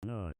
not.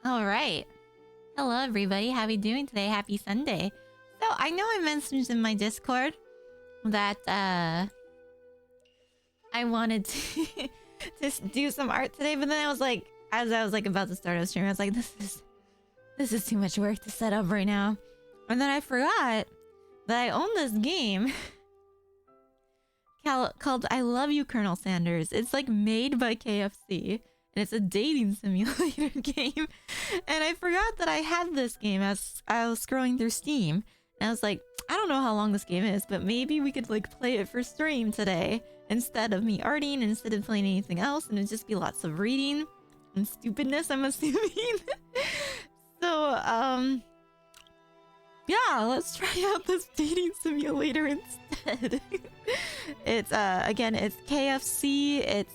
All right. Hello, everybody. How are you doing today? Happy Sunday. So, I know I mentioned in my Discord that I wanted to just do some art today, but then I was like, as I was like about to start a stream, I was like, this is too much work to set up right now. And then I forgot that I own this game called I Love You, Colonel Sanders. It's like made by KFC. And it's a dating simulator game. And I forgot that I had this game as I was scrolling through Steam. And I was like, I don't know how long this game is, but maybe we could like play it for stream today instead of me arting and instead of playing anything else. And it'd just be lots of reading and stupidness, I'm assuming. So, yeah, let's try out this dating simulator instead. It's, again, it's KFC.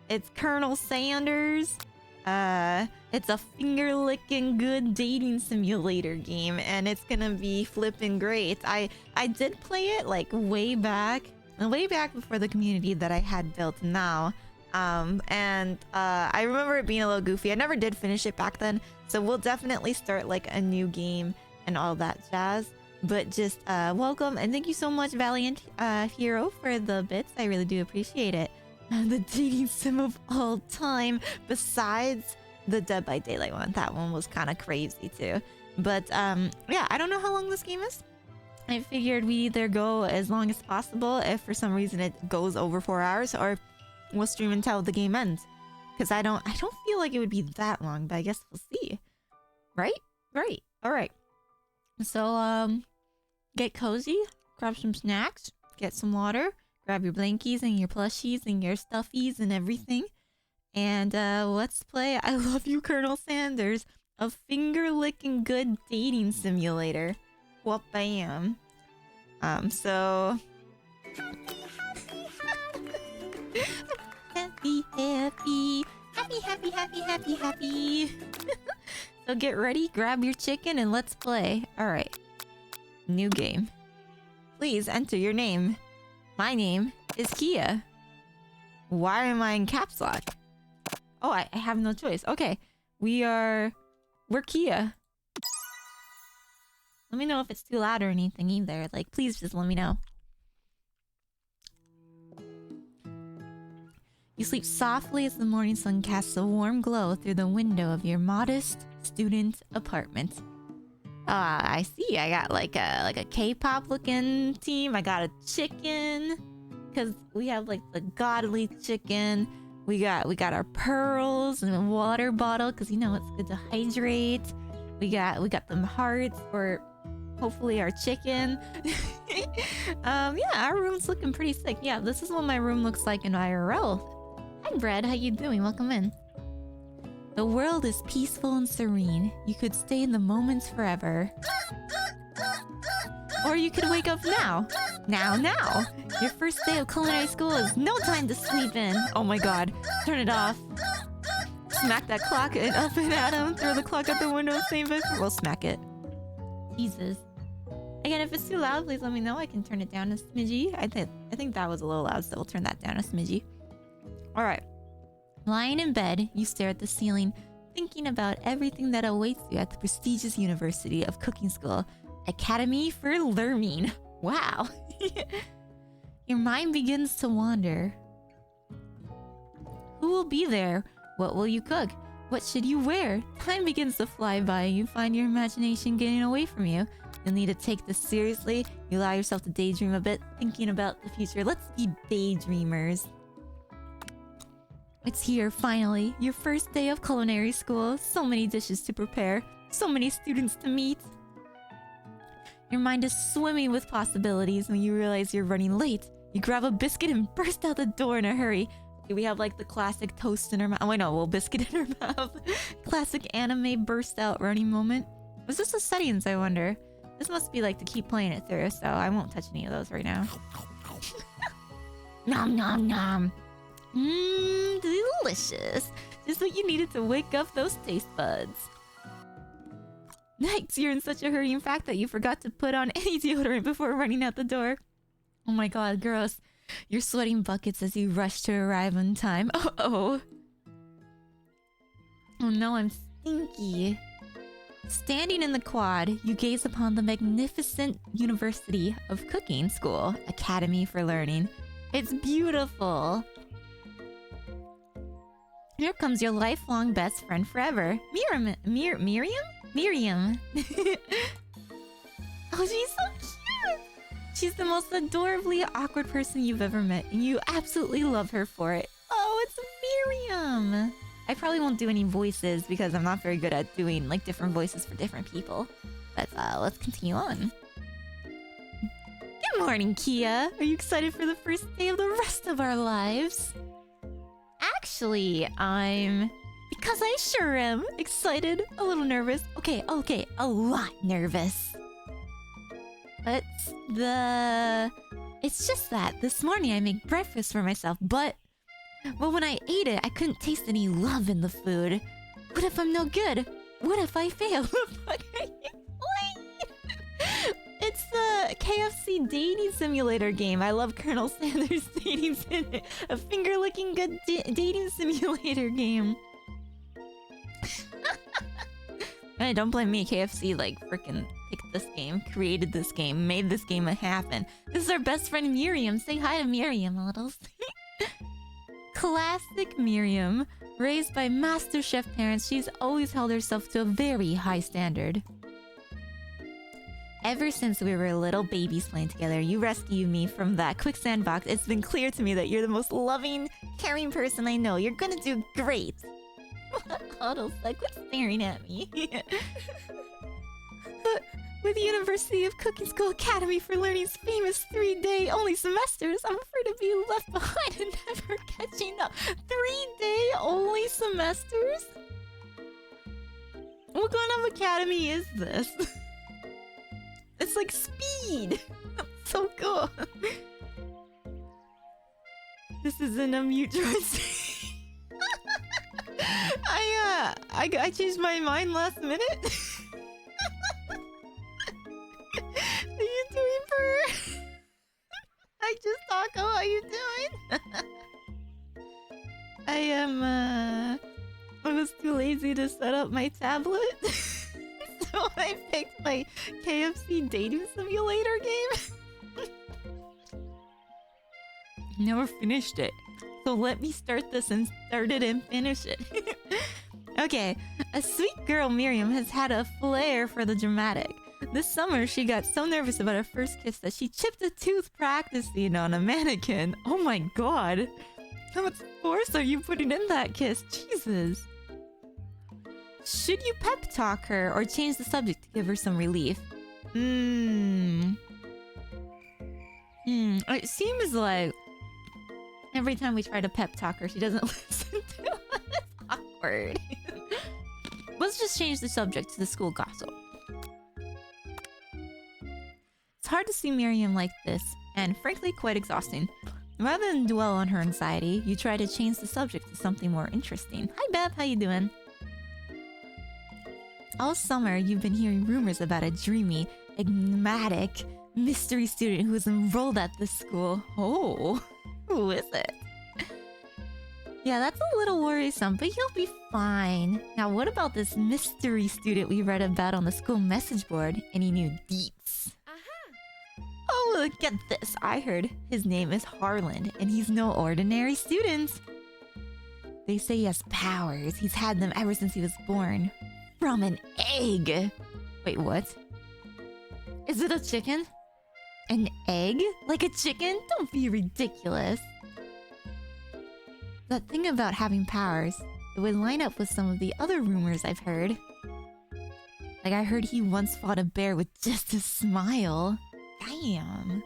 It's Colonel Sanders. It's a finger-licking good dating simulator game, and it's gonna be flipping great. I did play it like way back before the community that I had built now. I remember it being a little goofy. I never did finish it back then, so we'll definitely start like a new game and all that jazz. But just welcome and thank you so much, Valiant Hero, for the bits. I really do appreciate it. The dating sim of all time, besides the Dead by Daylight one. That one was kind of crazy too. But yeah, I don't know how long this game is. I figured we either go as long as possible if for some reason it goes over 4 hours, or we'll stream until the game ends. Because I don't feel like it would be that long, but I guess we'll see. Right? Right. Alright. So get cozy, grab some snacks, get some water. Grab your blankies and your plushies and your stuffies and everything. And let's play I Love You, Colonel Sanders, a finger-licking good dating simulator. Well, bam. So... happy, happy. Happy, happy, happy, happy, happy. So get ready, grab your chicken, and let's play. Alright. New game. Please enter your name. My name is Kia. Why am I in caps lock? Oh, I have no choice. Okay. We're Kia. Let me know if it's too loud or anything either. Like, please just let me know. You sleep softly as the morning sun casts a warm glow through the window of your modest student apartment. I see. I got like a K-pop looking team. I got a chicken, cause we have like the godly chicken. We got our pearls and a water bottle, cause you know it's good to hydrate. We got them hearts for hopefully our chicken. Yeah, our room's looking pretty sick. Yeah, this is what my room looks like in IRL. Hi, Brad. How you doing? Welcome in. The world is peaceful and serene. You could stay in the moments forever. Or you could wake up now. Now. Your first day of culinary school is no time to sleep in. Oh my god. Turn it off. Smack that clock and up and at him. Throw the clock out the window. Same bit. We'll smack it. Jesus. Again, if it's too loud, please let me know. I can turn it down a smidgy. I think that was a little loud, so we'll turn that down a smidgy. Alright. Lying in bed, you stare at the ceiling, thinking about everything that awaits you at the prestigious University of Cooking School, Academy for Learning. Wow. Your mind begins to wander. Who will be there? What will you cook? What should you wear? Time begins to fly by and you find your imagination getting away from you. You'll need to take this seriously. You allow yourself to daydream a bit, thinking about the future. Let's be daydreamers. It's here, finally. Your first day of culinary school. So many dishes to prepare. So many students to meet. Your mind is swimming with possibilities when you realize you're running late. You grab a biscuit and burst out the door in a hurry. Okay, we have like the classic toast in our mouth. Oh, wait, no, well, biscuit in our mouth. Classic anime burst out running moment. Was this the settings, I wonder? This must be like to keep playing it through, so I won't touch any of those right now. Nom nom nom. Mmm, delicious. Just what you needed to wake up those taste buds. Nice, you're in such a hurry, in fact, that you forgot to put on any deodorant before running out the door. Oh my god, gross. You're sweating buckets as you rush to arrive on time. Uh-oh. Oh no, Dinky. Standing in the quad, you gaze upon the magnificent University of Cooking School, Academy for Learning. It's beautiful. Here comes your lifelong best friend forever, Miriam? Oh, she's so cute! She's the most adorably awkward person you've ever met, and you absolutely love her for it. Oh, it's Miriam! I probably won't do any voices because I'm not very good at doing like different voices for different people. But let's continue on. Good morning, Kia. Are you excited for the first day of the rest of our lives? Actually, because I sure am excited, a little nervous. Okay, a lot nervous. It's just that this morning I make breakfast for myself, but when I ate it, I couldn't taste any love in the food. What if I'm no good? What if I fail? It's the KFC dating simulator game. I love Colonel Sanders' dating sim. A finger-licking good dating simulator game. Hey, don't blame me. KFC like freaking picked this game, created this game, made this game happen. This is our best friend Miriam. Say hi to Miriam, littles. Classic Miriam. Raised by master chef parents, she's always held herself to a very high standard. Ever since we were little babies playing together, you rescued me from that quicksand box. It's been clear to me that you're the most loving, caring person I know. You're gonna do great. Huddle's like, quit staring at me. But with the University of Cooking School Academy for Learning's famous 3-day only semesters, I'm afraid to be left behind and never catching up. 3-day only semesters? What kind of academy is this? It's like speed. So cool. This is an unmute choice. I changed my mind last minute. How you doing, Purr? I just Taco, how you doing? I was too lazy to set up my tablet. So I picked my KFC dating simulator game. Never finished it. So let me start this and start it and finish it. Okay, a sweet girl Miriam has had a flair for the dramatic. This summer, she got so nervous about her first kiss that she chipped a tooth practicing on a mannequin. Oh my god. How much force are you putting in that kiss? Jesus. Should you pep talk her or change the subject to give her some relief? It seems like every time we try to pep talk her, she doesn't listen to us. It's awkward. Let's just change the subject to the school gossip. It's hard to see Miriam like this, and frankly quite exhausting. Rather than dwell on her anxiety, you try to change the subject to something more interesting. Hi Beth, how you doing? All summer, you've been hearing rumors about a dreamy, enigmatic, mystery student who is enrolled at this school. Oh, who is it? Yeah, that's a little worrisome, but he'll be fine. Now, what about this mystery student we read about on the school message board? Any new deets? Oh, look at this. I heard his name is Harland, and he's no ordinary student. They say he has powers. He's had them ever since he was born. From an egg. Wait, what? Is it a chicken? An egg? Like a chicken? Don't be ridiculous. That thing about having powers, it would line up with some of the other rumors I've heard. Like I heard he once fought a bear with just a smile. Damn.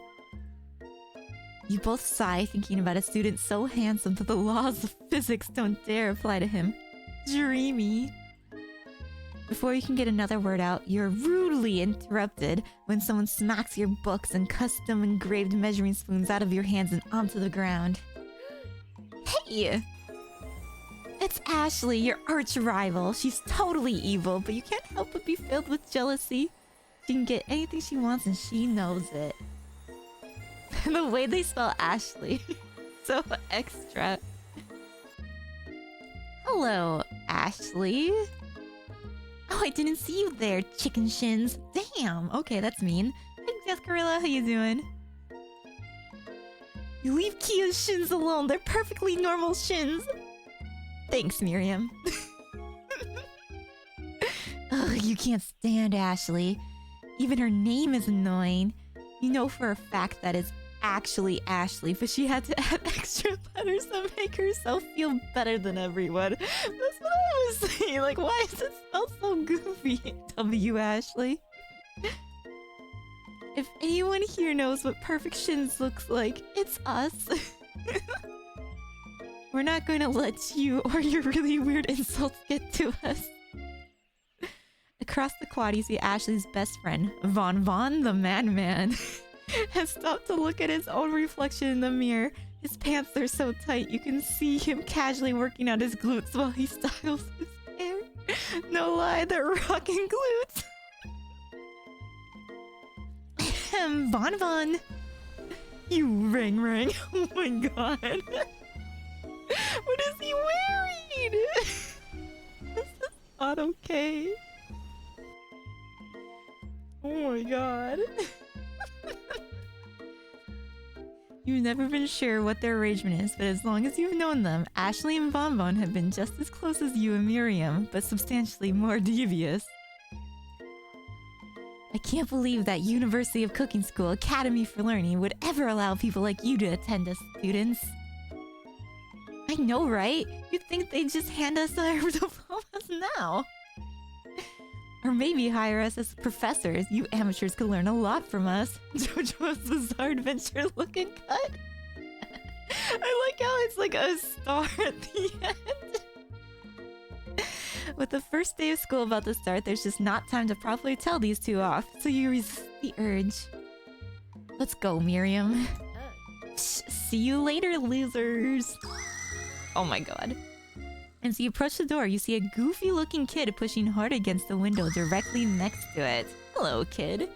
You both sigh thinking about a student so handsome that the laws of physics don't dare apply to him. Dreamy. Before you can get another word out, you're rudely interrupted when someone smacks your books and custom engraved measuring spoons out of your hands and onto the ground. Hey! It's Ashley, your arch rival. She's totally evil, but you can't help but be filled with jealousy. She can get anything she wants and she knows it. The way they spell Ashley. So extra. Hello, Ashley. Oh, I didn't see you there, chicken shins. Damn. Okay, that's mean. Thanks, Gascarilla. How you doing? You leave Kia's shins alone. They're perfectly normal shins. Thanks, Miriam. Ugh, you can't stand Ashley. Even her name is annoying. You know for a fact that it's actually Ashley, but she had to add extra letters to make herself feel better than everyone. That's what I was saying. Like, why is it spelled so goofy? W. Ashley. If anyone here knows what perfect shins looks like, it's us. We're not going to let you or your really weird insults get to us. Across the quad, you see Ashley's best friend, Von the Madman, has stopped to look at his own reflection in the mirror. His pants are so tight, you can see him casually working out his glutes while he styles his hair. No lie, they're rocking glutes. Von. You ring. Oh my god. What is he wearing? This is not okay. Oh my god. You've never been sure what their arrangement is, but as long as you've known them, Ashley and Bon have been just as close as you and Miriam, but substantially more devious. I can't believe that University of Cooking School Academy for Learning would ever allow people like you to attend as students. I know, right? You'd think they'd just hand us our diplomas now. Or maybe hire us as professors. You amateurs could learn a lot from us. JoJo's Bizarre Adventure looking cut. I like how it's like a star at the end. With the first day of school about to start, there's just not time to properly tell these two off, so you resist the urge. Let's go, Miriam. See you later, losers. Oh my god. As you approach the door, you see a goofy-looking kid pushing hard against the window directly next to it. Hello, kid.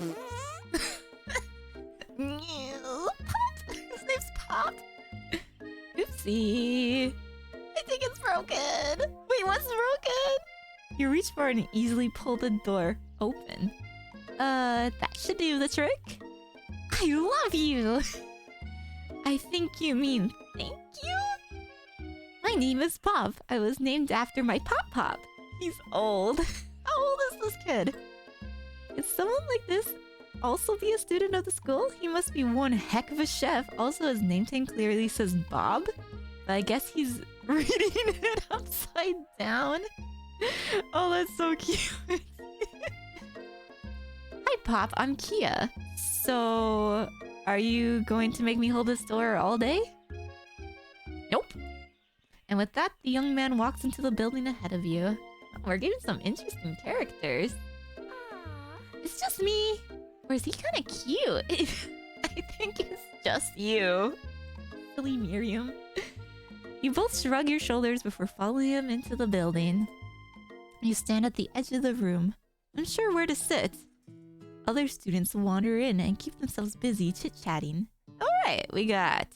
Pop! His name's Pop. Oopsie. I think it's broken. Wait, what's broken? You reach for it and easily pull the door open. That should do the trick. I love you. I think you mean thank you? My name is Pop. I was named after my Pop. He's old. How old is this kid? Could someone like this also be a student of the school? He must be one heck of a chef. Also, his name tag clearly says Bob. But I guess he's reading it upside down. Oh, that's so cute. Hi, Pop. I'm Kia. So, are you going to make me hold this door all day? Nope. And with that, the young man walks into the building ahead of you. We're getting some interesting characters. It's just me. Or is he kind of cute? I think it's just you. Silly Miriam. You both shrug your shoulders before following him into the building. You stand at the edge of the room, unsure where to sit. Other students wander in and keep themselves busy chit-chatting. Alright, we got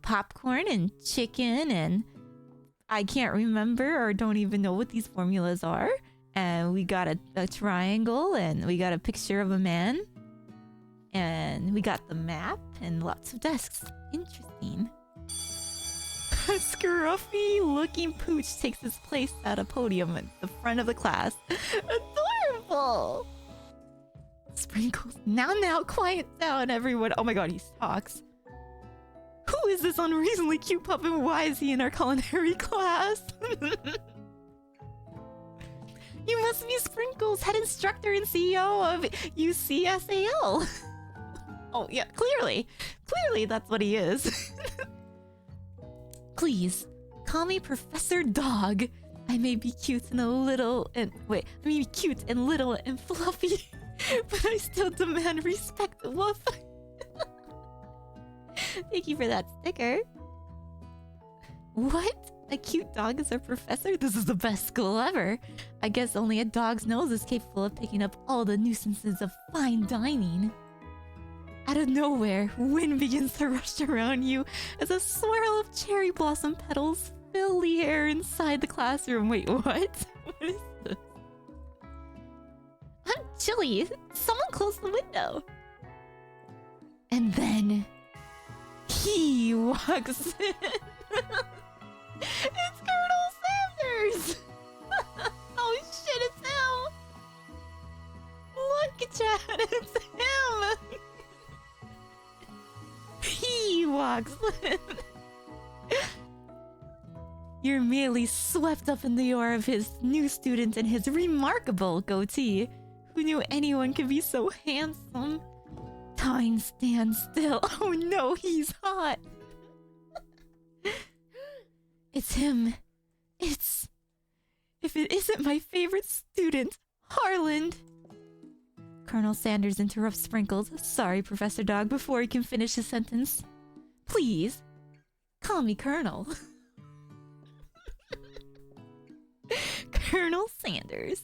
popcorn and chicken and I can't remember or don't even know what these formulas are. And we got a triangle and we got a picture of a man. And we got the map and lots of desks. Interesting. A scruffy-looking pooch takes his place at a podium at the front of the class. Adorable! Sprinkles. Now, quiet down, everyone. Oh my god, he talks. Who is this unreasonably cute pup and why is he in our culinary class? You must be Sprinkles, head instructor and CEO of UCSAL. Oh yeah, clearly that's what he is. Please, call me Professor Dog. I may be cute and little and fluffy, but I still demand respect. Woof. Thank you for that sticker. What? A cute dog is our professor? This is the best school ever. I guess only a dog's nose is capable of picking up all the nuisances of fine dining. Out of nowhere, wind begins to rush around you as a swirl of cherry blossom petals fill the air inside the classroom. Wait, what? What is this? chilly. Someone close the window. And then he walks in. It's Colonel Sanders. Oh shit, it's him. Look, Chad, it's him. He walks in. You're immediately swept up in the aura of his new student and his remarkable goatee. Who knew anyone could be so handsome? Time stands still. Oh no, he's hot. It's him. If it isn't my favorite student, Harland. Colonel Sanders interrupts Sprinkles. Sorry, Professor Dog, before he can finish his sentence. Please, call me Colonel. Colonel Sanders.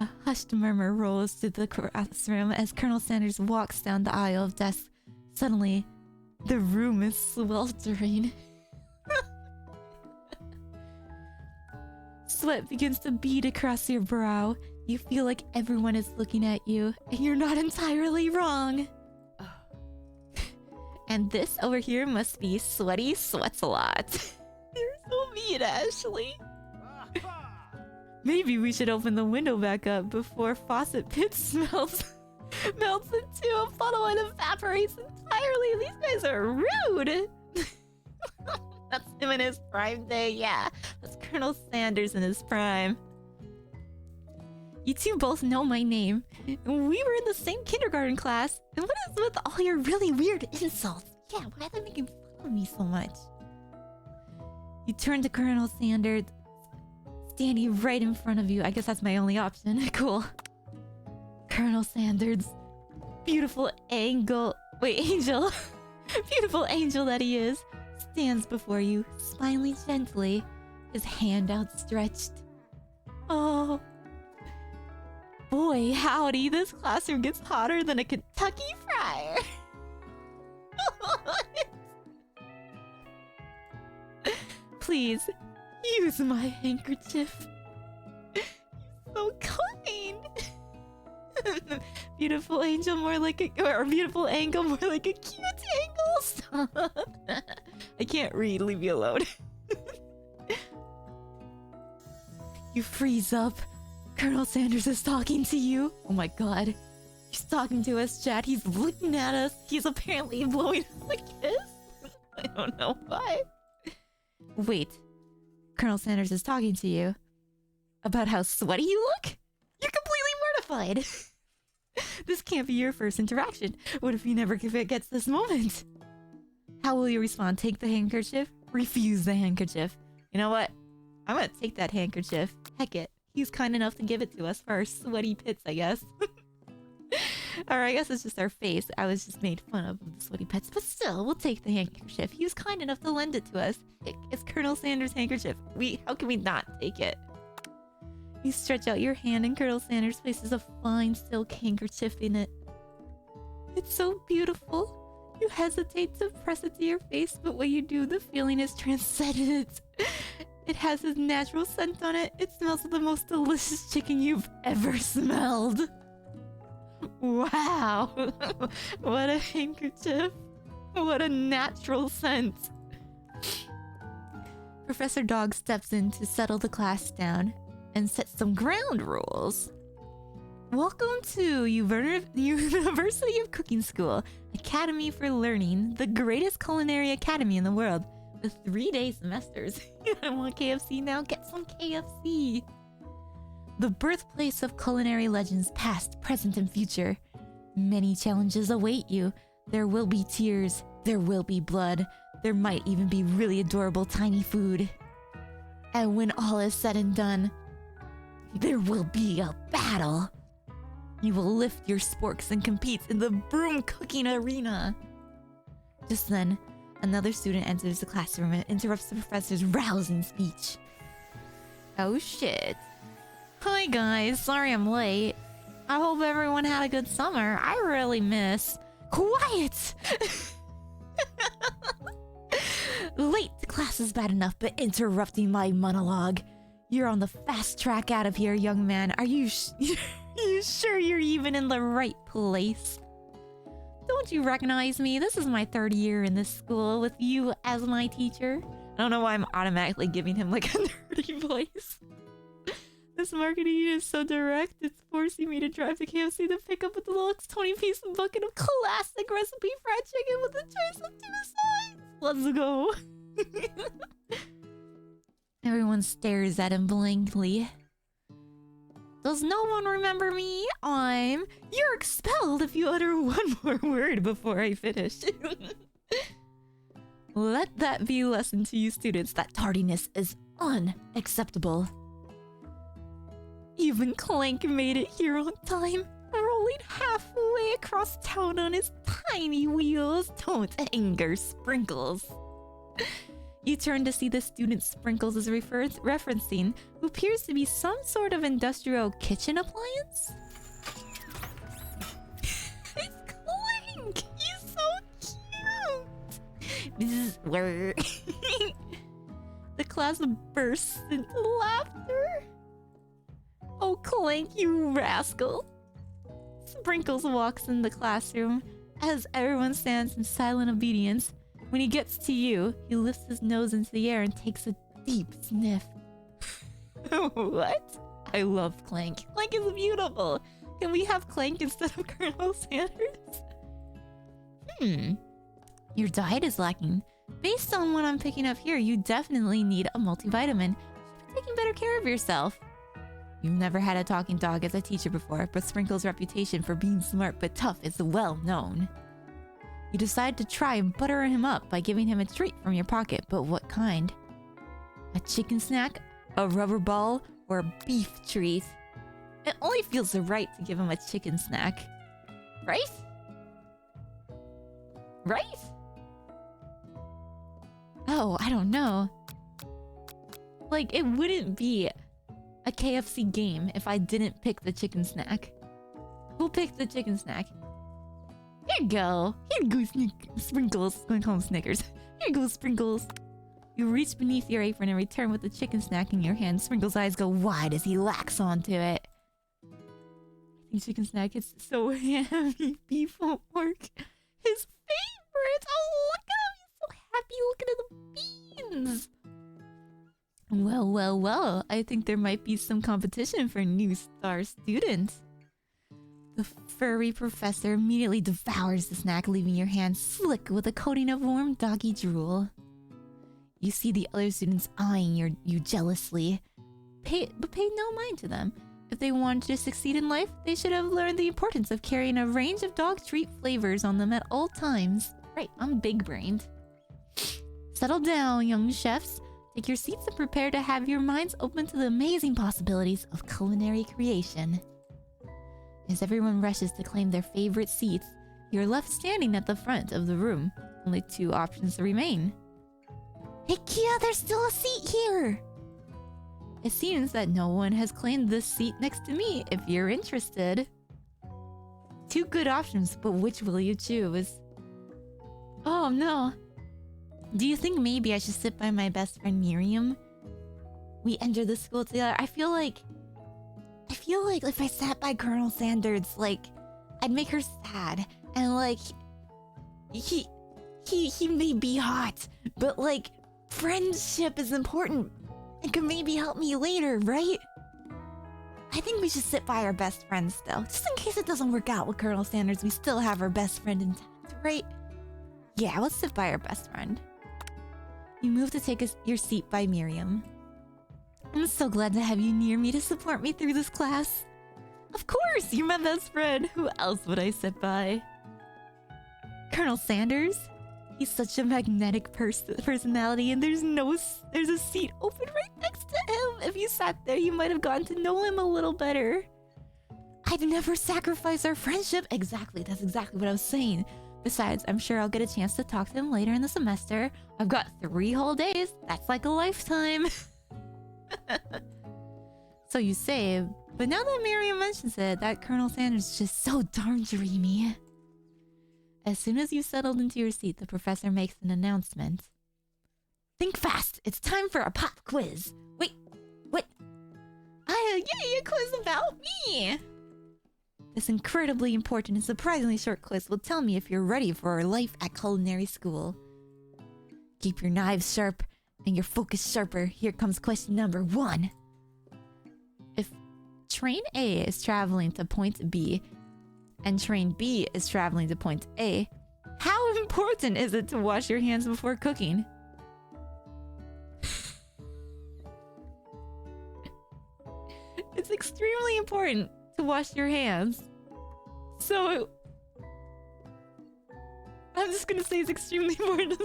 A hushed murmur rolls through the classroom as Colonel Sanders walks down the aisle of desks. Suddenly, the room is sweltering. Sweat begins to bead across your brow. You feel like everyone is looking at you, and you're not entirely wrong. And this over here must be Sweaty Sweats a Lot. You're so mean, Ashley. Maybe we should open the window back up before Faucet Pit melts into a puddle and evaporates entirely. These guys are rude. That's him in his prime day, yeah. That's Colonel Sanders in his prime. You two both know my name. We were in the same kindergarten class. And what is with all your really weird insults? Yeah, why are they making fun of me so much? You turn to Colonel Sanders, standing right in front of you. I guess that's my only option. Cool. Colonel Sanders. Beautiful angel. Beautiful angel that he is. Stands before you, smiling gently, his hand outstretched. Oh. Boy, howdy, this classroom gets hotter than a Kentucky fryer. Please, use my handkerchief. You're so kind. Beautiful angel, more like a... Or beautiful angle, more like a cute angle. Stop. I can't read, leave me alone. You freeze up. Colonel Sanders is talking to you. Oh my god. He's talking to us, Chad. He's looking at us. He's apparently blowing us a kiss. I don't know why. Wait. Colonel Sanders is talking to you. About how sweaty you look? You're completely mortified. This can't be your first interaction. What if you never gets this moment? How will you respond? Take the handkerchief? Refuse the handkerchief. You know what? I'm gonna take that handkerchief. Heck it. He's kind enough to give it to us for our sweaty pits, I guess. Or I guess it's just our face. I was just made fun of the sweaty pits. But still, we'll take the handkerchief. He was kind enough to lend it to us. It's Colonel Sanders' handkerchief. How can we not take it? You stretch out your hand and Colonel Sanders places a fine silk handkerchief in it. It's so beautiful. You hesitate to press it to your face, but when you do, the feeling is transcendent. It has his natural scent on it. It smells of the most delicious chicken you've ever smelled. Wow. What a handkerchief. What a natural scent. Professor Dog steps in to settle the class down and set some ground rules. Welcome to University of Cooking School, Academy for Learning, the greatest culinary academy in the world, with 3-day semesters. I want KFC now, get some KFC. The birthplace of culinary legends past, present, and future. Many challenges await you. There will be tears, there will be blood, there might even be really adorable tiny food. And when all is said and done, there will be a battle. You will lift your sporks and compete in the broom cooking arena. Just then, another student enters the classroom and interrupts the professor's rousing speech. Oh shit. Hi guys, sorry I'm late. I hope everyone had a good summer. I really miss... Quiet! Late to class is bad enough, but interrupting my monologue. You're on the fast track out of here, young man. Are you you sure you're even in the right place? Don't you recognize me? This is my 3rd year in this school with you as my teacher. I don't know why I'm automatically giving him like a nerdy voice. This marketing is so direct, it's forcing me to drive to KFC to pick up a deluxe 20-piece bucket of classic recipe fried chicken with a choice of 2 sides. Let's go. Everyone stares at him blankly. Does no one remember me? You're expelled if you utter one more word before I finish. Let that be a lesson to you students that tardiness is unacceptable. Even Clank made it here on time, rolling halfway across town on his tiny wheels. Don't anger Sprinkles. You turn to see the student Sprinkles is referencing, who appears to be some sort of industrial kitchen appliance. It's Clank! He's so cute! The class bursts into laughter. Oh, Clank, you rascal! Sprinkles walks in the classroom as everyone stands in silent obedience. When he gets to you, he lifts his nose into the air and takes a deep sniff. What? I love Clank. Clank is beautiful. Can we have Clank instead of Colonel Sanders? Your diet is lacking. Based on what I'm picking up here, you definitely need a multivitamin. You should be taking better care of yourself. You've never had a talking dog as a teacher before, but Sprinkle's reputation for being smart but tough is well known. You decide to try and butter him up by giving him a treat from your pocket, but what kind? A chicken snack, a rubber ball, or a beef treat? It only feels right to give him a chicken snack. Right? Right? Oh, I don't know. Like, it wouldn't be a KFC game if I didn't pick the chicken snack. Who picked the chicken snack? Here you go. Here you go, Sprinkles. I'm gonna call him Snickers. Here you go, Sprinkles. You reach beneath your apron and return with the chicken snack in your hand. Sprinkles' eyes go wide as he lacks onto it. I think chicken snack is so yummy. Beef won't work. His favorite. Oh, look at him. He's so happy looking at the beans. Well, well, well. I think there might be some competition for new star students. The furry professor immediately devours the snack, leaving your hand slick with a coating of warm doggy drool. You see the other students eyeing you jealously. But pay no mind to them. If they wanted to succeed in life, they should have learned the importance of carrying a range of dog treat flavors on them at all times. Right, I'm big-brained. Settle down, young chefs. Take your seats and prepare to have your minds open to the amazing possibilities of culinary creation. As everyone rushes to claim their favorite seats, you're left standing at the front of the room. Only 2 options remain. Hey Kia, there's still a seat here! It seems that no one has claimed this seat next to me if you're interested. 2 good options, but which will you choose? Oh no. Do you think maybe I should sit by my best friend Miriam? We entered the school together. I feel like if I sat by Colonel Sanders, like, I'd make her sad. And like, he may be hot, but like, friendship is important. It could maybe help me later, right? I think we should sit by our best friend still. Just in case it doesn't work out with Colonel Sanders, we still have our best friend intact, right? Yeah, let's sit by our best friend. You move to take your seat by Miriam. I'm so glad to have you near me to support me through this class. Of course, you're my best friend. Who else would I sit by? Colonel Sanders? He's such a magnetic personality, and there's a seat open right next to him. If you sat there, you might have gotten to know him a little better. I'd never sacrifice our friendship. Exactly, that's exactly what I was saying. Besides, I'm sure I'll get a chance to talk to him later in the semester. I've got 3 whole days. That's like a lifetime. So you say, but now that Miriam mentions it, that Colonel Sanders is just so darn dreamy. As soon as you settled into your seat, the professor makes an announcement. Think fast! It's time for a pop quiz! Wait, what? Yay, a quiz about me! This incredibly important and surprisingly short quiz will tell me if you're ready for our life at culinary school. Keep your knives sharp and your focus sharper. Here comes question number 1. If train A is traveling to point B and train B is traveling to point A, how important is it to wash your hands before cooking? It's extremely important to wash your hands. So I'm just gonna say it's extremely important.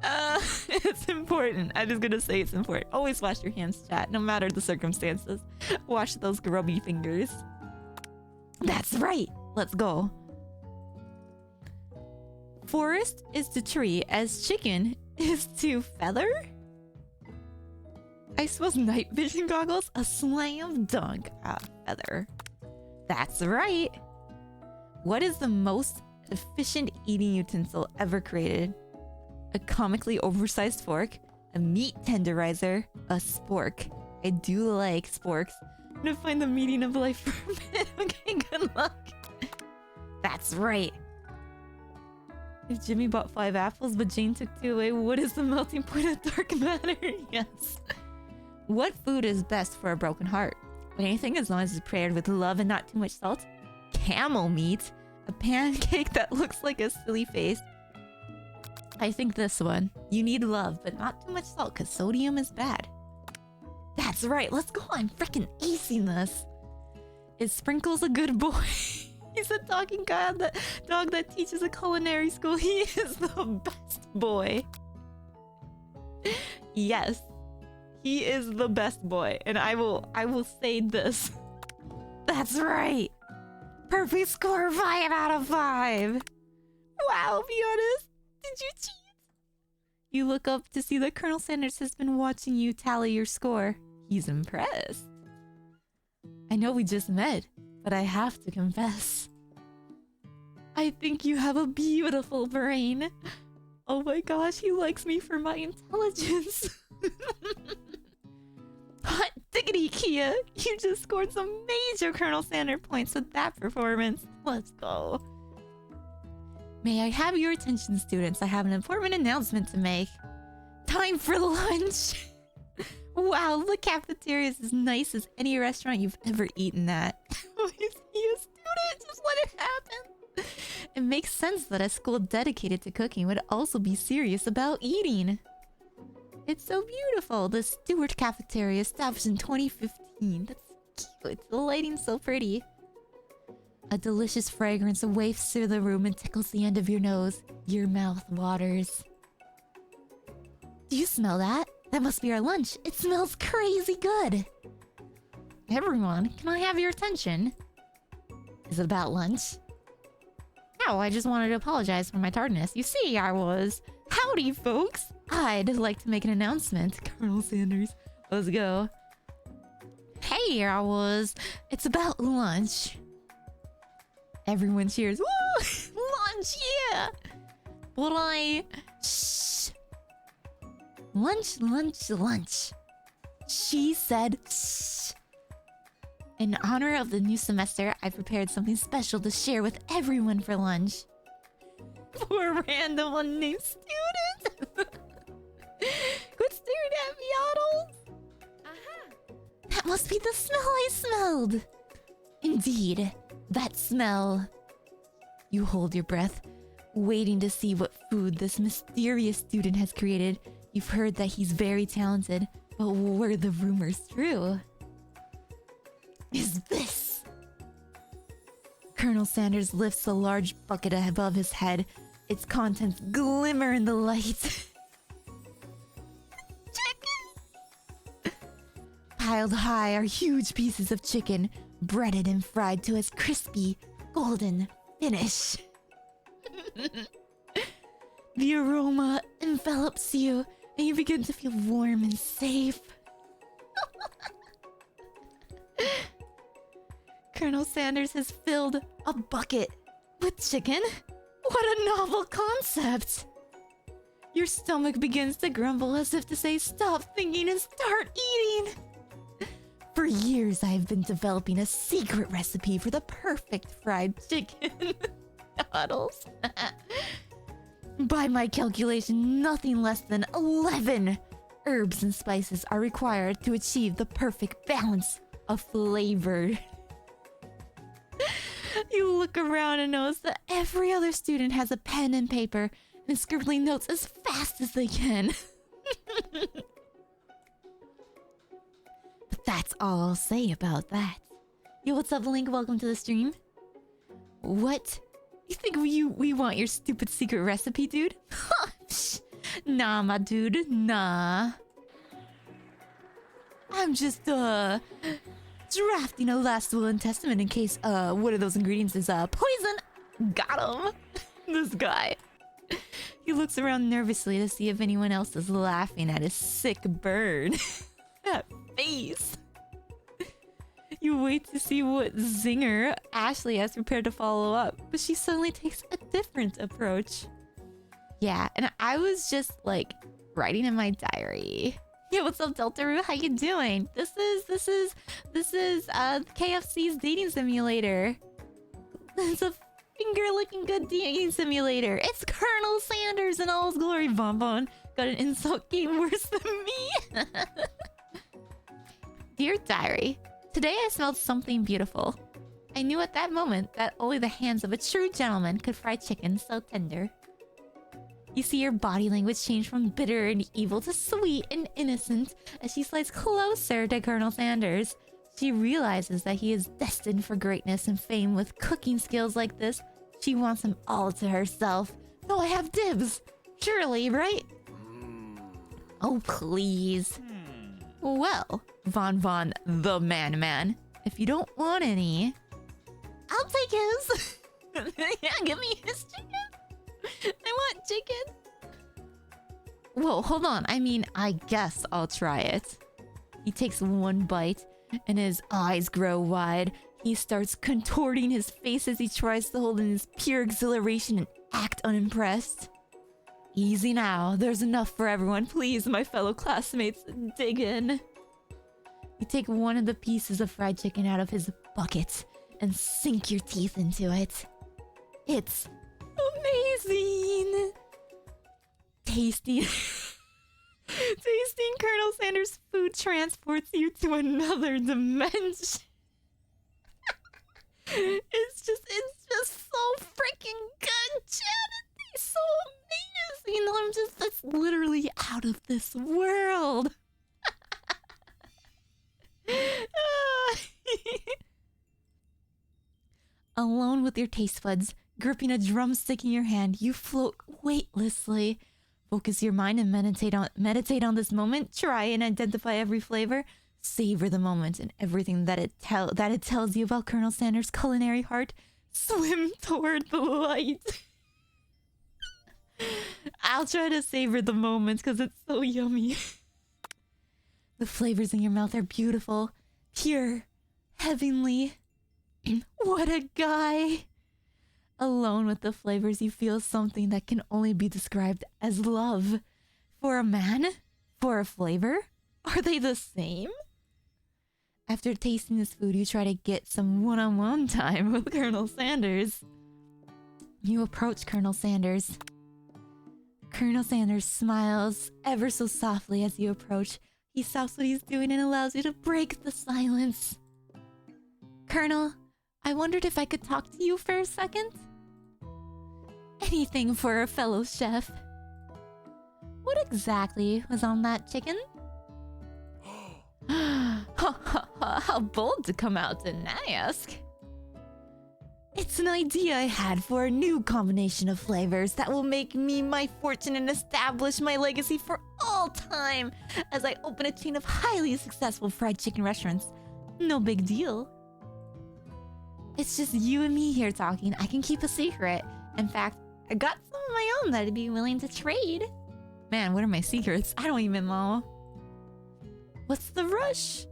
It's important. I'm just gonna say it's important. Always wash your hands, chat, no matter the circumstances. Wash those grubby fingers. That's right. Let's go. Forest is to tree as chicken is to feather? I suppose night vision goggles, a slam dunk. Feather. That's right. What is the most efficient eating utensil ever created? A comically oversized fork, a meat tenderizer, a spork. I do like sporks. I'm gonna find the meaning of life for a minute. Okay, good luck. That's right. If Jimmy bought 5 apples but Jane took 2 away, what is the melting point of dark matter? Yes. What food is best for a broken heart? Anything as long as it's prepared with love and not too much salt. Camel meat. A pancake that looks like a silly face. I think this one. You need love, but not too much salt because sodium is bad. That's right. Let's go on freaking acing this. Is Sprinkles a good boy? He's a talking dog that teaches a culinary school. He is the best boy. Yes. He is the best boy. And I will say this. That's right. Perfect score, 5 out of 5. Wow, be honest. Did you cheat? You look up to see that Colonel Sanders has been watching you tally your score. He's impressed. I know we just met, but I have to confess. I think you have a beautiful brain. Oh my gosh, he likes me for my intelligence. Hot diggity, Kia! You just scored some major Colonel Sanders points with that performance. Let's go. May I have your attention, students? I have an important announcement to make. Time for lunch! Wow, the cafeteria is as nice as any restaurant you've ever eaten at. Is he a student? Just let it happen. It makes sense that a school dedicated to cooking would also be serious about eating. It's so beautiful. The Stewart Cafeteria, established in 2015. That's cute. The lighting's so pretty. A delicious fragrance wafts through the room and tickles the end of your nose. Your mouth waters. Do you smell that? That must be our lunch. It smells crazy good. Everyone, can I have your attention? Is it about lunch? No, I just wanted to apologize for my tardiness. You see, I was... Howdy, folks. I'd like to make an announcement. Colonel Sanders, let's go. Hey, I was... It's about lunch. Everyone cheers. Woo! Lunch, yeah! But I... Shh. Lunch, lunch, lunch. She said shh. In honor of the new semester, I prepared something special to share with everyone for lunch. For a random unnamed student? Good staring at me, Otto. That must be the smell I smelled. Indeed, that smell. You hold your breath, waiting to see what food this mysterious student has created. You've heard that he's very talented, but were the rumors true? Is this? Colonel Sanders lifts a large bucket above his head. Its contents glimmer in the light. Chicken! Piled high are huge pieces of chicken, breaded and fried to a crispy, golden finish. The aroma envelops you, and you begin to feel warm and safe. Colonel Sanders has filled a bucket with chicken? What a novel concept! Your stomach begins to grumble as if to say, stop thinking and start eating! For years, I have been developing a secret recipe for the perfect fried chicken. Huddles. By my calculation, nothing less than 11 herbs and spices are required to achieve the perfect balance of flavor. You look around and notice that every other student has a pen and paper and is scribbling notes as fast as they can. But that's all I'll say about that. Yo, what's up, Link? Welcome to the stream. What? You think we want your stupid secret recipe, dude? Nah, my dude, nah. I'm just, drafting a last will and testament in case, one of those ingredients is, poison! Got him! This guy. He looks around nervously to see if anyone else is laughing at his sick burn. That face. You wait to see what zinger Ashley has prepared to follow up, but she suddenly takes a different approach. Yeah, and I was just like writing in my diary. Yeah, what's up, Deltaroo? How you doing? This is KFC's dating simulator. It's a finger-licking good dating simulator. It's Colonel Sanders in all his glory. Bonbon got an insult game worse than me. Dear diary, today I smelled something beautiful. I knew at that moment that only the hands of a true gentleman could fry chicken so tender. You see her body language change from bitter and evil to sweet and innocent as she slides closer to Colonel Sanders. She realizes that he is destined for greatness and fame with cooking skills like this. She wants him all to herself. So I have dibs. Surely, right? Oh, please. Well, Von the man. If you don't want any, I'll take his. Yeah, give me his chicken. I want chicken. Whoa, hold on. I mean, I guess I'll try it. He takes one bite and his eyes grow wide. He starts contorting his face as he tries to hold in his pure exhilaration and act unimpressed. Easy now. There's enough for everyone. Please, my fellow classmates, dig in. You take one of the pieces of fried chicken out of his bucket and sink your teeth into it. It's amazing! Tasting Colonel Sanders' food transports you to another dimension. It's just so freaking good, Chad. It's so amazing. That's literally out of this world. Alone with your taste buds, gripping a drumstick in your hand, you float weightlessly. Focus your mind and meditate on this moment. Try and identify every flavor. Savor the moment and everything that it tells you about Colonel Sanders' culinary heart. Swim toward the light. I'll try to savor the moment because it's so yummy. The flavors in your mouth are beautiful, pure, heavenly. What a guy! Alone with the flavors, you feel something that can only be described as love. For a man? For a flavor? Are they the same? After tasting this food, you try to get some one-on-one time with Colonel Sanders. You approach Colonel Sanders. Colonel Sanders smiles ever so softly as you approach. He stops what he's doing and allows you to break the silence. Colonel, I wondered if I could talk to you for a second? Anything for a fellow chef. What exactly was on that chicken? How bold to come out and ask. It's an idea I had for a new combination of flavors that will make me my fortune and establish my legacy for all time as I open a chain of highly successful fried chicken restaurants. No big deal. It's just you and me here talking. I can keep a secret. In fact, I got some of my own that I'd be willing to trade. Man, what are my secrets? I don't even know. What's the rush?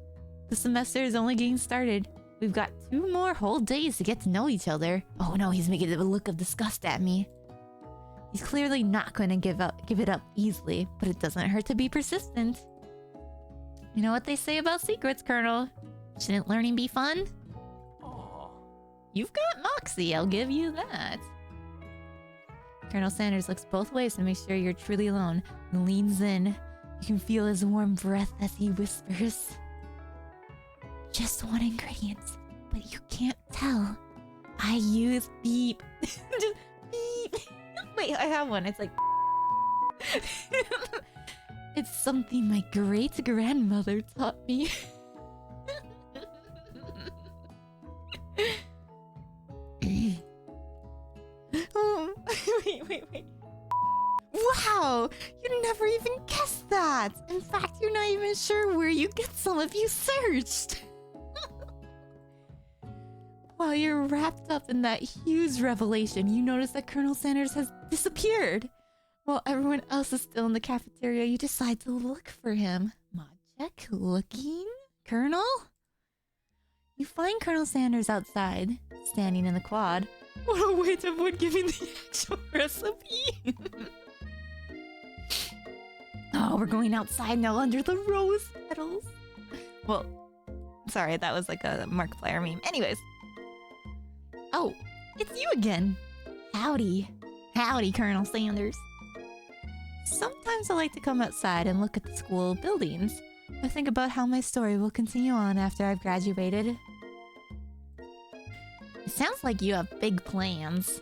The semester is only getting started. We've got 2 more whole days to get to know each other. Oh no, he's making a look of disgust at me. He's clearly not going to give it up easily, but it doesn't hurt to be persistent. You know what they say about secrets, Colonel? Shouldn't learning be fun? You've got moxie, I'll give you that. Colonel Sanders looks both ways to make sure you're truly alone and leans in. You can feel his warm breath as he whispers. Just one ingredient, but you can't tell. I use beep. Just beep. Wait, I have one. It's like... It's something my great-grandmother taught me. Oh, wait. Wow! You never even guessed that! In fact, you're not even sure where you get some if you searched! While you're wrapped up in that huge revelation, you notice that Colonel Sanders has disappeared. While everyone else is still in the cafeteria, you decide to look for him. Majek looking? Colonel? You find Colonel Sanders outside, standing in the quad. What a way to avoid giving the actual recipe! Oh, we're going outside now under the rose petals. Well, sorry, that was like a Markiplier meme. Anyways. Oh, it's you again. Howdy. Howdy, Colonel Sanders. Sometimes I like to come outside and look at the school buildings. I think about how my story will continue on after I've graduated. It sounds like you have big plans.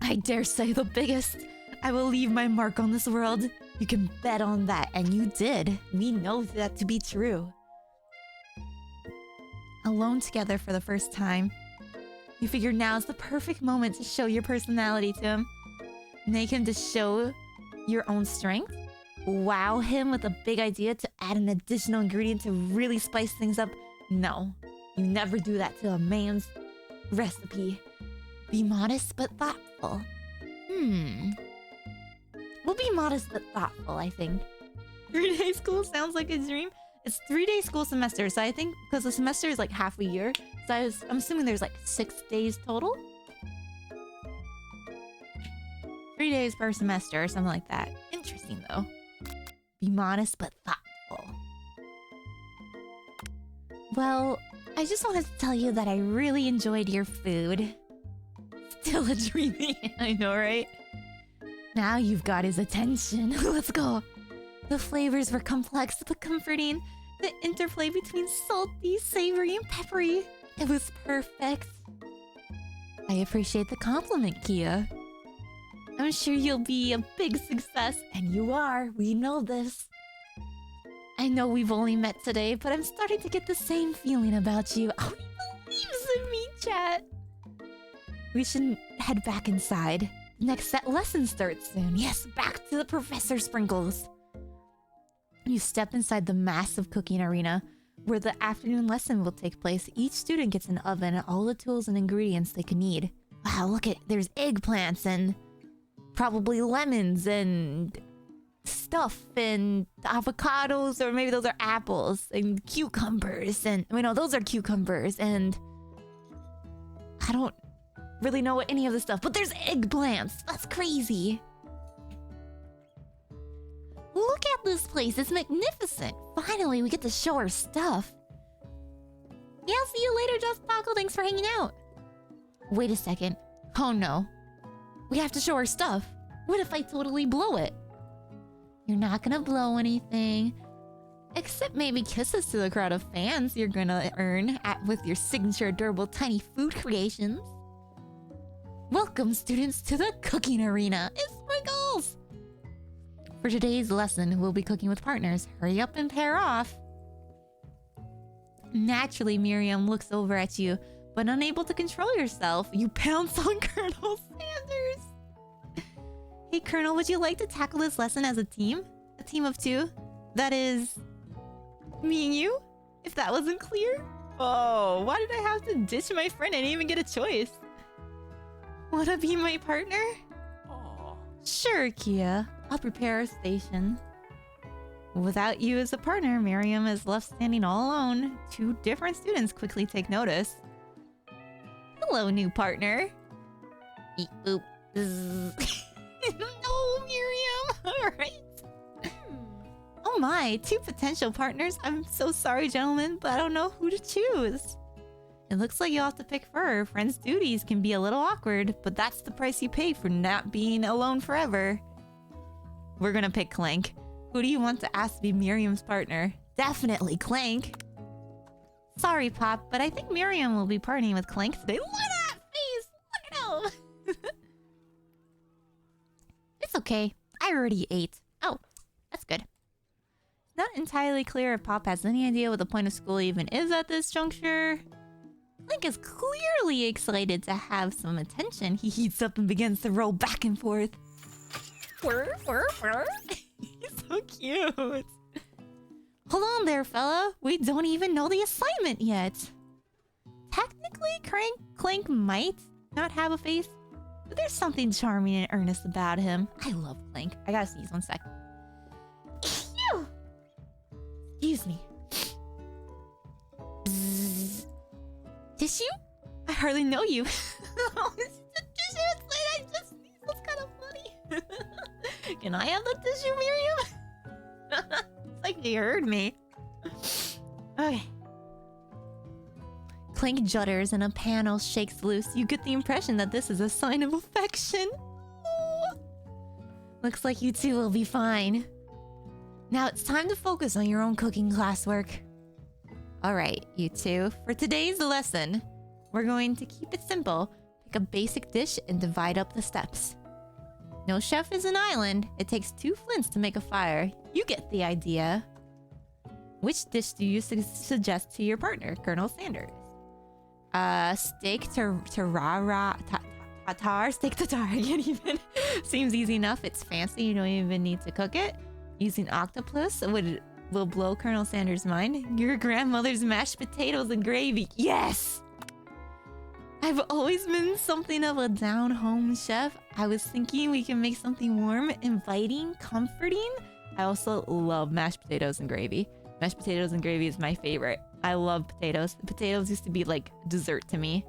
I dare say the biggest. I will leave my mark on this world. You can bet on that, and you did. We know that to be true. Alone together for the first time, you figure now's the perfect moment to show your personality to him. Make him to show your own strength. Wow him with a big idea to add an additional ingredient to really spice things up. No, you never do that to a man's recipe. Be modest but thoughtful. We'll be modest but thoughtful, I think. 3-day school sounds like a dream. It's 3-day school semester, so I think because the semester is like half a year, so I'm assuming there's like 6 days total. 3 days per semester or something like that. Interesting though. Be modest but thoughtful. Well, I just wanted to tell you that I really enjoyed your food. Still a dreamy, I know, right? Now you've got his attention. Let's go. The flavors were complex but comforting. The interplay between salty, savory, and peppery. It was perfect. I appreciate the compliment, Kia. I'm sure you'll be a big success, and you are. We know this. I know we've only met today, but I'm starting to get the same feeling about you. Oh, he believes in me, chat. We should head back inside. Next set lesson starts soon. Yes, back to the Professor Sprinkles. You step inside the massive cooking arena, where the afternoon lesson will take place. Each student gets an oven and all the tools and ingredients they can need. Wow, look at, there's eggplants and probably lemons and stuff and avocados, or maybe those are apples, and cucumbers, and wait, no, those are cucumbers, and I don't really know what any of this stuff, but there's eggplants. That's crazy. Look at this place. It's magnificent. Finally, we get to show our stuff. Yeah, see you later, Just Taco. Thanks for hanging out. Wait a second. Oh no. We have to show our stuff. What if I totally blow it? You're not gonna blow anything. Except maybe kisses to the crowd of fans you're gonna earn with your signature adorable tiny food creations. Welcome, students, to the cooking arena. It's Sprinkles! For today's lesson, we'll be cooking with partners. Hurry up and pair off. Naturally, Miriam looks over at you, but unable to control yourself, you pounce on Colonel Sanders. Hey, Colonel, would you like to tackle this lesson as a team? A team of 2? That is... me and you? If that wasn't clear? Oh, why did I have to ditch my friend? I didn't even get a choice. Wanna be my partner? Aww. Sure, Kia. I'll prepare a station. Without you as a partner, Miriam is left standing all alone. 2 different students quickly take notice. Hello, new partner. Beep boop. No, Miriam. Alright. Oh Oh my, 2 potential partners? I'm so sorry, gentlemen, but I don't know who to choose. It looks like you'll have to pick Fur. Friends' duties can be a little awkward, but that's the price you pay for not being alone forever. We're gonna pick Clank. Who do you want to ask to be Miriam's partner? Definitely Clank. Sorry, Pop, but I think Miriam will be partying with Clank today. Look at that face! Look at him! It's okay. I already ate. Oh, that's good. It's not entirely clear if Pop has any idea what the point of school even is at this juncture. Clank is clearly excited to have some attention. He heats up and begins to roll back and forth. Whir, whir, whir. He's so cute. Hold on there, fella. We don't even know the assignment yet. Technically, Clank might not have a face, but there's something charming and earnest about him. I love Clank. I gotta sneeze 1 sec. Ew. Excuse me. Bzzz. Tissue? I hardly know you. Oh, it's the tissue. It's like I just sneezed. That's kind of funny. Can I have the tissue, Miriam? It's like you heard me. Okay. Clank judders and a panel shakes loose. You get the impression that this is a sign of affection. Oh. Looks like you two will be fine. Now it's time to focus on your own cooking classwork. Alright, you two. For today's lesson, we're going to keep it simple. Pick a basic dish and divide up the steps. No chef is an island. It takes 2 flints to make a fire. You get the idea. Which dish do you suggest to your partner, Colonel Sanders? Steak tartare. Steak tartare. I can't even. Seems easy enough. It's fancy. You don't even need to cook it. Using octopus will blow Colonel Sanders' mind. Your grandmother's mashed potatoes and gravy. Yes! I've always been something of a down-home chef. I was thinking we can make something warm, inviting, comforting. I also love mashed potatoes and gravy. Mashed potatoes and gravy is my favorite. I love potatoes. Potatoes used to be like dessert to me.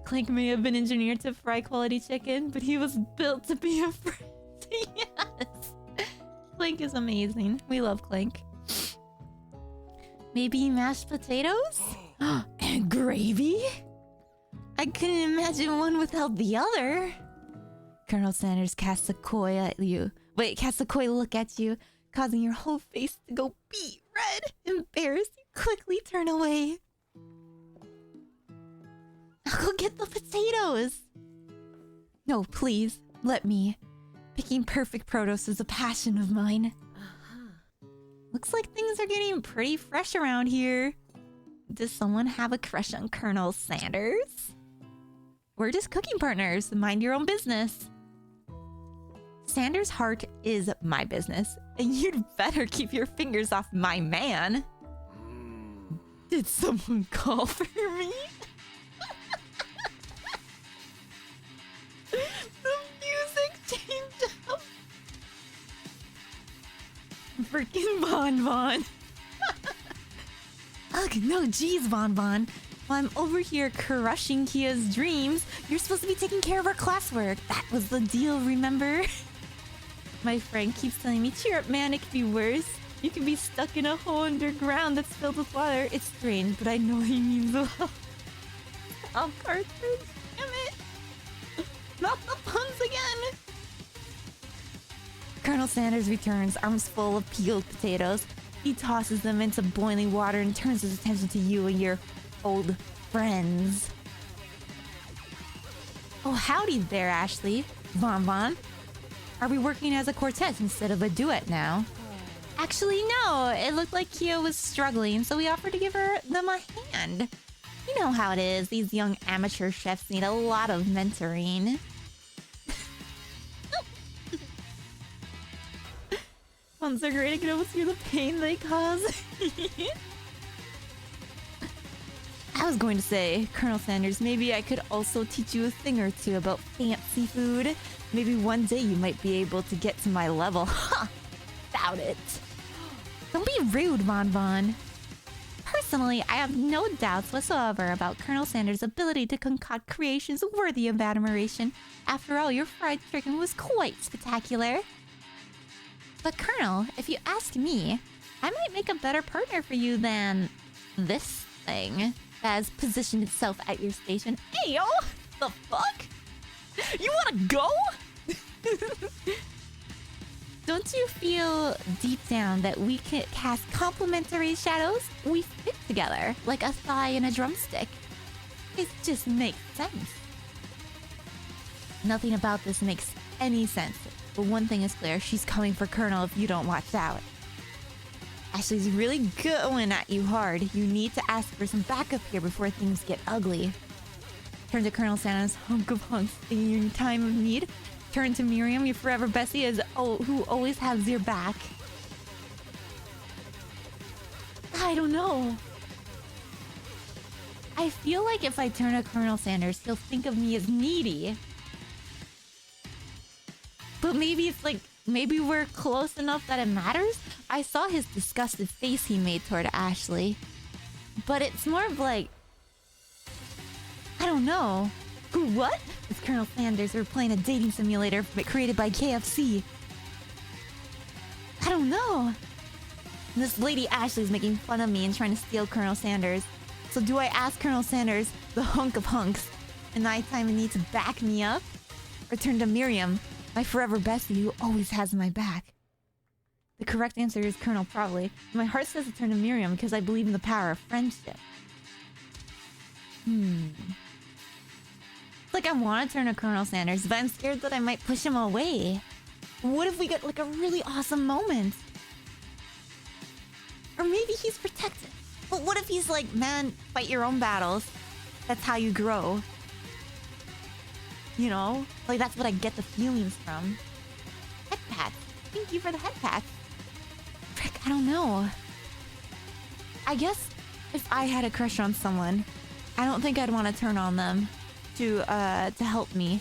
Clank may have been engineered to fry quality chicken, but he was built to be a friend. Yes! Clank is amazing. We love Clank. Maybe mashed potatoes? And gravy? I couldn't imagine one without the other. Colonel Sanders casts a coy at you. Wait, casts a coy look at you, causing your whole face to go beet red. Embarrassed, you quickly turn away. I'll go get the potatoes. No, please, let me. Picking perfect produce is a passion of mine. Looks like things are getting pretty fresh around here. Does someone have a crush on Colonel Sanders? We're just cooking partners. Mind your own business. Sanders' heart is my business, and you'd better keep your fingers off my man. Did someone call for me? The music changed up. Freaking Bon Bon. Ugh, no geez, Bon Bon. While I'm over here crushing Kia's dreams, you're supposed to be taking care of our classwork. That was the deal, remember? My friend keeps telling me, cheer up, man, it could be worse. You could be stuck in a hole underground that's filled with water. It's strange, but I know he means well. Oh, cartridge, damn it. Not the puns again. Colonel Sanders returns, arms full of peeled potatoes. He tosses them into boiling water and turns his attention to you and your old friends. Oh, howdy there, Ashley. Bon Bon. Are we working as a quartet instead of a duet now? Actually, no. It looked like Kia was struggling, so we offered to give them a hand. You know how it is. These young amateur chefs need a lot of mentoring. Puns are great. I can almost hear the pain they cause. I was going to say, Colonel Sanders, maybe I could also teach you a thing or two about fancy food. Maybe one day you might be able to get to my level. Ha! Doubt it. Don't be rude, Bon Bon. Personally, I have no doubts whatsoever about Colonel Sanders' ability to concoct creations worthy of admiration. After all, your fried chicken was quite spectacular. But Colonel, if you ask me, I might make a better partner for you than this thing that has positioned itself at your station. Hey, yo! The fuck? You wanna go? Don't you feel deep down that we could cast complementary shadows? We fit together like a thigh and a drumstick. It just makes sense. Nothing about this makes any sense. But one thing is clear, she's coming for Colonel if you don't watch out. Ashley's really going at you hard. You need to ask for some backup here before things get ugly. Turn to Colonel Santa's hunk of hunks in your time of need. Turn to Miriam, your forever bestie, who always has your back. I don't know. I feel like if I turn to Colonel Sanders, he'll think of me as needy. But maybe it's like, maybe we're close enough that it matters? I saw his disgusted face he made toward Ashley. But it's more of like, I don't know. Who, what? It's Colonel Sanders. We're playing a dating simulator created by KFC. I don't know. And this lady Ashley's making fun of me and trying to steal Colonel Sanders. So do I ask Colonel Sanders, the hunk of hunks, in nighttime and need to back me up? Or turn to Miriam, my forever bestie who always has my back? The correct answer is Colonel, probably. My heart says to turn to Miriam because I believe in the power of friendship. It's like I want to turn to Colonel Sanders, but I'm scared that I might push him away. What if we get like a really awesome moment? Or maybe he's protected. But what if he's like, man, fight your own battles. That's how you grow. You know? Like that's what I get the feelings from. Head pat. Thank you for the head pat. Frick, I don't know. I guess if I had a crush on someone, I don't think I'd want to turn on them to help me.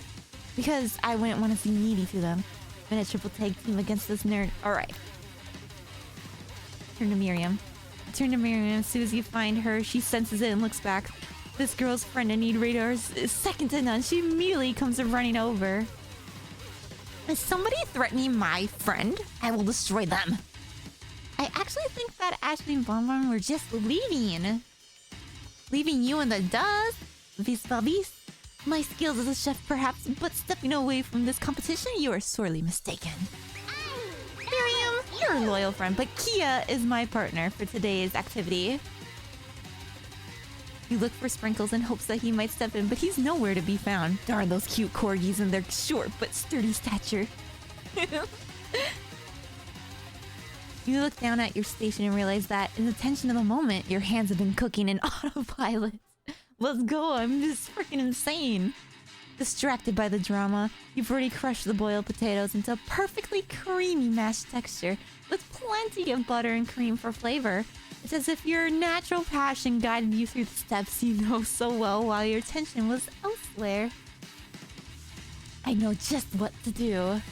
Because I wouldn't want to seem needy to them. I'm in a triple tag team against this nerd. Alright. Turn to Miriam. Turn to Miriam. As soon as you find her, she senses it and looks back. This girl's friend in need radar is second to none. She immediately comes running over. Is somebody threatening my friend? I will destroy them. I actually think that Ashley and Bonbon were just leaving. Leaving you in the dust? Vis vis. My skills as a chef perhaps, but stepping away from this competition, you are sorely mistaken. Miriam, you're a loyal friend, but Kia is my partner for today's activity. You look for Sprinkles in hopes that he might step in, but he's nowhere to be found. Darn those cute corgis and their short but sturdy stature. You look down at your station and realize that, in the tension of the moment, your hands have been cooking in autopilot. Let's go, I'm just freaking insane. Distracted by the drama, you've already crushed the boiled potatoes into a perfectly creamy mashed texture with plenty of butter and cream for flavor. It's as if your natural passion guided you through the steps you know so well while your attention was elsewhere. I know just what to do.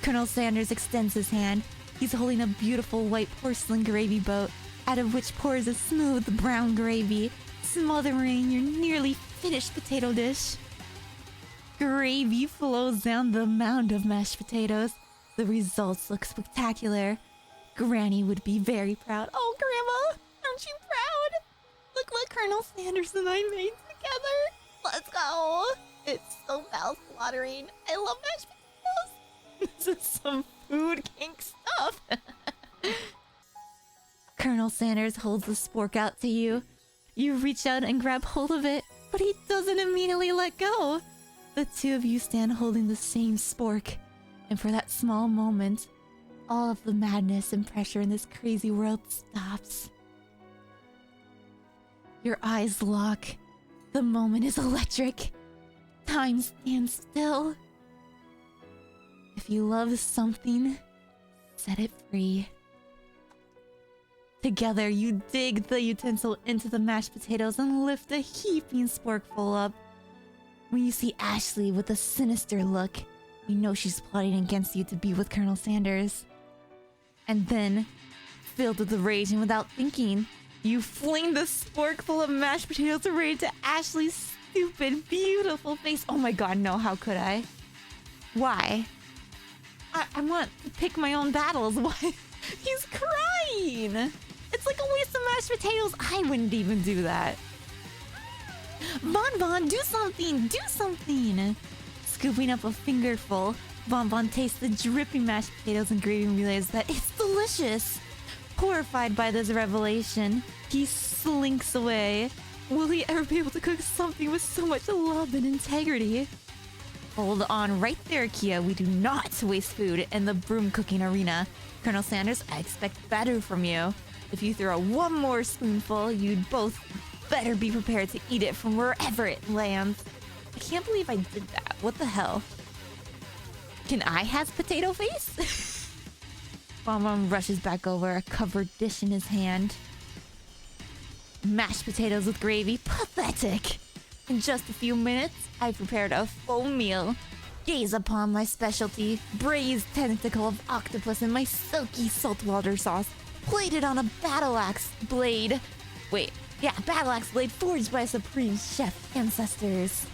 Colonel Sanders extends his hand. He's holding a beautiful white porcelain gravy boat, out of which pours a smooth brown gravy, smothering your nearly finished potato dish. Gravy flows down the mound of mashed potatoes. The results look spectacular. Granny would be very proud. Oh, Grandma, aren't you proud? Look what Colonel Sanders and I made together. Let's go. It's so mouth-watering. I love mashed potatoes. This is some food kink stuff. Colonel Sanders holds the spork out to you. You reach out and grab hold of it, but he doesn't immediately let go. The two of you stand holding the same spork, and for that small moment, all of the madness and pressure in this crazy world stops. Your eyes lock. The moment is electric. Time stands still. If you love something, set it free. Together, you dig the utensil into the mashed potatoes and lift a heaping sporkful up. When you see Ashley with a sinister look, you know she's plotting against you to be with Colonel Sanders. And then, filled with rage and without thinking, you fling the sporkful of mashed potatoes right into Ashley's stupid, beautiful face. Oh my god, no, how could I? Why? I want to pick my own battles. Why? He's crying. It's like a waste of mashed potatoes. I wouldn't even do that. Bon Bon, do something. Do something. Scooping up a fingerful, Bon Bon tastes the dripping mashed potatoes and gravy and realizes that it's delicious. Horrified by this revelation, he slinks away. Will he ever be able to cook something with so much love and integrity? Hold on right there, Kia. We do not waste food in the broom cooking arena. Colonel Sanders, I expect better from you. If you throw one more spoonful, you'd both better be prepared to eat it from wherever it lands. I can't believe I did that. What the hell? Can I have potato face? Bon Bon rushes back over, a covered dish in his hand. Mashed potatoes with gravy? Pathetic! In just a few minutes, I prepared a full meal. Gaze upon my specialty, braised tentacle of octopus in my silky saltwater sauce, plated on a battle axe blade. Wait, yeah, battle axe blade forged by supreme chef ancestors.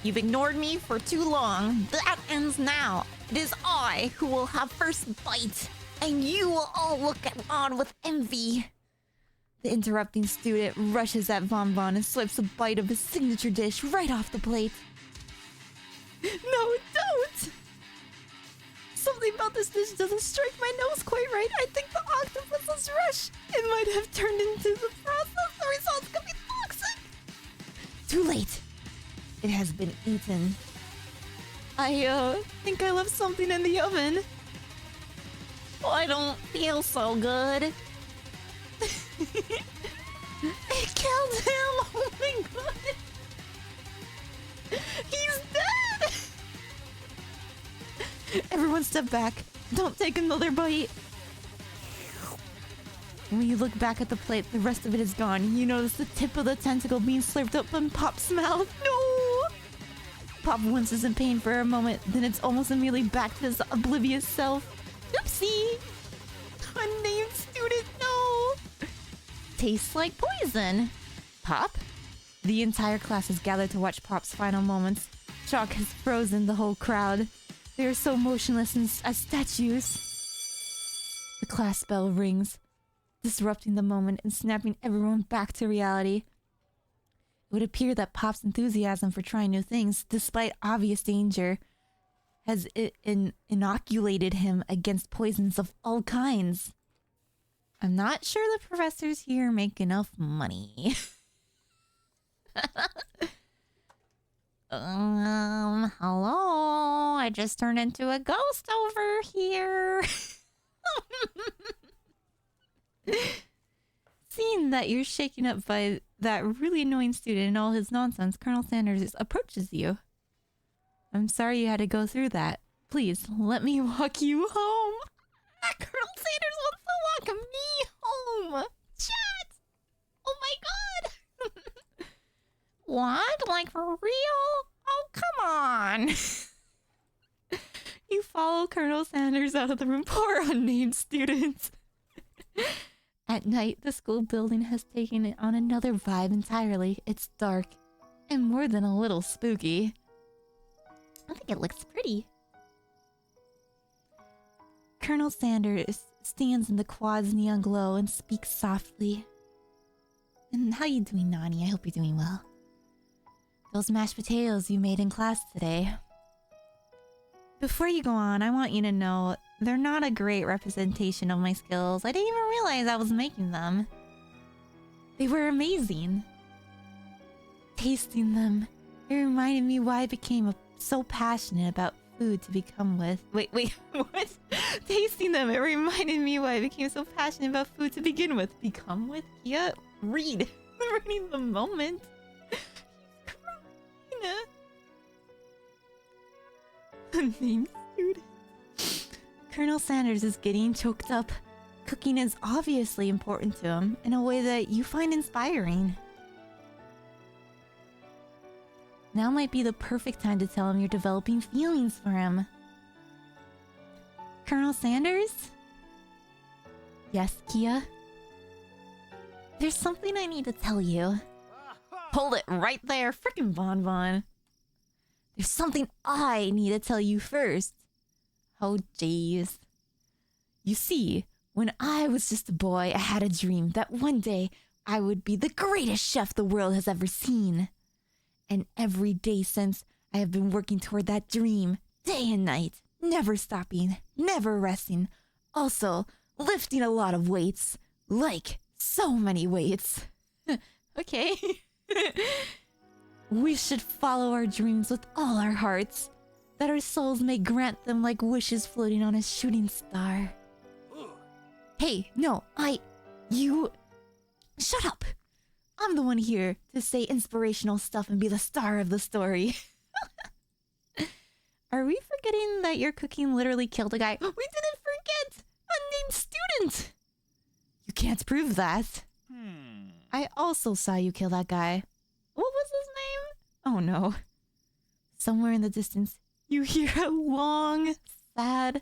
You've ignored me for too long. That ends now. It is I who will have first bite, and you will all look on with envy. The interrupting student rushes at Bon Bon and swipes a bite of his signature dish right off the plate. No, don't! Something about this dish doesn't strike my nose quite right. I think the octopus was rushed. It might have turned into the process. The results could be toxic. Too late. It has been eaten. I think I left something in the oven. Oh, I don't feel so good. It killed him! Oh my god! He's dead! Everyone step back. Don't take another bite. When you look back at the plate, the rest of it is gone. You notice the tip of the tentacle being slurped up in Pop's mouth. No! Pop winces in pain for a moment, then it's almost immediately back to his oblivious self. Oopsie! Unnamed student, no! Tastes like poison. Pop? The entire class is gathered to watch Pop's final moments. Shock has frozen the whole crowd. They are so motionless as statues. The class bell rings, disrupting the moment and snapping everyone back to reality. It would appear that Pop's enthusiasm for trying new things, despite obvious danger, has inoculated him against poisons of all kinds. I'm not sure the professors here make enough money. Hello? I just turned into a ghost over here. Seeing that you're shaken up by that really annoying student and all his nonsense, Colonel Sanders approaches you. I'm sorry you had to go through that. Please, let me walk you home. Colonel Sanders wants to walk me home. Chat! Oh my god! What? Like for real? Oh, come on. You follow Colonel Sanders out of the room. Poor unnamed student. At night, the school building has taken on another vibe entirely. It's dark and more than a little spooky. I think it looks pretty. Colonel Sanders stands in the quad's neon glow and speaks softly. And how you doing, Nani? I hope you're doing well. Those mashed potatoes you made in class today. Before you go on, I want you to know they're not a great representation of my skills. I didn't even realize I was making them. They were amazing. Tasting them, it reminded me why I became so passionate about food to become with. Wait, what? Tasting them, it reminded me why I became so passionate about food to begin with. Become with? Yeah, read. I'm reading the moment. He's crying. Unnamed student. Colonel Sanders is getting choked up. Cooking is obviously important to him in a way that you find inspiring. Now might be the perfect time to tell him you're developing feelings for him. Colonel Sanders? Yes, Kia? There's something I need to tell you. Hold it right there, frickin' Bon Bon. there's something I need to tell you first. Oh, jeez. You see, when I was just a boy, I had a dream that one day I would be the greatest chef the world has ever seen. And every day since, I have been working toward that dream, day and night, never stopping, never resting. Also, lifting a lot of weights. Like, so many weights. Okay. We should follow our dreams with all our hearts, that our souls may grant them like wishes floating on a shooting star. Hey, no, you... Shut up! I'm the one here to say inspirational stuff and be the star of the story. Are we forgetting that your cooking literally killed a guy? We didn't forget! Unnamed student! You can't prove that. I also saw you kill that guy. What was his name? Oh no. Somewhere in the distance, you hear a long, sad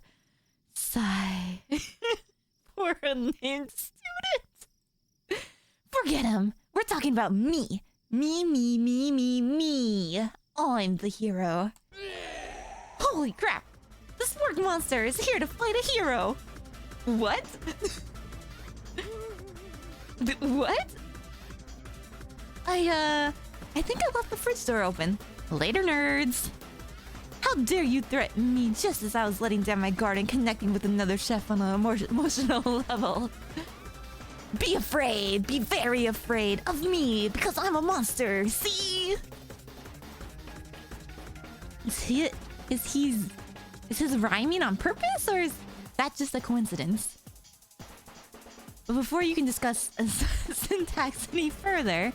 sigh. Poor unnamed student. Forget him. We're talking about me. Me. I'm the hero. Holy crap! The spork monster is here to fight a hero! What? What? I think I left the fridge door open. Later, nerds! How dare you threaten me just as I was letting down my guard and connecting with another chef on a more emotional level? Be afraid, be very afraid of me because I'm a monster, see? Is his rhyming on purpose, or is that just a coincidence? But before you can discuss syntax any further,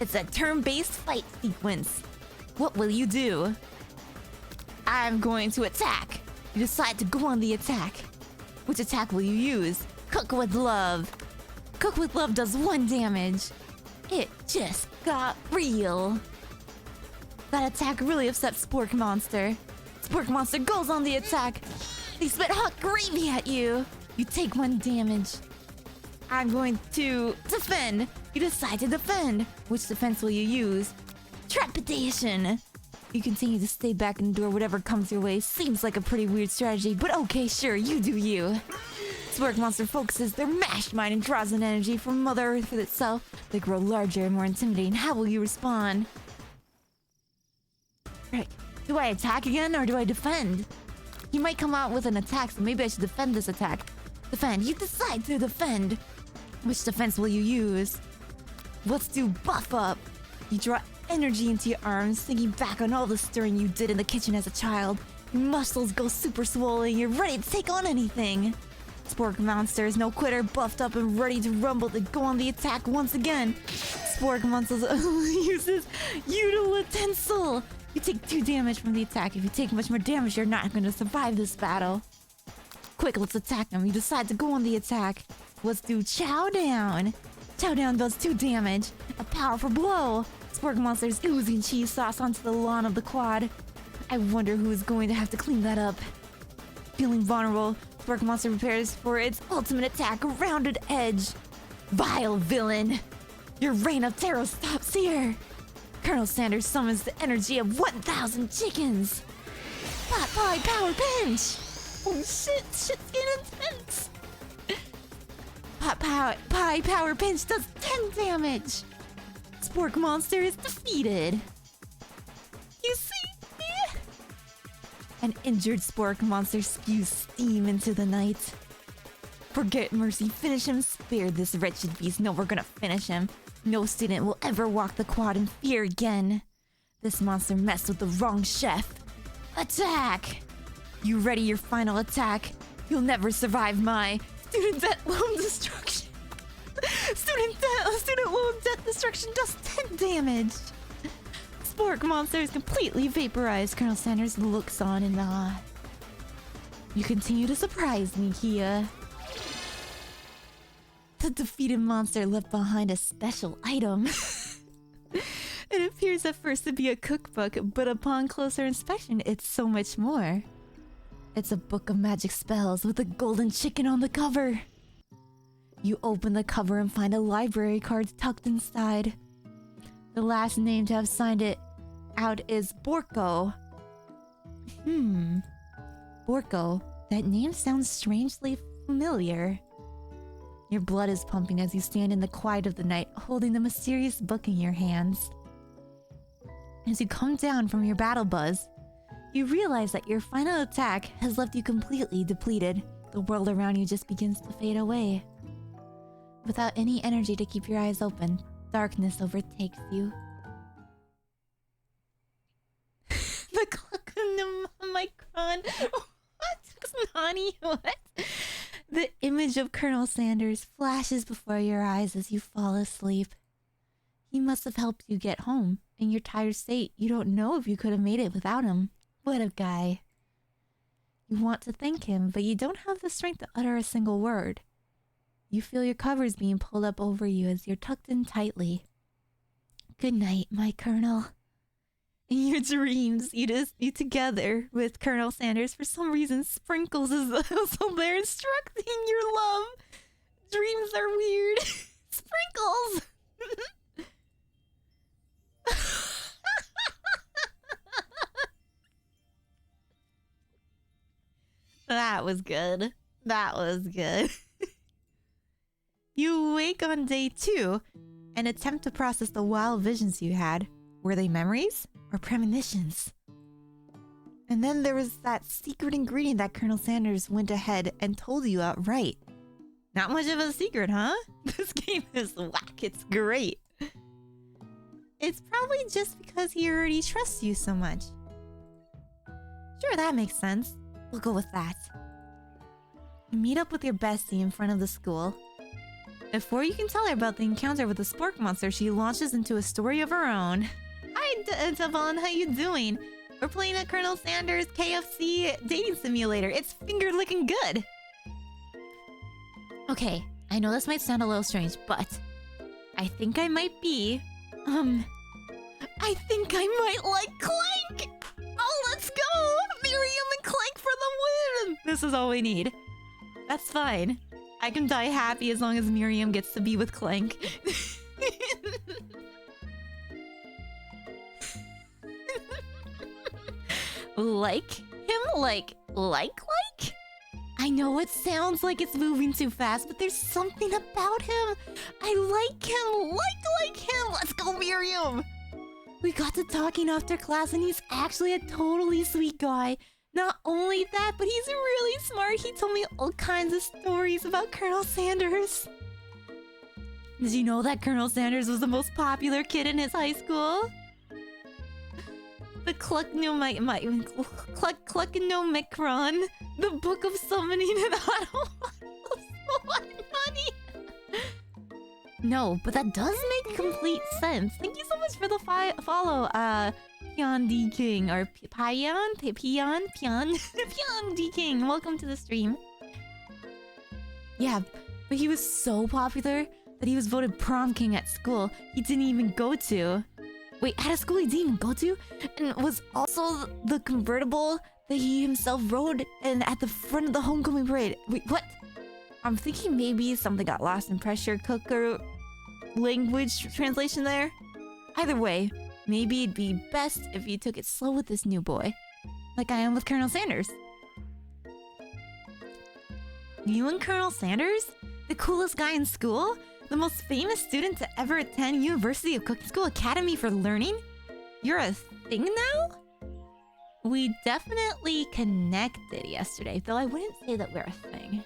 it's a turn-based fight sequence. What will you do? I'm going to attack. You decide to go on the attack. Which attack will you use? Cook with love. Cook with love does 1 damage. It just got real. That attack really upset Spork Monster. Spork Monster goes on the attack. They spit hot gravy at you. You take 1 damage. I'm going to defend. You decide to defend. Which defense will you use? Trepidation. You continue to stay back and endure whatever comes your way. Seems like a pretty weird strategy, but okay, sure, you do you. Spork Monster focuses their mashed mind and draws an energy from Mother Earth itself. They grow larger and more intimidating. How will you respond? Right. Do I attack again or do I defend? He might come out with an attack, so maybe I should defend this attack. Defend. You decide to defend. Which defense will you use? Let's do buff up. You draw energy into your arms, thinking back on all the stirring you did in the kitchen as a child. Your muscles go super swollen. You're ready to take on anything. Spork Monster is no quitter, buffed up and ready to rumble to go on the attack once again. Spork Monster uses utensil. You take 2 damage from the attack. If you take much more damage, you're not going to survive this battle. Quick, let's attack him. You decide to go on the attack. Let's do Chow Down. Chow Down does 2 damage. A powerful blow. Spork Monster's oozing cheese sauce onto the lawn of the quad. I wonder who is going to have to clean that up. Feeling vulnerable, Spork Monster prepares for its ultimate attack, Rounded Edge. Vile villain! Your reign of terror stops here! Colonel Sanders summons the energy of 1,000 chickens! Pot Pie Power Pinch! Oh shit, shit's getting intense! Pot Pie Power Pinch does 10 damage! Spork Monster is defeated! You see? An injured Spork Monster spews steam into the night. Forget mercy, finish him, spare this wretched beast. No, we're gonna finish him. No student will ever walk the quad in fear again. This monster messed with the wrong chef. Attack! You ready your final attack? You'll never survive my student debt loan destruction. Student loan debt destruction does 10 damage. Spork Monster is completely vaporized. Colonel Sanders looks on in awe. You continue to surprise me, Kia. The defeated monster left behind a special item. It appears at first to be a cookbook, but upon closer inspection, it's so much more. It's a book of magic spells with a golden chicken on the cover. You open the cover and find a library card tucked inside. The last name to have signed it, out is Borko. Borko. That name sounds strangely familiar. Your blood is pumping as you stand in the quiet of the night, holding the mysterious book in your hands. As you come down from your battle buzz, you realize that your final attack has left you completely depleted. The world around you just begins to fade away. Without any energy to keep your eyes open, darkness overtakes you. The clock on the micron. What? Nani? What? The image of Colonel Sanders flashes before your eyes as you fall asleep. He must have helped you get home. In your tired state, you don't know if you could have made it without him. What a guy. You want to thank him, but you don't have the strength to utter a single word. You feel your covers being pulled up over you as you're tucked in tightly. Good night, my Colonel. In your dreams, you together with Colonel Sanders, for some reason, Sprinkles is also there instructing your love. Dreams are weird. Sprinkles! That was good. That was good. You wake on day 2 and attempt to process the wild visions you had. Were they memories or premonitions? And then there was that secret ingredient that Colonel Sanders went ahead and told you outright. Not much of a secret, huh? This game is whack. It's great. It's probably just because he already trusts you so much. Sure, that makes sense. We'll go with that. You meet up with your bestie in front of the school. Before you can tell her about the encounter with the spork monster, she launches into a story of her own. Hi, Tavon, how you doing? We're playing at Colonel Sanders KFC dating simulator. It's finger licking good. Okay, I know this might sound a little strange, but I think I might be... I think I might like Clank! Oh, let's go! Miriam and Clank for the win! This is all we need. That's fine. I can die happy as long as Miriam gets to be with Clank. Like him? Like? I know it sounds like it's moving too fast, but there's something about him. I like him. Like him. Let's go, Miriam. We got to talking after class, and he's actually a totally sweet guy. Not only that, but he's really smart. He told me all kinds of stories about Colonel Sanders. Did you know that Colonel Sanders was the most popular kid in his high school? The Cluckinomicron, the Book of Summoning and Money. No, but that does make complete sense. Thank you so much for the follow, Pion D King, or Pion D King. Welcome to the stream. Yeah, but he was so popular that he was voted prom king at school he didn't even go to. Wait, at a school he didn't even go to? And was also the convertible that he himself rode and at the front of the homecoming parade. Wait, what? I'm thinking maybe something got lost in pressure cooker language translation there. Either way, maybe it'd be best if you took it slow with this new boy. Like I am with Colonel Sanders. You and Colonel Sanders? The coolest guy in school? The most famous student to ever attend University of Cooking School Academy for Learning? You're a thing now? We definitely connected yesterday, though I wouldn't say that we're a thing.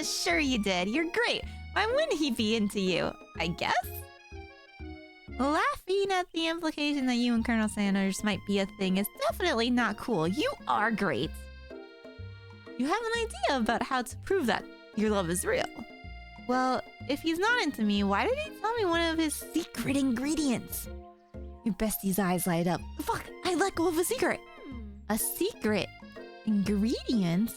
Sure you did. You're great. Why wouldn't he be into you? I guess? Laughing at the implication that you and Colonel Sanders might be a thing is definitely not cool. You are great. You have an idea about how to prove that your love is real. Well, if he's not into me, why did he tell me one of his secret ingredients? Your bestie's eyes light up. Fuck, I let go of a secret. A secret ingredient?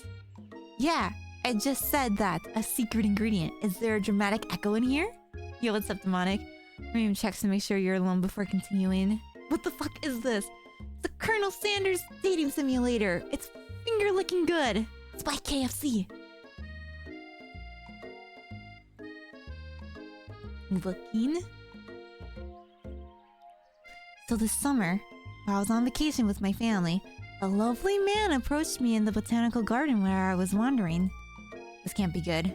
Yeah, I just said that. A secret ingredient. Is there a dramatic echo in here? Yo, what's up, Demonic? Miriam checks to make sure you're alone before continuing. What the fuck is this? It's a Colonel Sanders dating simulator. It's finger licking good. It's by KFC. Looking. So this summer, while I was on vacation with my family, a lovely man approached me in the botanical garden where I was wandering. This can't be good.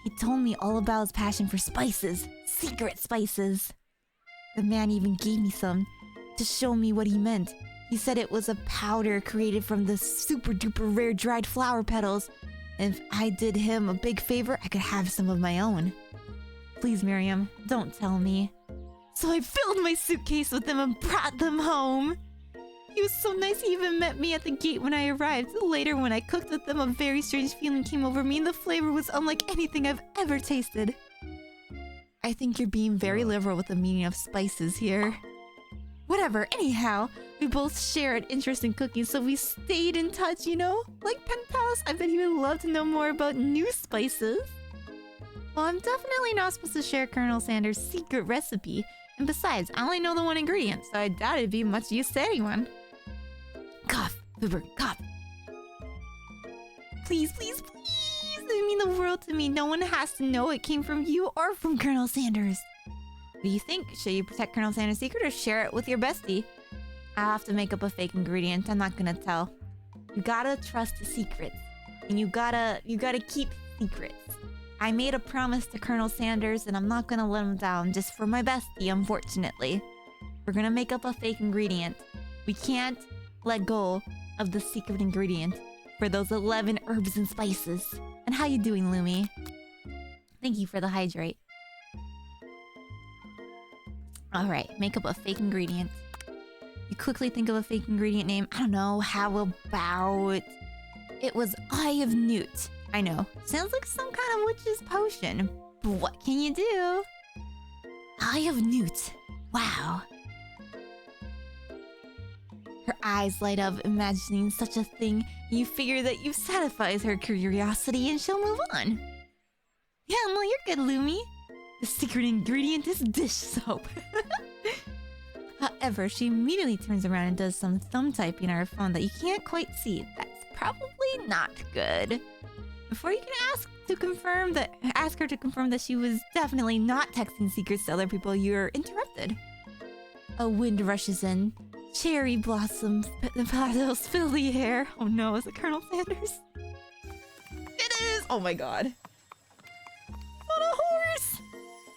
He told me all about his passion for spices, secret spices. The man even gave me some to show me what he meant. He said it was a powder created from the super duper rare dried flower petals. And if I did him a big favor, I could have some of my own. Please, Miriam, don't tell me. So I filled my suitcase with them and brought them home. He was so nice, he even met me at the gate when I arrived. Later, when I cooked with them, a very strange feeling came over me and the flavor was unlike anything I've ever tasted. I think you're being very liberal with the meaning of spices here. Whatever, anyhow, we both share an interest in cooking, so we stayed in touch, you know? Like pen pals, I bet he would love to know more about new spices. Well, I'm definitely not supposed to share Colonel Sanders' secret recipe. And besides, I only know the one ingredient, so I doubt it'd be much use to anyone. Cough, Uber, cough. Please, please, please, it mean the world to me. No one has to know it came from you or from Colonel Sanders. What do you think? Should you protect Colonel Sanders' secret or share it with your bestie? I'll have to make up a fake ingredient. I'm not gonna tell. You gotta trust the secrets. And you gotta keep secrets. I made a promise to Colonel Sanders and I'm not gonna let him down just for my bestie, unfortunately. We're gonna make up a fake ingredient. We can't let go of the secret ingredient for those 11 herbs and spices. And how you doing, Lumi? Thank you for the hydrate. Alright, make up a fake ingredient. You quickly think of a fake ingredient name. I don't know, how about... It was Eye of Newt. I know, sounds like some kind of witch's potion. But what can you do? Eye of Newt. Wow. Her eyes light up, imagining such a thing. You figure that you've satisfied her curiosity and she'll move on. Yeah, well, you're good, Lumi. The secret ingredient is dish soap. However, she immediately turns around and does some thumb typing on her phone that you can't quite see. That's probably not good. Before you can ask her to confirm that she was definitely not texting secrets to other people, you're interrupted. A wind rushes in. Cherry blossom petals fill the air. Oh no, is it Colonel Sanders? It is! Oh my god. He's on a horse!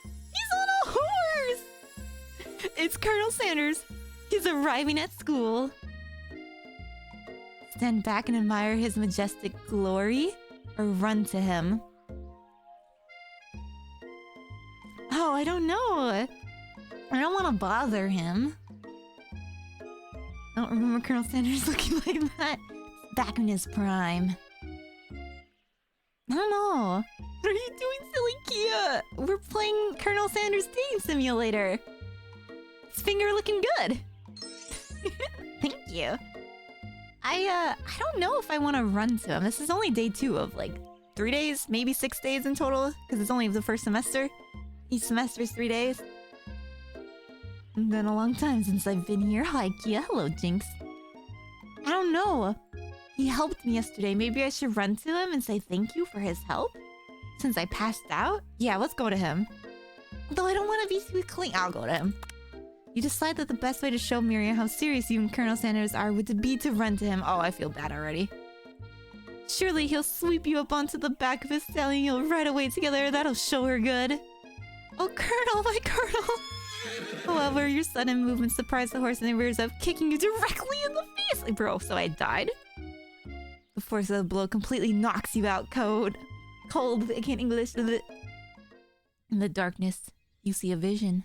He's on a horse! It's Colonel Sanders. He's arriving at school. Stand back and admire his majestic glory, or run to him? Oh, I don't know. I don't want to bother him. I don't remember Colonel Sanders looking like that. Back in his prime. I don't know. What are you doing, silly Kia? We're playing Colonel Sanders Dating Simulator. His finger looking good. Thank you. I don't know if I want to run to him. This is only day 2 of like 3 days, maybe 6 days in total, because it's only the first semester. Each semester is 3 days. It's been a long time since I've been here. Hi, Kia. Hello, Jinx. I don't know. He helped me yesterday. Maybe I should run to him and say thank you for his help? Since I passed out? Yeah, let's go to him. Though I don't want to be too clean. I'll go to him. You decide that the best way to show Miriam how serious you and Colonel Sanders are would be to run to him. Oh, I feel bad already. Surely he'll sweep you up onto the back of his stallion and you'll ride away together. That'll show her good. Oh, Colonel, my Colonel. However, your sudden movement surprised the horse and it rears up, kicking you directly in the face. Like, bro, so I died? The force of the blow completely knocks you out cold. I can't English. In the darkness, you see a vision.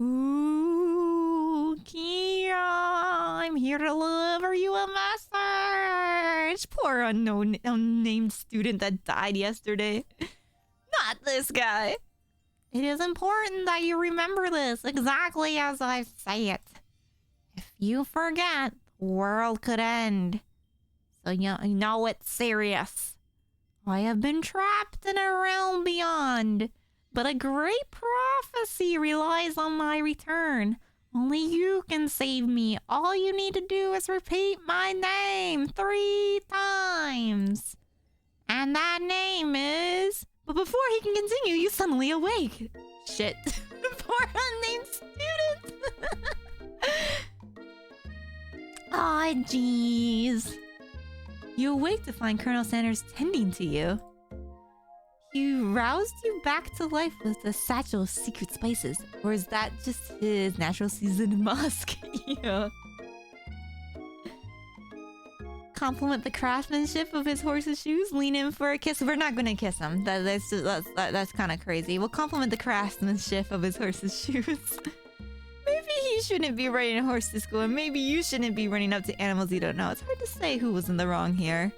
Ooh, Kia, I'm here to deliver you a message. Poor unnamed student that died yesterday. Not this guy. It is important that you remember this exactly as I say it. If you forget, the world could end. So you know it's serious. I have been trapped in a realm beyond, but a great prophecy relies on my return. Only you can save me. All you need to do is repeat my name 3 times. And that name is... But before he can continue, you suddenly awake. Shit. Poor unnamed student. Aw, jeez. You awake to find Colonel Sanders tending to you. He roused you back to life with a satchel of secret spices. Or is that just his natural seasoned musk? Yeah. Compliment the craftsmanship of his horse's shoes. Lean in for a kiss. We're not gonna kiss him. That's kind of crazy. We'll compliment the craftsmanship of his horse's shoes. Maybe he shouldn't be riding a horse to school, and maybe you shouldn't be running up to animals you don't know. It's hard to say who was in the wrong here.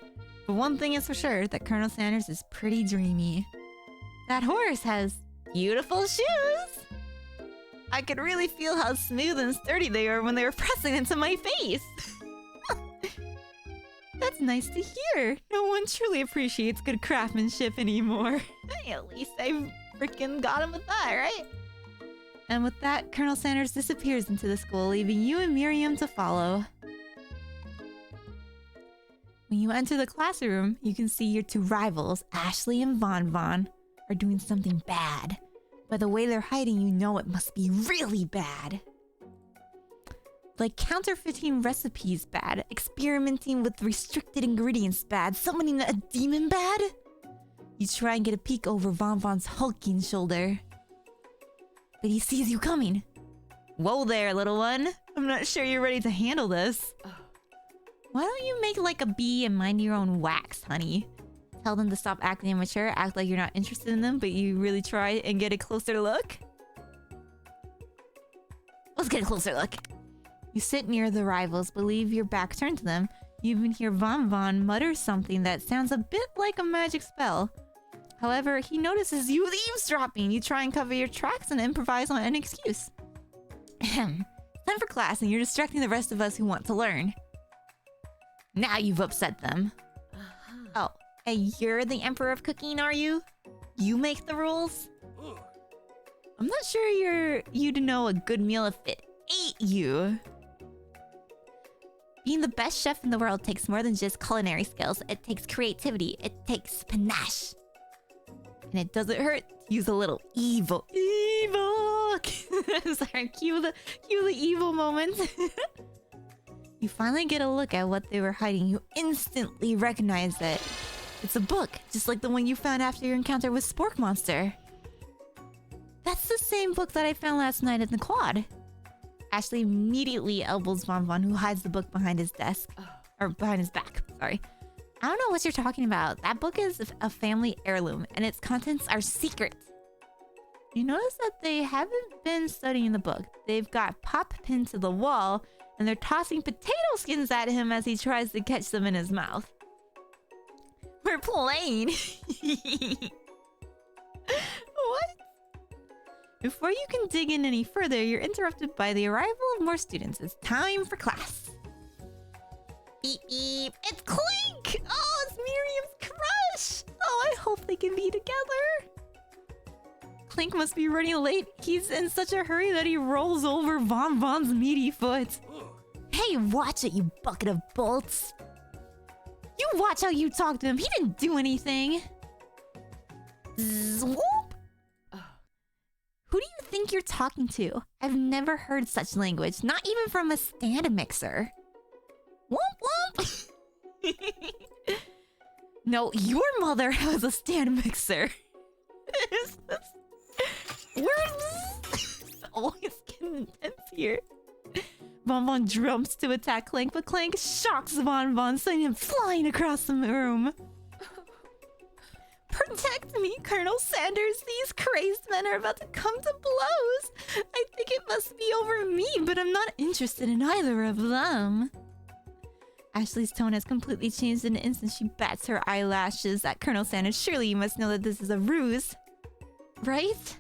But one thing is for sure, that Colonel Sanders is pretty dreamy. That horse has beautiful shoes! I could really feel how smooth and sturdy they are when they were pressing into my face! That's nice to hear. No one truly appreciates good craftsmanship anymore. At least I freaking got him with that, right? And with that, Colonel Sanders disappears into the school, leaving you and Miriam to follow. When you enter the classroom, you can see your two rivals, Ashley and Von Von, are doing something bad. By the way they're hiding, you know it must be really bad. Like counterfeiting recipes bad, experimenting with restricted ingredients bad, summoning a demon bad? You try and get a peek over Von Von's hulking shoulder. But he sees you coming. Whoa there, little one. I'm not sure you're ready to handle this. Why don't you make like a bee and mind your own wax, honey? Tell them to stop acting immature, act like you're not interested in them, but you really try and get a closer look? Let's get a closer look. You sit near the rivals, but leave your back turned to them. You even hear Von Von mutter something that sounds a bit like a magic spell. However, he notices you eavesdropping. You try and cover your tracks and improvise on an excuse. Time for class, and you're distracting the rest of us who want to learn. Now you've upset them. Oh, and you're the Emperor of Cooking, are you? You make the rules? I'm not sure you'd know a good meal if it ate you. Being the best chef in the world takes more than just culinary skills. It takes creativity. It takes panache. And it doesn't hurt to use a little evil. Sorry, cue the evil moment. You finally get a look at what they were hiding. You instantly recognize it. It's a book, just like the one you found after your encounter with Spork Monster. That's the same book that I found last night in the quad. Ashley immediately elbows Von Von, who hides the book behind his desk. Or behind his back, sorry. I don't know what you're talking about. That book is a family heirloom, and its contents are secret. You notice that they haven't been studying the book. They've got Pop pinned to the wall, and they're tossing potato skins at him as he tries to catch them in his mouth. We're playing. What? Before you can dig in any further, you're interrupted by the arrival of more students. It's time for class. Beep beep. It's Clink! Oh, it's Miriam's crush! Oh, I hope they can be together. Clink must be running late. He's in such a hurry that he rolls over Von Von's meaty foot. Hey, watch it, you bucket of bolts. You watch how you talk to him. He didn't do anything. Swoop! Who do you think you're talking to? I've never heard such language, not even from a stand mixer. Whoop whoop! No, your mother has a stand mixer. It's always getting intense here. Von Von jumps to attack Clank, but Clank shocks Von Von, sending him flying across the room. Protect me, Colonel Sanders. These crazed men are about to come to blows. I think it must be over me, but I'm not interested in either of them. Ashley's tone has completely changed in an instant. She bats her eyelashes at Colonel Sanders. Surely you must know that this is a ruse. Right?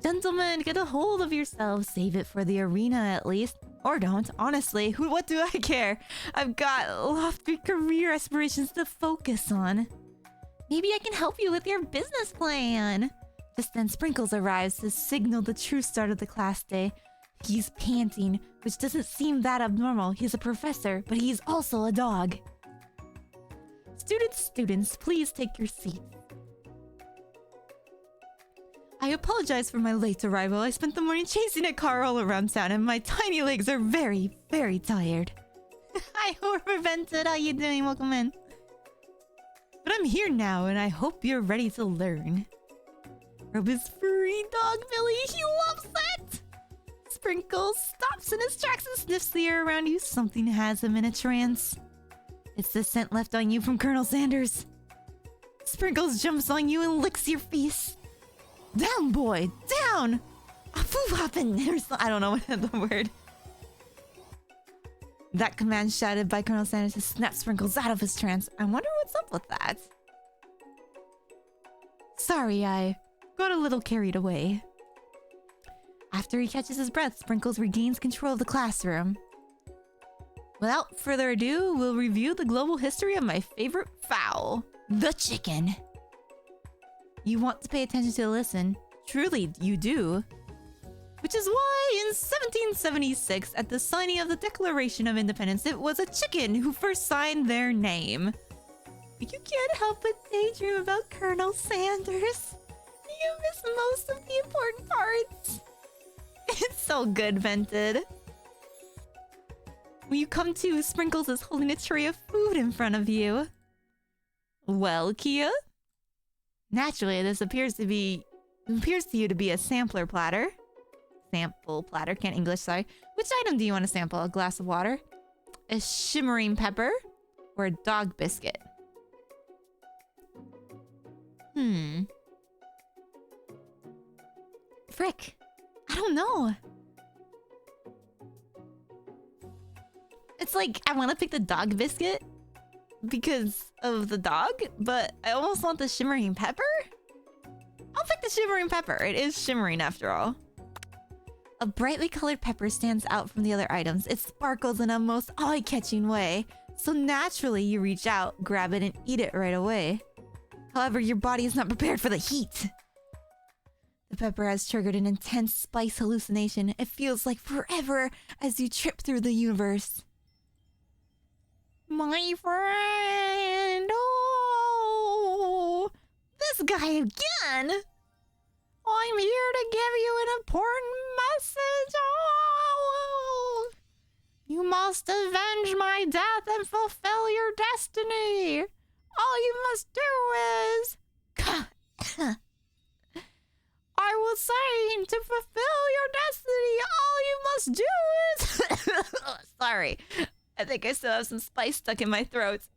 Gentlemen, get a hold of yourselves. Save it for the arena at least. Or don't. Honestly, what do I care? I've got lofty career aspirations to focus on. Maybe I can help you with your business plan. Just then Sprinkles arrives to signal the true start of the class day. He's panting, which doesn't seem that abnormal. He's a professor, but he's also a dog. Students, please take your seats. I apologize for my late arrival. I spent the morning chasing a car all around town, and my tiny legs are very, very tired. Hi, Horror Vented. How you doing? Welcome in. But I'm here now, and I hope you're ready to learn. Rub his furry dog belly. He loves it! Sprinkles stops in his tracks and sniffs the air around you. Something has him in a trance. It's the scent left on you from Colonel Sanders. Sprinkles jumps on you and licks your face. Down, boy! Down! Hoppin'. I don't know what the word. That command shouted by Colonel Sanders has snapped Sprinkles out of his trance. I wonder what's up with that. Sorry, I got a little carried away. After he catches his breath, Sprinkles regains control of the classroom. Without further ado, we'll review the global history of my favorite fowl, the chicken. You want to pay attention to listen. Truly, you do. Which is why in 1776, at the signing of the Declaration of Independence, it was a chicken who first signed their name. You can't help but daydream about Colonel Sanders. You miss most of the important parts. It's so good, Vented. When you come to, Sprinkles is holding a tray of food in front of you. Well, Kia? Naturally, this appears to you to be a sampler platter. Sample platter, can't English, sorry. Which item do you want to sample? A glass of water? A shimmering pepper? Or a dog biscuit? Frick. I don't know. It's like, I want to pick the dog biscuit because of the dog, but I almost want the shimmering pepper? I'll pick the shimmering pepper. It is shimmering after all. A brightly colored pepper stands out from the other items. It sparkles in a most eye-catching way. So naturally, you reach out, grab it, and eat it right away. However, your body is not prepared for the heat. The pepper has triggered an intense spice hallucination. It feels like forever as you trip through the universe. My friend! Oh! This guy again! I'm here to give you an important message. Oh! You must avenge my death and fulfill your destiny. All you must do is... I was saying to fulfill your destiny, all you must do is... Sorry. I think I still have some spice stuck in my throat.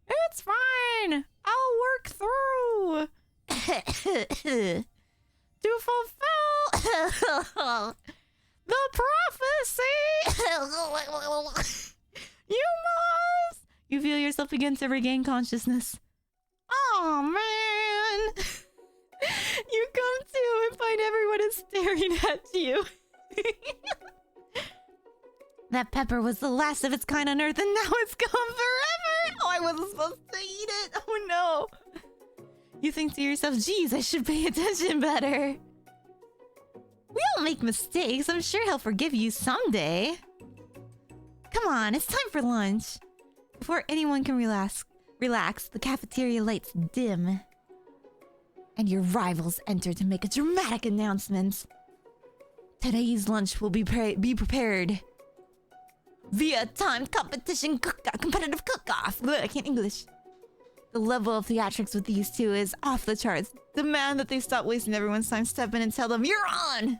It's fine. I'll work through. To fulfill the prophecy. You must... You feel yourself begin to regain consciousness. Oh, man. You come to and find everyone is staring at you. That pepper was the last of its kind on Earth, and now it's gone forever! Oh, I wasn't supposed to eat it! Oh no! You think to yourself, geez, I should pay attention better. We all make mistakes. I'm sure he'll forgive you someday. Come on, it's time for lunch. Before anyone can relax, the cafeteria lights dim. And your rivals enter to make a dramatic announcement. Today's lunch will be prepared via timed competition competitive cook-off. I can't English. The level of theatrics with these two is off the charts. Demand that they stop wasting everyone's time. Step in and tell them, you're on!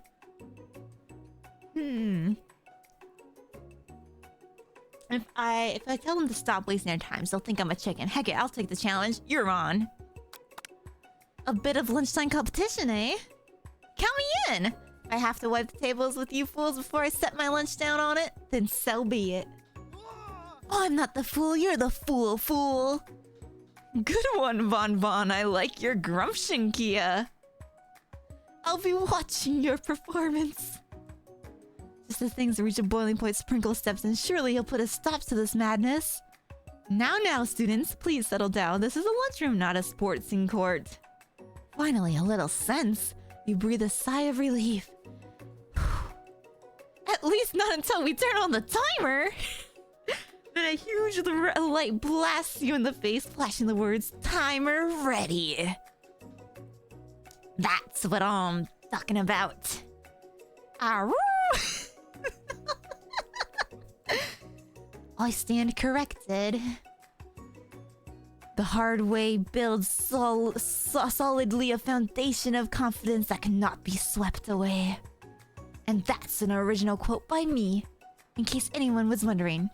If I tell them to stop wasting their time, they'll think I'm a chicken. Heck it, I'll take the challenge. You're on. A bit of lunchtime competition, eh? Count me in! If I have to wipe the tables with you fools before I set my lunch down on it, then so be it. Oh, I'm not the fool, you're the fool. Good one, Bon Bon. I like your grumption, Kia. I'll be watching your performance. Just as things reach a boiling point, Sprinkle steps in. Surely he'll put a stop to this madness. Now, students, please settle down. This is a lunchroom, not a sportsing court. Finally, a little sense. You breathe a sigh of relief. At least not until we turn on the timer. Then a huge light blasts you in the face, flashing the words, timer ready. That's what I'm talking about. Aroo! I stand corrected. The hard way builds solidly a foundation of confidence that cannot be swept away. And that's an original quote by me, in case anyone was wondering.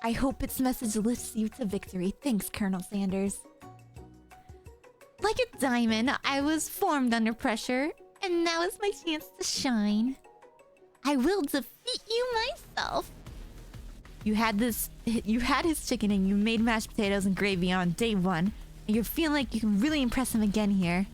I hope its message lifts you to victory. Thanks, Colonel Sanders. Like a diamond, I was formed under pressure, and now is my chance to shine. I will defeat you myself. You had his chicken and you made mashed potatoes and gravy on day 1, and you're feeling like you can really impress him again here.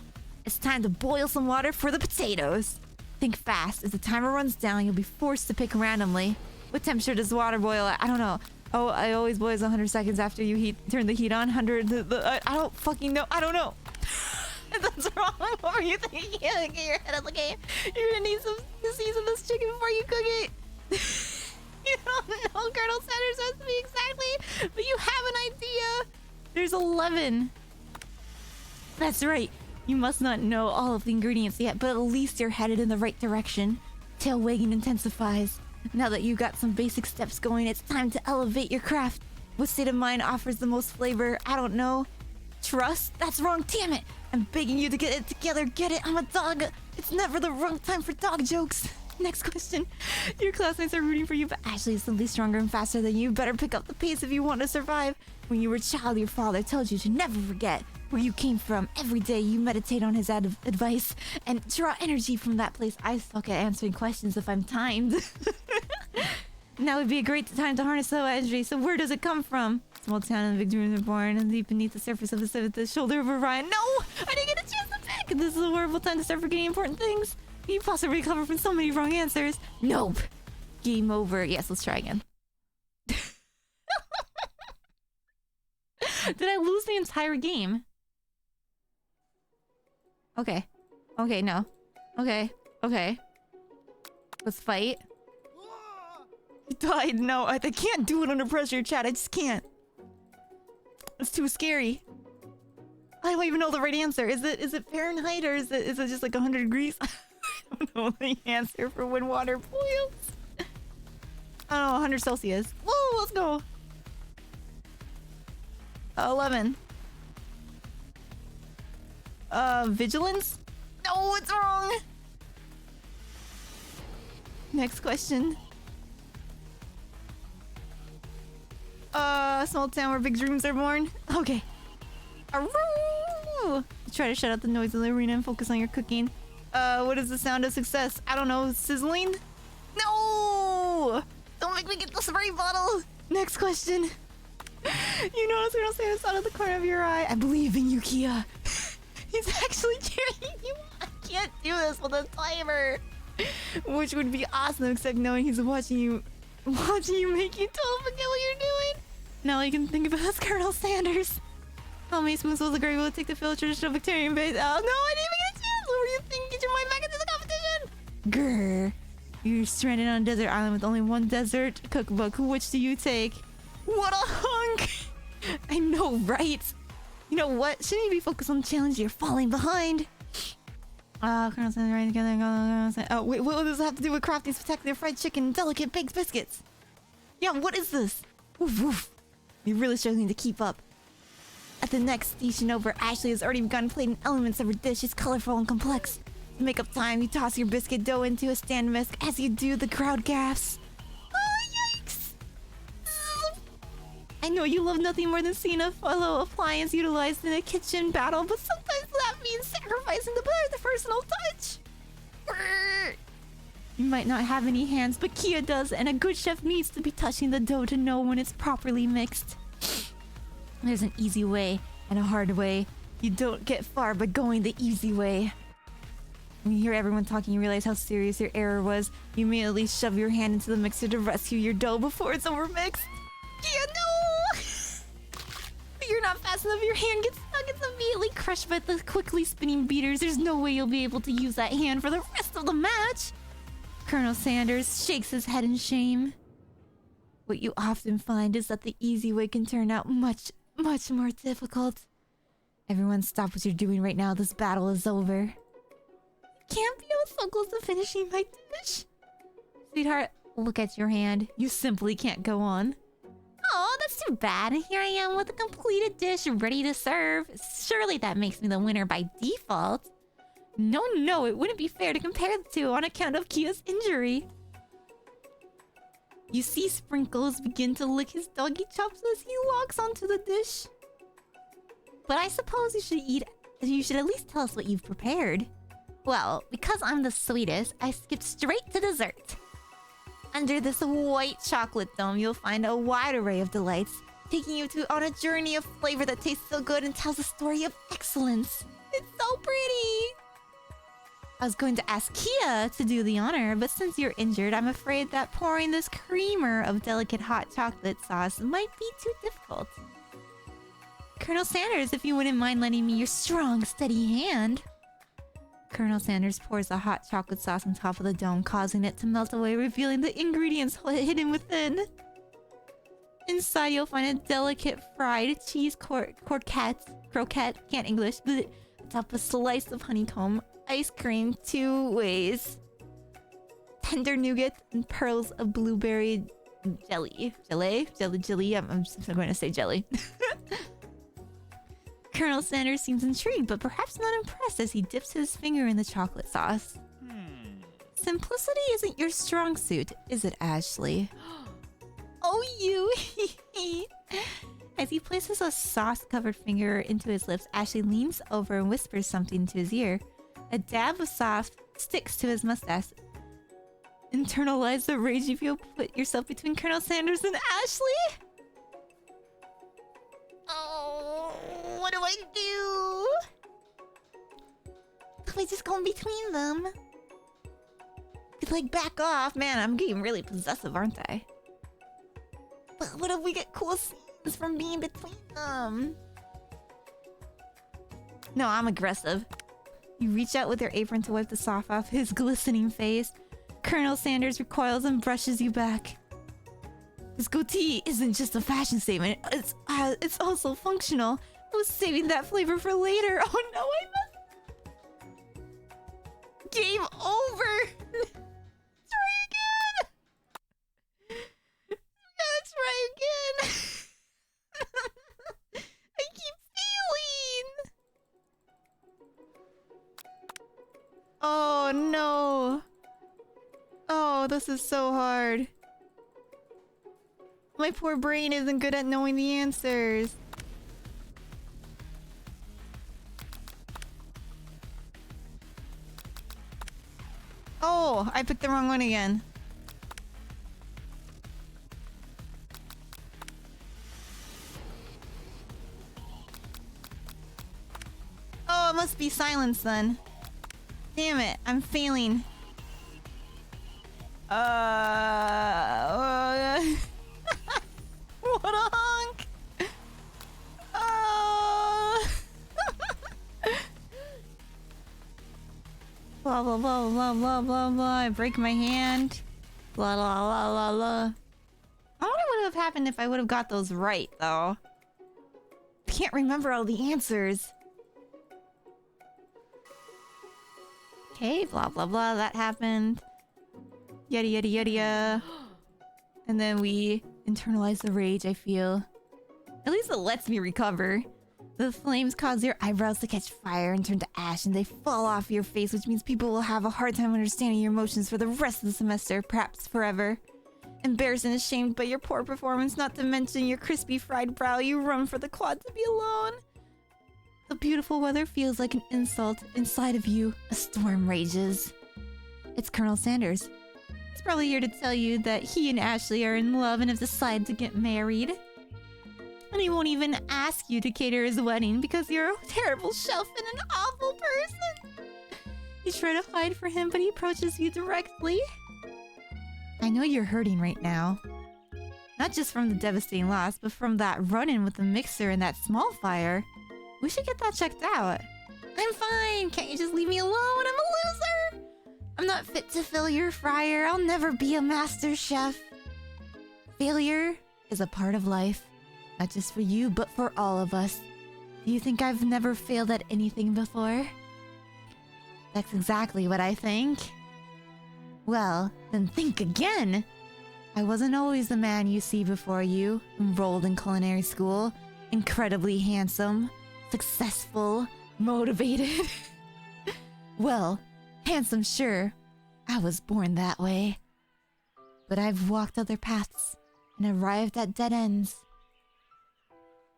It's time to boil some water for the potatoes. Think fast. As the timer runs down, you'll be forced to pick randomly. What temperature does water boil at? I don't know. Oh, I always boils 100 seconds after you turn the heat on. 100. I don't fucking know. I don't know. That's wrong. What were you thinking? Yeah, get your head out of the game. You're gonna need some to season this chicken before you cook it. You don't know Colonel Sanders recipe exactly, but you have an idea. There's 11. That's right. You must not know all of the ingredients yet, but at least you're headed in the right direction. Tail wagging intensifies. Now that you got some basic steps going, it's time to elevate your craft. What state of mind offers the most flavor? I don't know. Trust? That's wrong, damn it! I'm begging you to get it together. Get it, I'm a dog. It's never the wrong time for dog jokes. Next question. Your classmates are rooting for you, but Ashley is simply stronger and faster than you. Better pick up the pace if you want to survive. When you were a child, your father told you to never forget where you came from. Every day you meditate on his advice and draw energy from that place. I suck at answering questions if I'm timed. Now would be a great time to harness that energy. So where does it come from? Small town and victorians are born and deep beneath the surface of the shoulder of Orion. No! I didn't get a chance to pick! This is a horrible time to start forgetting important things. You possibly recover from so many wrong answers. Nope. Game over. Yes, let's try again. Did I lose the entire game? Okay. Okay, no. Okay. Okay. Let's fight. He died. No, I can't do it under pressure, chat. I just can't. It's too scary. I don't even know the right answer. Is it Fahrenheit or is it just like 100 degrees? I don't know the answer for when water boils. I don't know, 100 Celsius. Whoa, let's go. 11. Vigilance? No, it's wrong. Next question. Small town where big dreams are born. Okay. Aroo! Try to shut out the noise in the arena and focus on your cooking. What is the sound of success? I don't know. Sizzling? No! Don't make me get the spray bottle! Next question. You notice we don't say this out of the corner of your eye. I believe in you, Kia. He's actually cheering you on. I can't do this with a timer. Which would be awesome, except knowing he's watching you make you totally forget what you're doing. Now all you can think about is Colonel Sanders. How many spoons will the gravy will it take to fill a traditional Victorian base? Oh no, I didn't even get a chance! What do you think? Get your mind back into the competition! Grr. You're stranded on a desert island with only one desert cookbook. Which do you take? What a hunk! I know, right? You know what? Shouldn't you be focused on the challenge? You're falling behind. Colonel Sanders right together. Oh, wait, what does this have to do with crafting spectacular fried chicken and delicate baked biscuits? Yeah, what is this? Woof woof. You're really struggling to keep up. At the next station over, Ashley has already begun plating elements of her dish. It's colorful and complex. To make up time, you toss your biscuit dough into a stand whisk. As you do, the crowd gasps. Oh, yikes! I know you love nothing more than seeing a fellow appliance utilized in a kitchen battle, but sometimes that means sacrificing the personal touch. Brr. You might not have any hands, but Kia does, and a good chef needs to be touching the dough to know when it's properly mixed. There's an easy way and a hard way. You don't get far by going the easy way. When you hear everyone talking, you realize how serious your error was. You immediately shove your hand into the mixer to rescue your dough before it's overmixed. Kia, no! But you're not fast enough. Your hand gets stuck. It's immediately crushed by the quickly spinning beaters. There's no way you'll be able to use that hand for the rest of the match. Colonel Sanders shakes his head in shame. What you often find is that the easy way can turn out much more difficult. Everyone stop what you're doing right now. This battle is over. You can't be so close to finishing my dish. Sweetheart, look at your hand. You simply can't go on. too bad. Here I am with a completed dish ready to serve. Surely that makes me the winner by default. No, no, it wouldn't be fair to compare the two on account of Kia's injury. You see Sprinkles begin to lick his doggy chops as he walks onto the dish. But I suppose you should at least tell us what you've prepared. Well, because I'm the sweetest, I skipped straight to dessert. Under this white chocolate dome, you'll find a wide array of delights, taking you on a journey of flavor that tastes so good and tells a story of excellence. It's so pretty! I was going to ask Kia to do the honor, but since you're injured, I'm afraid that pouring this creamer of delicate hot chocolate sauce might be too difficult. Colonel Sanders, if you wouldn't mind lending me your strong, steady hand. Colonel Sanders pours the hot chocolate sauce on top of the dome, causing it to melt away, revealing the ingredients hidden within. Inside, you'll find a delicate fried cheese croquette, can't English, atop a slice of honeycomb, ice cream 2 ways, tender nougat, and pearls of blueberry jelly. Jelly? I'm going to say jelly. Colonel Sanders seems intrigued, but perhaps not impressed as he dips his finger in the chocolate sauce. Simplicity isn't your strong suit, is it, Ashley? Oh, you! As he places a sauce-covered finger into his lips, Ashley leans over and whispers something into his ear. A dab of sauce sticks to his mustache. Internalize the rage you feel. Put yourself between Colonel Sanders and Ashley? Oh, what do I do? If I just go in between them? It's like, back off. Man, I'm getting really possessive, aren't I? But what if we get cool scenes from being between them? No, I'm aggressive. You reach out with your apron to wipe the sauce off his glistening face. Colonel Sanders recoils and brushes you back. This goatee isn't just a fashion statement. It's also functional. I was saving that flavor for later. Oh no, I must... Game over! Try again! Let's try again! I keep failing! Oh no! Oh, this is so hard. My poor brain isn't good at knowing the answers. Oh, I picked the wrong one again. Oh, it must be silence then. Damn it, I'm failing. What a hunk! Blah blah blah blah blah blah blah. I break my hand. Blah blah blah blah blah. I wonder what would have happened if I would have got those right, though. I can't remember all the answers. Okay, blah blah blah. That happened. Yada yada yada yada. And then we internalize the rage, I feel. At least it lets me recover. The flames cause your eyebrows to catch fire and turn to ash, and they fall off your face, which means people will have a hard time understanding your emotions for the rest of the semester, perhaps forever. Embarrassed and ashamed by your poor performance, not to mention your crispy fried brow, you run for the quad to be alone. The beautiful weather feels like an insult. Inside of you, a storm rages. It's Colonel Sanders. He's probably here to tell you that he and Ashley are in love and have decided to get married. And he won't even ask you to cater his wedding because you're a terrible chef and an awful person. You try to hide from him, but he approaches you directly. I know you're hurting right now. Not just from the devastating loss, but from that run-in with the mixer and that small fire. We should get that checked out. I'm fine. Can't you just leave me alone? I'm a loser. I'm not fit to fill your fryer. I'll never be a master chef. Failure is a part of life. Not just for you, but for all of us. Do you think I've never failed at anything before? That's exactly what I think. Well, then think again. I wasn't always the man you see before you, enrolled in culinary school, incredibly handsome, successful, motivated. Well, handsome, sure. I was born that way. But I've walked other paths and arrived at dead ends.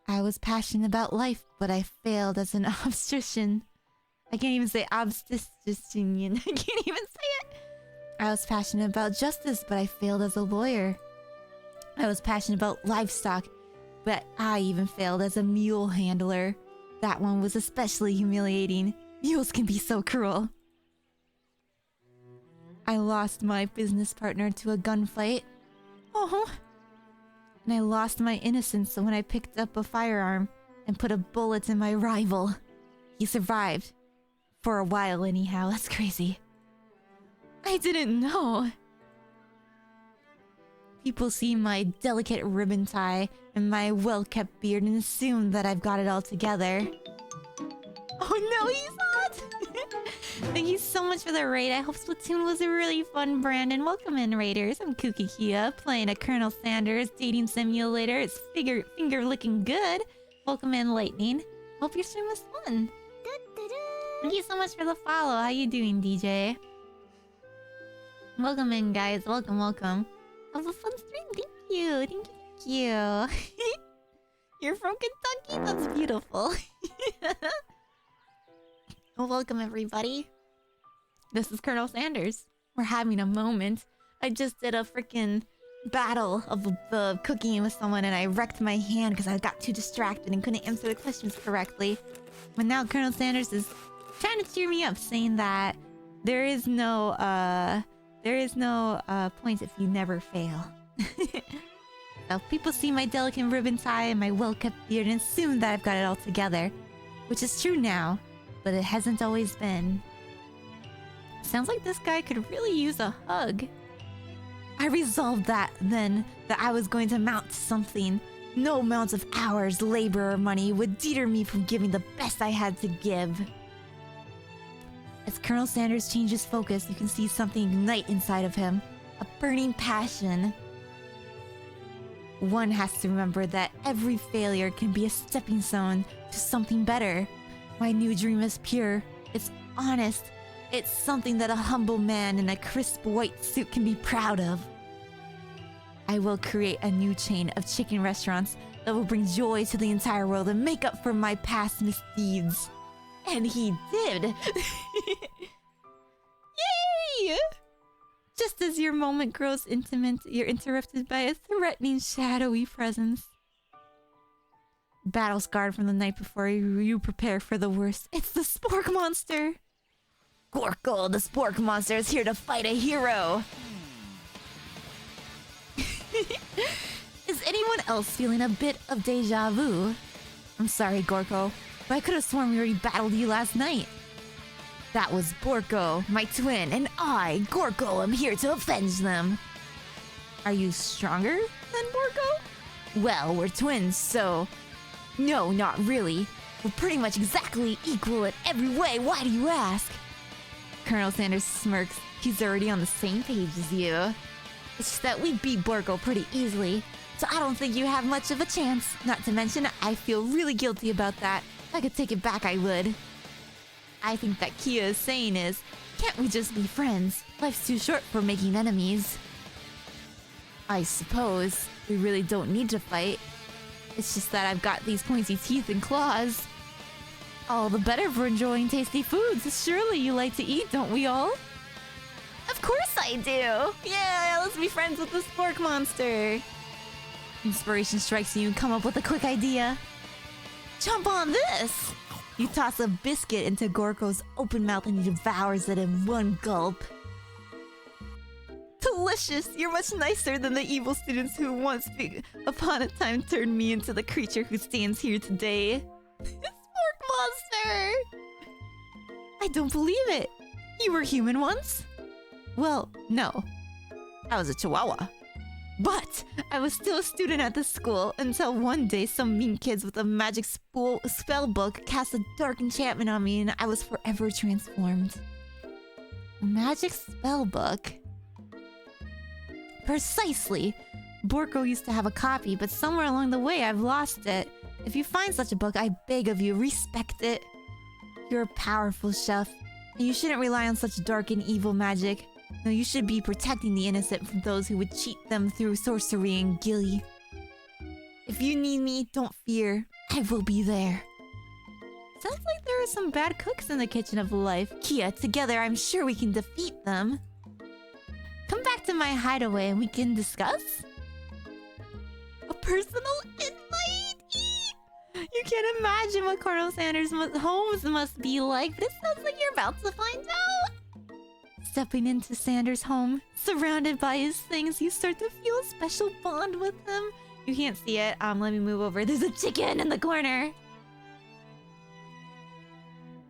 I was passionate about life, but I failed as an obstetrician. I can't even say obstetrician. I can't even say it. I was passionate about justice, but I failed as a lawyer. I was passionate about livestock, but I even failed as a mule handler. That one was especially humiliating. Mules can be so cruel. I lost my business partner to a gunfight. Oh. And I lost my innocence when I picked up a firearm and put a bullet in my rival. He survived. For a while anyhow, that's crazy. I didn't know. People see my delicate ribbon tie and my well-kept beard and assume that I've got it all together. Oh no, he's hot! Thank you so much for the raid. I hope Splatoon was really fun, Brandon. Welcome in, raiders. I'm Kooky Kia, playing a Colonel Sanders dating simulator. It's finger looking good. Welcome in, Lightning. Hope your stream was fun. Thank you so much for the follow. How you doing, DJ? Welcome in, guys. Welcome, welcome. Have a fun stream. Thank you. Thank you. Thank you. You're from Kentucky? That's beautiful. Welcome, everybody. This is Colonel Sanders. We're having a moment. I just did a freaking battle of the cooking with someone and I wrecked my hand because I got too distracted and couldn't answer the questions correctly. But now Colonel Sanders is trying to cheer me up, saying that there is no points if you never fail. So people see my delicate ribbon tie and my well-kept beard and assume that I've got it all together, which is true now, but it hasn't always been. Sounds like this guy could really use a hug. I resolved that then, that I was going to mount to something. No amount of hours, labor, or money would deter me from giving the best I had to give. As Colonel Sanders changes focus, you can see something ignite inside of him. A burning passion. One has to remember that every failure can be a stepping stone to something better. My new dream is pure. It's honest. It's something that a humble man in a crisp white suit can be proud of. I will create a new chain of chicken restaurants that will bring joy to the entire world and make up for my past misdeeds. And he did! Yay! Just as your moment grows intimate, you're interrupted by a threatening, shadowy presence. Battle scarred from the night before, you prepare for the worst. It's the Spork Monster! Gorkle, the Spork Monster, is here to fight a hero! Is anyone else feeling a bit of deja vu? I'm sorry, Gorko, but I could have sworn we already battled you last night. That was Borko, my twin, and I, Gorko, am here to avenge them. Are you stronger than Borko? Well, we're twins, so... No, not really. We're pretty much exactly equal in every way, why do you ask? Colonel Sanders smirks. He's already on the same page as you. It's just that we beat Borko pretty easily, so I don't think you have much of a chance. Not to mention, I feel really guilty about that. If I could take it back, I would. I think that Kia is saying is, can't we just be friends? Life's too short for making enemies. I suppose we really don't need to fight. It's just that I've got these pointy teeth and claws. All the better for enjoying tasty foods. Surely you like to eat, don't we all? Of course I do! Yeah, let's be friends with the Spork Monster! Inspiration strikes you and come up with a quick idea. Jump on this! You toss a biscuit into Gorko's open mouth and he devours it in one gulp. Delicious! You're much nicer than the evil students who once upon a time turned me into the creature who stands here today. Spork Monster! I don't believe it! You were human once? Well, no. I was a chihuahua. But I was still a student at the school until one day some mean kids with a magic spell book cast a dark enchantment on me and I was forever transformed. A magic spell book? Precisely. Borko used to have a copy, but somewhere along the way I've lost it. If you find such a book, I beg of you, respect it. You're a powerful chef, and you shouldn't rely on such dark and evil magic. No, you should be protecting the innocent from those who would cheat them through sorcery and gilly. If you need me, don't fear. I will be there. Sounds like there are some bad cooks in the kitchen of life. Kia, together I'm sure we can defeat them. Come back to my hideaway and we can discuss. A personal invite! You can't imagine what Colonel Sanders' homes must be like, but it sounds like you're about to find out. Stepping into Sanders' home, surrounded by his things, you start to feel a special bond with him. You can't see it. Let me move over. There's a chicken in the corner.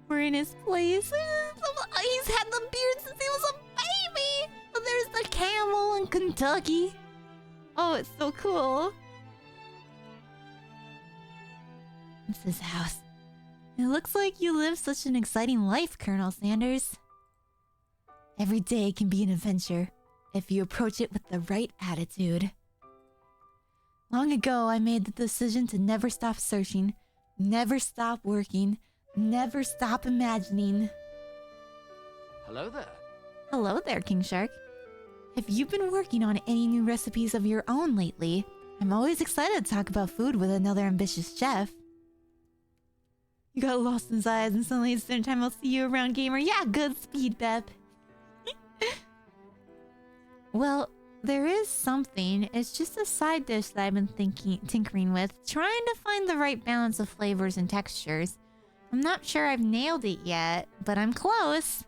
We're in his place. He's had the beard since he was a baby. There's the camel in Kentucky. Oh, it's so cool. It's his house. It looks like you live such an exciting life, Colonel Sanders. Every day can be an adventure if you approach it with the right attitude. Long ago, I made the decision to never stop searching, never stop working, never stop imagining. Hello there. Hello there, King Shark. Have you been working on any new recipes of your own lately? I'm always excited to talk about food with another ambitious chef. You got lost in his eyes and suddenly it's dinner time. I'll see you around, gamer. Yeah, good speed, Bep. Well, there is something. It's just a side dish that I've been tinkering with, trying to find the right balance of flavors and textures. I'm not sure I've nailed it yet, but I'm close.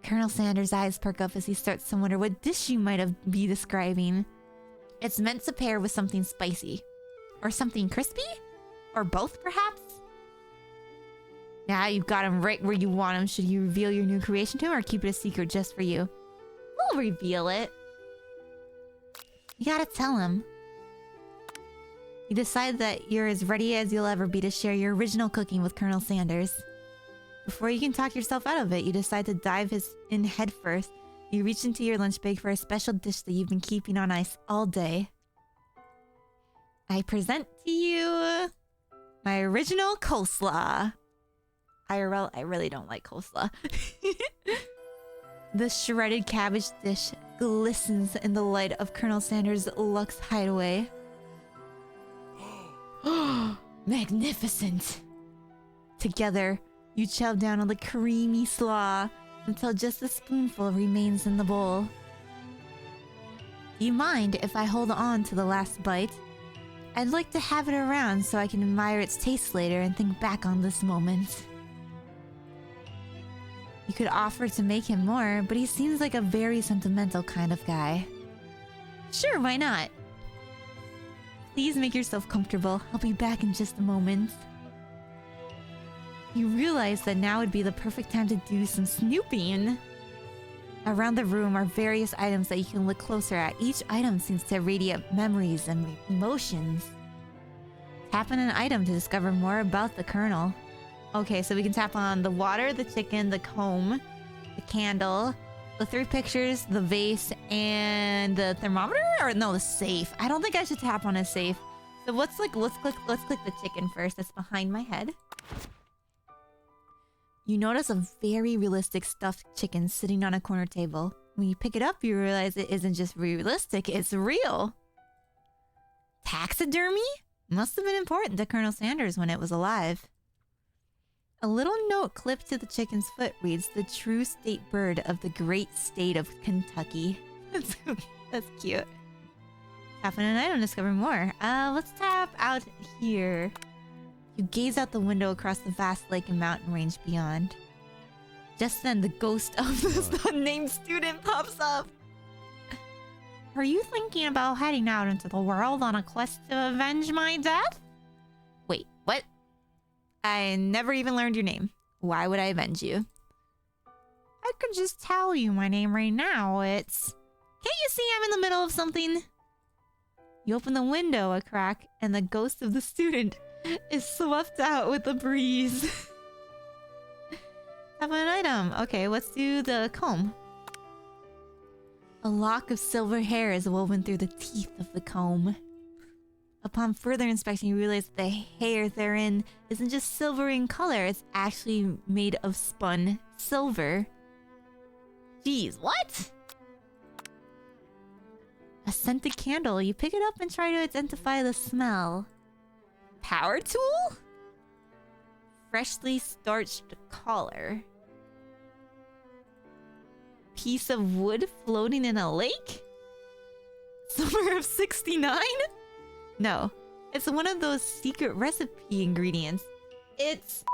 Colonel Sanders' eyes perk up as he starts to wonder what dish you might be describing. It's meant to pair with something spicy. Or something crispy? Or both, perhaps? Now you've got him right where you want him. Should you reveal your new creation to him or keep it a secret just for you? We'll reveal it. You gotta tell him. You decide that you're as ready as you'll ever be to share your original cooking with Colonel Sanders. Before you can talk yourself out of it, you decide to dive in head first. You reach into your lunch bag for a special dish that you've been keeping on ice all day. I present to you my original coleslaw. IRL, I really don't like coleslaw. The shredded cabbage dish glistens in the light of Colonel Sanders' luxe hideaway. Magnificent! Together, you chow down on the creamy slaw until just a spoonful remains in the bowl. Do you mind if I hold on to the last bite? I'd like to have it around so I can admire its taste later and think back on this moment. You could offer to make him more, but he seems like a very sentimental kind of guy. Sure, why not? Please make yourself comfortable. I'll be back in just a moment. You realize that now would be the perfect time to do some snooping. Around the room are various items that you can look closer at. Each item seems to radiate memories and emotions. Tap on an item to discover more about the Colonel. Okay, so we can tap on the water, the chicken, the comb, the candle, the 3 pictures, the vase, and the thermometer? Or no, the safe. I don't think I should tap on a safe. So let's click the chicken first. That's behind my head. You notice a very realistic stuffed chicken sitting on a corner table. When you pick it up, you realize it isn't just realistic, it's real. Taxidermy? Must have been important to Colonel Sanders when it was alive. A little note clipped to the chicken's foot reads, "The true state bird of the great state of Kentucky." That's cute. Tap on an item to discover more. Let's tap out here. You gaze out the window across the vast lake and mountain range beyond. Just then, the ghost of the unnamed student pops up. Are you thinking about heading out into the world on a quest to avenge my death? Wait, what? I never even learned your name. Why would I avenge you? I could just tell you my name right now. It's... Can't you see I'm in the middle of something? You open the window a crack, and the ghost of the student is swept out with the breeze. Have an item. Okay, let's do the comb. A lock of silver hair is woven through the teeth of the comb. Upon further inspection, you realize the hair therein isn't just silver in color, it's actually made of spun silver. Jeez, what? A scented candle. You pick it up and try to identify the smell. Power tool? Freshly starched collar. Piece of wood floating in a lake? Summer of 69? No. It's one of those secret recipe ingredients. It's...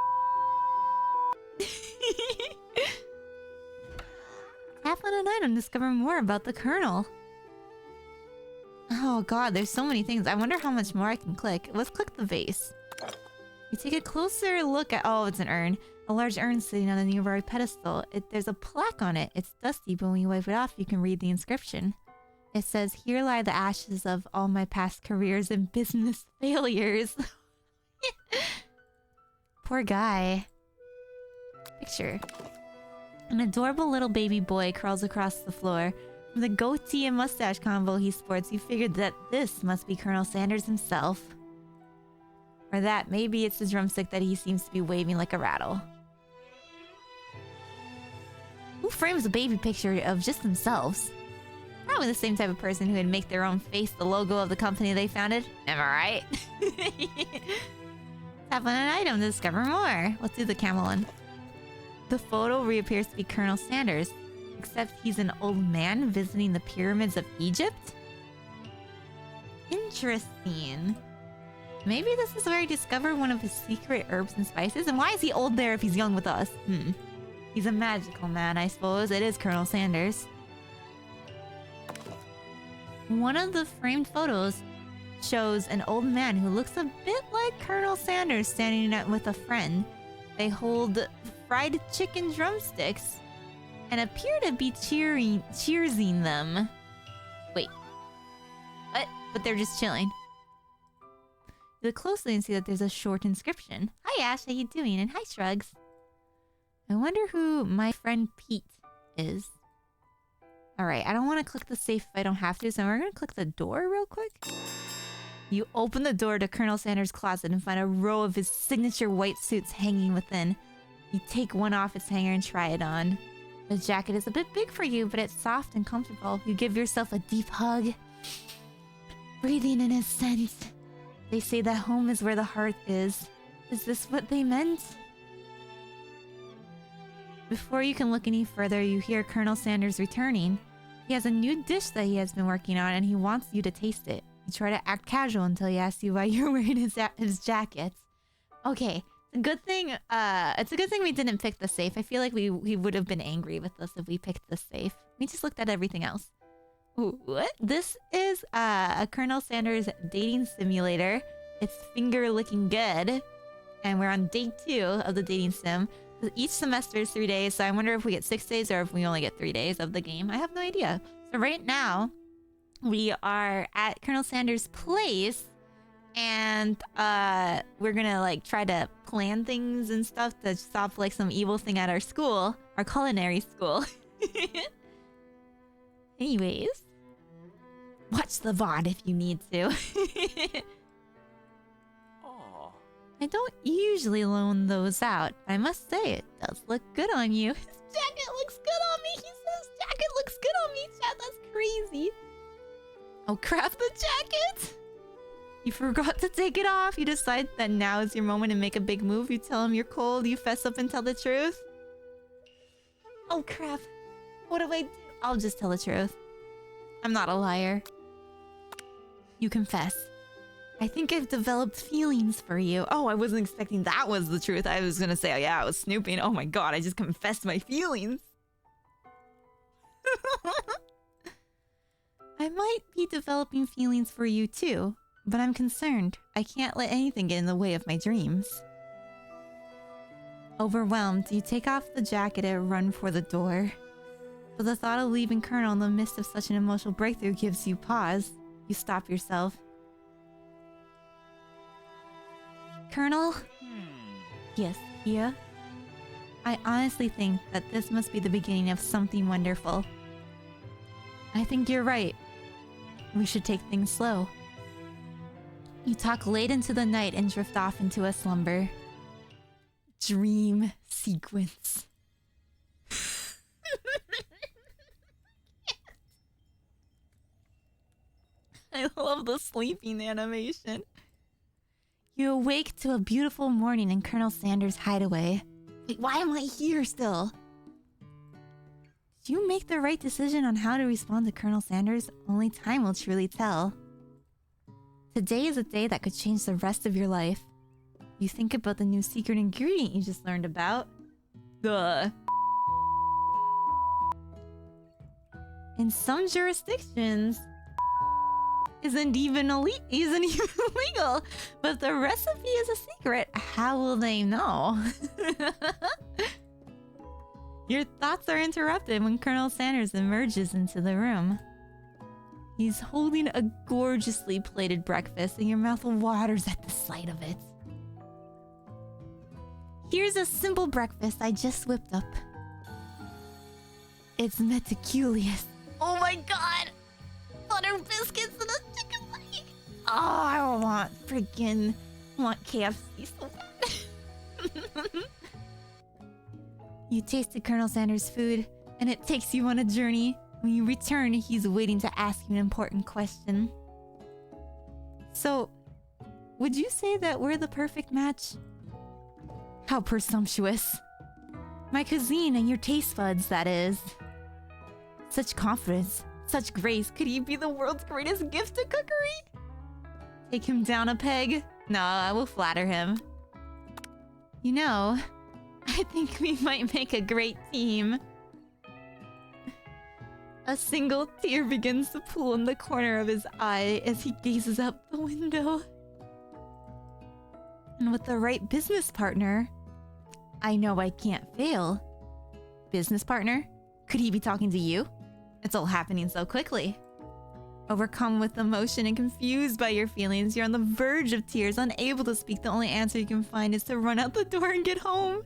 Tap on an item, discover more about the Colonel. Oh god, there's so many things. I wonder how much more I can click. Let's click the vase. You take a closer look at... Oh, it's an urn. A large urn sitting on a nearby pedestal. There's a plaque on it. It's dusty, but when you wipe it off, you can read the inscription. It says, "Here lie the ashes of all my past careers and business failures." Poor guy. Picture. An adorable little baby boy crawls across the floor. From the goatee and mustache combo he sports, you figured that this must be Colonel Sanders himself. Or that maybe it's the drumstick that he seems to be waving like a rattle. Who frames a baby picture of just themselves? Probably the same type of person who would make their own face the logo of the company they founded. Am I right? Tap on an item to discover more. Let's do the camel one. The photo reappears to be Colonel Sanders, except he's an old man visiting the pyramids of Egypt? Interesting. Maybe this is where he discovered one of his secret herbs and spices? And why is he old there if he's young with us? He's a magical man, I suppose. It is Colonel Sanders. One of the framed photos shows an old man who looks a bit like Colonel Sanders standing with a friend. They hold fried chicken drumsticks and appear to be cheersing them. Wait. What? But they're just chilling. You look closely and see that there's a short inscription. Hi Ash, how you doing? And hi Shrugs. I wonder who my friend Pete is. Alright, I don't want to click the safe if I don't have to, so we're going to click the door real quick. You open the door to Colonel Sanders' closet and find a row of his signature white suits hanging within. You take one off its hanger and try it on. The jacket is a bit big for you, but it's soft and comfortable. You give yourself a deep hug, breathing in his scent. They say that home is where the heart is. Is this what they meant? Before you can look any further, you hear Colonel Sanders returning. He has a new dish that he has been working on, and he wants you to taste it. You try to act casual until he asks you why you're wearing his jacket. Okay, it's a good thing. It's a good thing we didn't pick the safe. I feel like he would have been angry with us if we picked the safe. We just looked at everything else. Ooh, what? This is a Colonel Sanders dating simulator. It's finger licking good, and we're on day 2 of the dating sim. Each semester is 3 days, so I wonder if we get 6 days or if we only get 3 days of the game. I have no idea. So right now, we are at Colonel Sanders' place, and we're gonna like try to plan things and stuff to stop like some evil thing at our school, our culinary school. Anyways, watch the VOD if you need to. I don't usually loan those out. I must say, it does look good on you. His jacket looks good on me. He says jacket looks good on me, chat. That's crazy. Oh crap, the jacket! You forgot to take it off. You decide that now is your moment to make a big move. You tell him you're cold. You fess up and tell the truth. Oh crap. What do I do? I'll just tell the truth. I'm not a liar. You confess. I think I've developed feelings for you. Oh, I wasn't expecting that was the truth. I was gonna say, oh yeah, I was snooping. Oh my god, I just confessed my feelings. I might be developing feelings for you too, but I'm concerned. I can't let anything get in the way of my dreams. Overwhelmed, you take off the jacket and run for the door. But the thought of leaving Colonel in the midst of such an emotional breakthrough gives you pause. You stop yourself. Colonel? Yes, Kia? I honestly think that this must be the beginning of something wonderful. I think you're right. We should take things slow. You talk late into the night and drift off into a slumber. Dream sequence. I love the sleeping animation. You awake to a beautiful morning in Colonel Sanders' hideaway. Wait, why am I here still? Did you make the right decision on how to respond to Colonel Sanders? Only time will truly tell. Today is a day that could change the rest of your life. You think about the new secret ingredient you just learned about. Duh. In some jurisdictions, isn't even illegal, but if the recipe is a secret, how will they know? Your thoughts are interrupted when Colonel Sanders emerges into the room. He's holding a gorgeously plated breakfast and your mouth waters at the sight of it. Here's a simple breakfast I just whipped up. It's meticulous. Oh my god! Butter biscuits and a chicken leg! Oh, I want KFC so bad. You tasted Colonel Sanders' food, and it takes you on a journey. When you return, he's waiting to ask you an important question. So, would you say that we're the perfect match? How presumptuous. My cuisine and your taste buds, that is. Such confidence, such grace. Could he be the world's greatest gift to cookery? Take him down a peg? No, I will flatter him. You know, I think we might make a great team. A single tear begins to pool in the corner of his eye as he gazes out the window. And with the right business partner, I know I can't fail. Business partner? Could he be talking to you? It's all happening so quickly. Overcome with emotion and confused by your feelings, you're on the verge of tears, unable to speak. The only answer you can find is to run out the door and get home.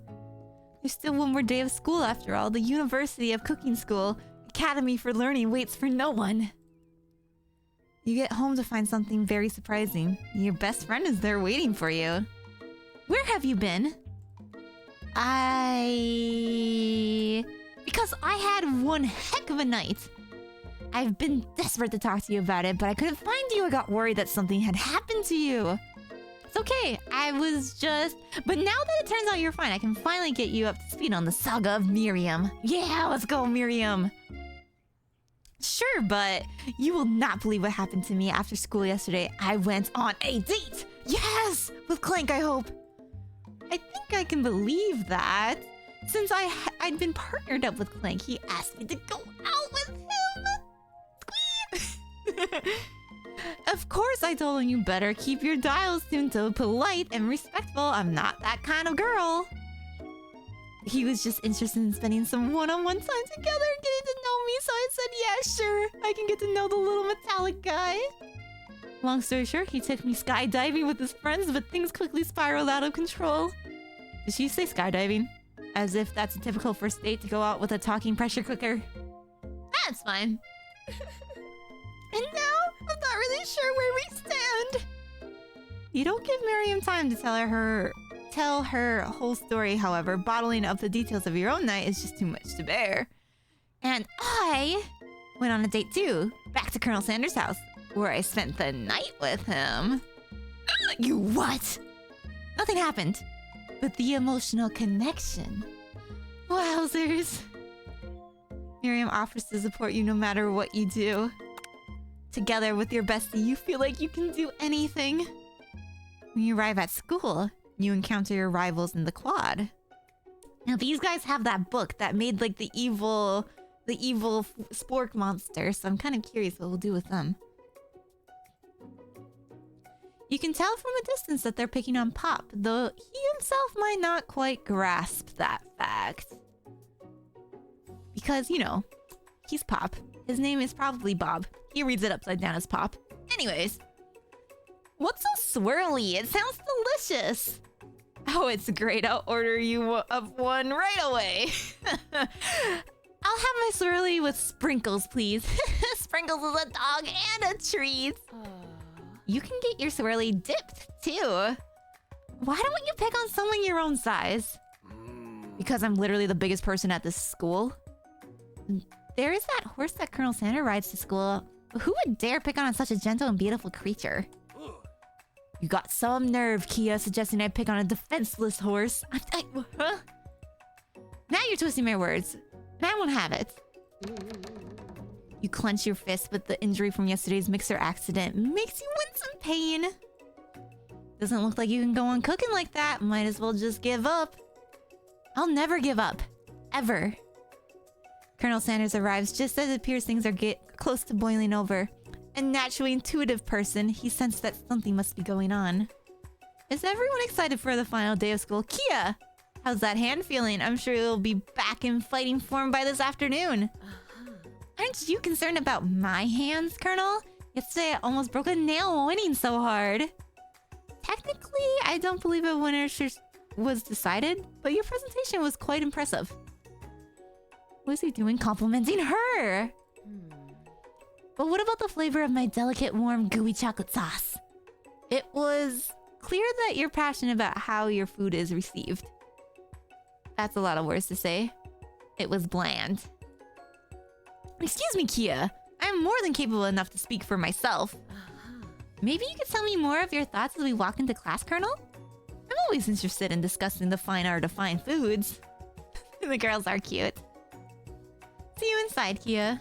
There's still one more day of school after all. The University of Cooking School, Academy for Learning waits for no one. You get home to find something very surprising. Your best friend is there waiting for you. Where have you been? Because I had one heck of a night. I've been desperate to talk to you about it, but I couldn't find you. I got worried that something had happened to you. It's okay. But now that it turns out you're fine, I can finally get you up to speed on the saga of Miriam. Yeah, let's go, Miriam. Sure, but you will not believe what happened to me after school yesterday. I went on a date. Yes, with Clank, I hope. I think I can believe that. Since I'd been partnered up with Clank, he asked me to go out with him. Of course, I told him you better keep your dials tuned to polite and respectful. I'm not that kind of girl. He was just interested in spending some one-on-one time together and getting to know me, so I said, yeah, sure. I can get to know the little metallic guy. Long story short, he took me skydiving with his friends, but things quickly spiraled out of control. Did she say skydiving? As if that's a typical first date to go out with a talking pressure cooker. That's fine. And now, I'm not really sure where we stand. You don't give Miriam time to tell her whole story, however. Bottling up the details of your own night is just too much to bear. And I went on a date too, back to Colonel Sanders' house, where I spent the night with him. You what? Nothing happened. But the emotional connection. Wowzers. Miriam offers to support you no matter what you do. Together with your bestie, you feel like you can do anything. When you arrive at school, you encounter your rivals in the quad. Now these guys have that book that made like the evil spork monster, so I'm kind of curious what we'll do with them. You can tell from a distance that they're picking on Pop, though he himself might not quite grasp that fact. Because, you know, he's Pop. His name is probably Bob. He reads it upside down as Pop. Anyways. What's so swirly? It sounds delicious. Oh, it's great. I'll order you up one right away. I'll have my swirly with sprinkles, please. Sprinkles is a dog and a treat. You can get your swirly dipped, too. Why don't you pick on someone your own size? Because I'm literally the biggest person at this school. There is that horse that Colonel Sanders rides to school. Who would dare pick on such a gentle and beautiful creature? You got some nerve, Kia, suggesting I pick on a defenseless horse. Huh? Now you're twisting my words. I won't have it. You clench your fist, but the injury from yesterday's mixer accident makes you wince in pain. Doesn't look like you can go on cooking like that. Might as well just give up. I'll never give up. Ever. Colonel Sanders arrives just as it appears things are close to boiling over. A naturally intuitive person, he sensed that something must be going on. Is everyone excited for the final day of school? Kia! How's that hand feeling? I'm sure it'll be back in fighting form by this afternoon. Aren't you concerned about my hands, Colonel? Yesterday I almost broke a nail winning so hard. Technically, I don't believe a winner was decided, but your presentation was quite impressive. What is he doing complimenting her? But what about the flavor of my delicate, warm, gooey chocolate sauce? It was clear that you're passionate about how your food is received. That's a lot of words to say. It was bland. Excuse me, Kia. I'm more than capable enough to speak for myself. Maybe you could tell me more of your thoughts as we walk into class, Colonel? I'm always interested in discussing the fine art of fine foods. The girls are cute. See you inside, Kia.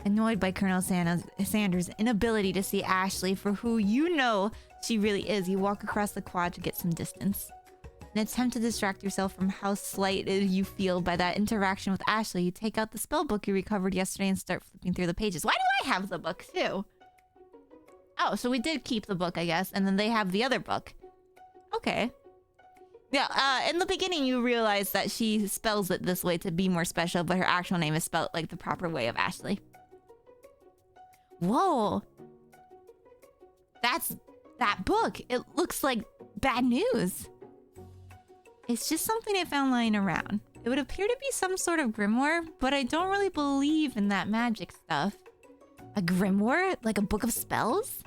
Annoyed by Colonel Sanders' inability to see Ashley for who you know she really is, you walk across the quad to get some distance. In an attempt to distract yourself from how slighted you feel by that interaction with Ashley, you take out the spell book you recovered yesterday and start flipping through the pages. Why do I have the book too? Oh, so we did keep the book, I guess, and then they have the other book. Okay. Yeah, in the beginning you realize that she spells it this way to be more special, but her actual name is spelled like the proper way of Ashley. Whoa. That's that book. It looks like bad news. It's just something I found lying around. It would appear to be some sort of grimoire, but I don't really believe in that magic stuff. A grimoire? Like a book of spells?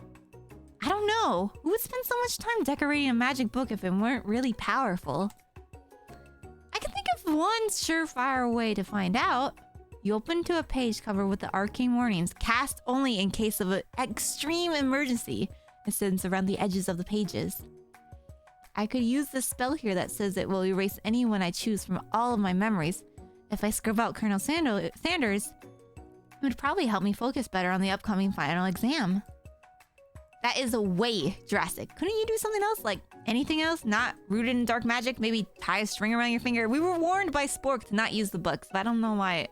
I don't know. Who would spend so much time decorating a magic book if it weren't really powerful? I can think of one surefire way to find out. You open to a page covered with the arcane warnings, cast only in case of an extreme emergency, and sits around the edges of the pages. I could use this spell here that says it will erase anyone I choose from all of my memories. If I scrub out Colonel Sanders, it would probably help me focus better on the upcoming final exam. That is way drastic. Couldn't you do something else? Like anything else? Not rooted in dark magic? Maybe tie a string around your finger? We were warned by Spork to not use the book, so I don't know why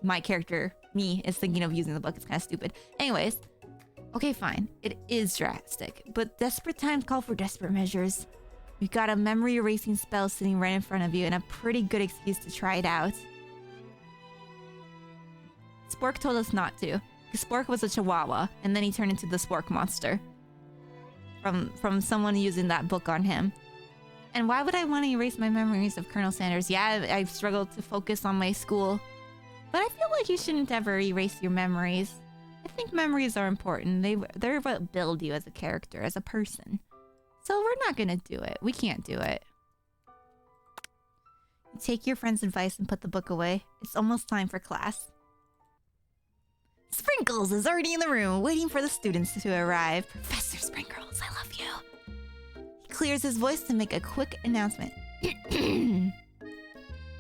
my character, me, is thinking of using the book. It's kind of stupid. Anyways. Okay, fine. It is drastic, but desperate times call for desperate measures. You've got a memory erasing spell sitting right in front of you and a pretty good excuse to try it out. Spork told us not to. Spork was a chihuahua, and then he turned into the Spork monster. From someone using that book on him. And why would I want to erase my memories of Colonel Sanders? Yeah, I've struggled to focus on my school. But I feel like you shouldn't ever erase your memories. I think memories are important. They're what build you as a character, as a person. So we're not gonna do it. We can't do it. You take your friend's advice and put the book away. It's almost time for class. Sprinkles is already in the room, waiting for the students to arrive. Professor Sprinkles, I love you. He clears his voice to make a quick announcement.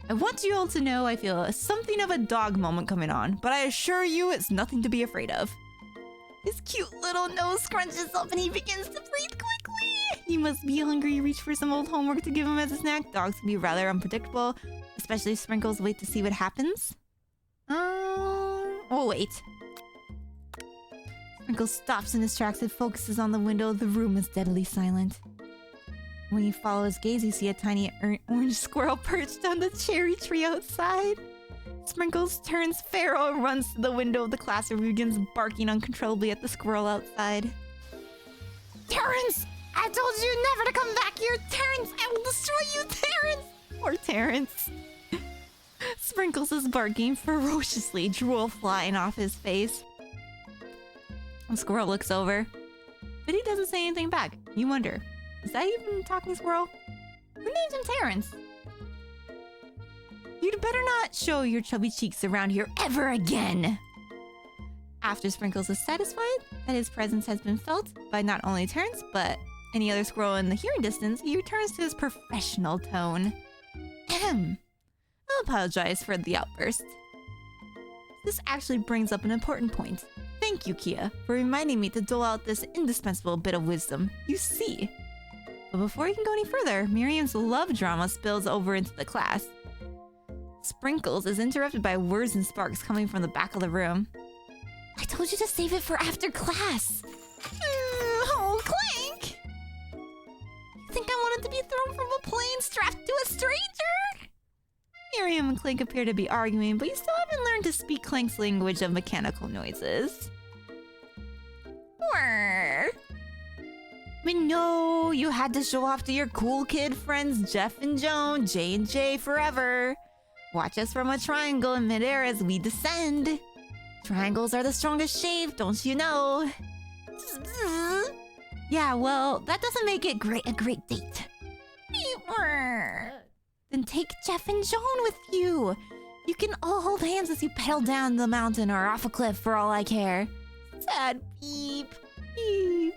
I want you all to know I feel something of a dog moment coming on, but I assure you it's nothing to be afraid of. His cute little nose scrunches up and he begins to breathe quickly. He must be hungry. Reach for some old homework to give him as a snack. Dogs can be rather unpredictable, especially Sprinkles. Wait to see what happens. Oh, wait. Sprinkles stops in his tracks and focuses on the window. The room is deadly silent. When you follow his gaze, you see a tiny orange squirrel perched on the cherry tree outside. Sprinkles turns feral and runs to the window of the classroom and begins barking uncontrollably at the squirrel outside. Terrence! I told you never to come back here, Terrence! I will destroy you, Terrence! Poor Terrence. Sprinkles is barking ferociously, drool flying off his face. The squirrel looks over, but he doesn't say anything back. You wonder, is that even a talking squirrel? Who named him Terrence? You'd better not show your chubby cheeks around here ever again. After Sprinkles is satisfied that his presence has been felt by not only Terrence, but any other squirrel in the hearing distance, he returns to his professional tone. Ahem. I apologize for the outburst. This actually brings up an important point. Thank you, Kia, for reminding me to dole out this indispensable bit of wisdom. You see. But before you can go any further, Miriam's love drama spills over into the class. Sprinkles is interrupted by words and sparks coming from the back of the room. I told you to save it for after class. Oh, Clank! You think I wanted to be thrown from a plane strapped to a stranger? Miriam and Clank appear to be arguing, but you still haven't learned to speak Clank's language of mechanical noises. Whirr. But no, you had to show off to your cool kid friends Jeff and Joan, J and J forever. Watch us from a triangle in midair as we descend. Triangles are the strongest shape, don't you know? Yeah, well, that doesn't make it a great date. Then take Jeff and Joan with you. You can all hold hands as you pedal down the mountain or off a cliff for all I care. Sad beep, beep.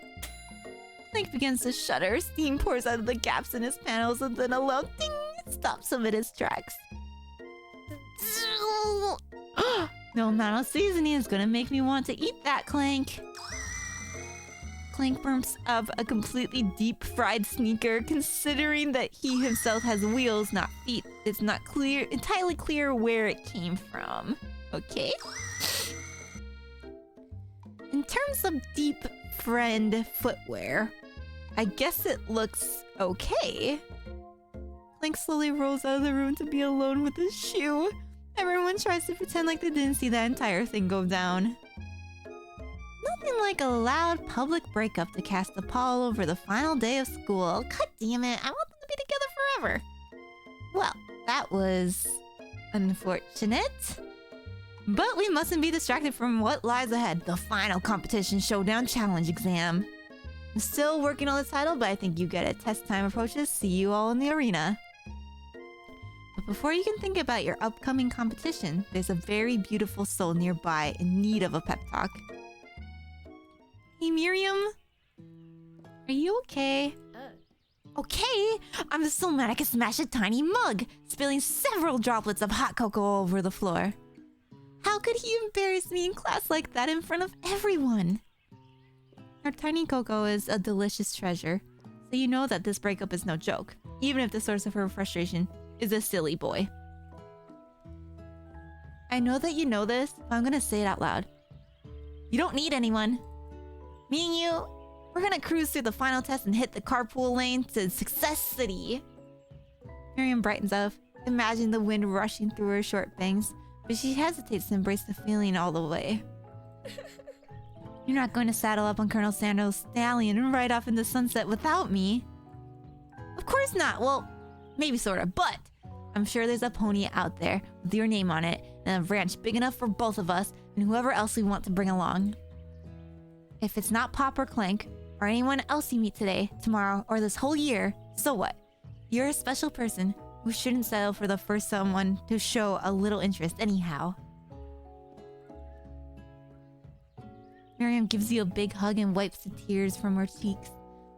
Clank begins to shudder. Steam pours out of the gaps in his panels, and then a loud ding stops him in his tracks. No amount of seasoning is gonna make me want to eat that, Clank. Clank burps up a completely deep-fried sneaker, considering that he himself has wheels, not feet. It's not entirely clear where it came from. Okay? In terms of deep friend footwear, I guess it looks okay. Clank slowly rolls out of the room to be alone with his shoe. Everyone tries to pretend like they didn't see that entire thing go down. Nothing like a loud public breakup to cast a pall over the final day of school. God damn it, I want them to be together forever. Well, that was unfortunate. But we mustn't be distracted from what lies ahead. The final competition showdown challenge exam. I'm still working on the title, but I think you get it. Test time approaches. See you all in the arena. But before you can think about your upcoming competition, there's a very beautiful soul nearby in need of a pep talk. Hey, Miriam? Are you okay? Okay? I'm so mad I could smash a tiny mug, spilling several droplets of hot cocoa over the floor. How could he embarrass me in class like that in front of everyone? Our tiny cocoa is a delicious treasure, so you know that this breakup is no joke, even if the source of her frustration is a silly boy. I know that you know this, but I'm gonna say it out loud. You don't need anyone. Me and you, we're gonna cruise through the final test and hit the carpool lane to Success City. Miriam brightens up, imagine the wind rushing through her short bangs, but she hesitates to embrace the feeling all the way. You're not going to saddle up on Colonel Sando's stallion and ride off in the sunset without me. Of course not. Well, maybe sorta, but I'm sure there's a pony out there with your name on it and a ranch big enough for both of us and whoever else we want to bring along. If it's not Pop or Clank, or anyone else you meet today, tomorrow, or this whole year, so what? You're a special person who shouldn't settle for the first someone to show a little interest anyhow. Miriam gives you a big hug and wipes the tears from her cheeks.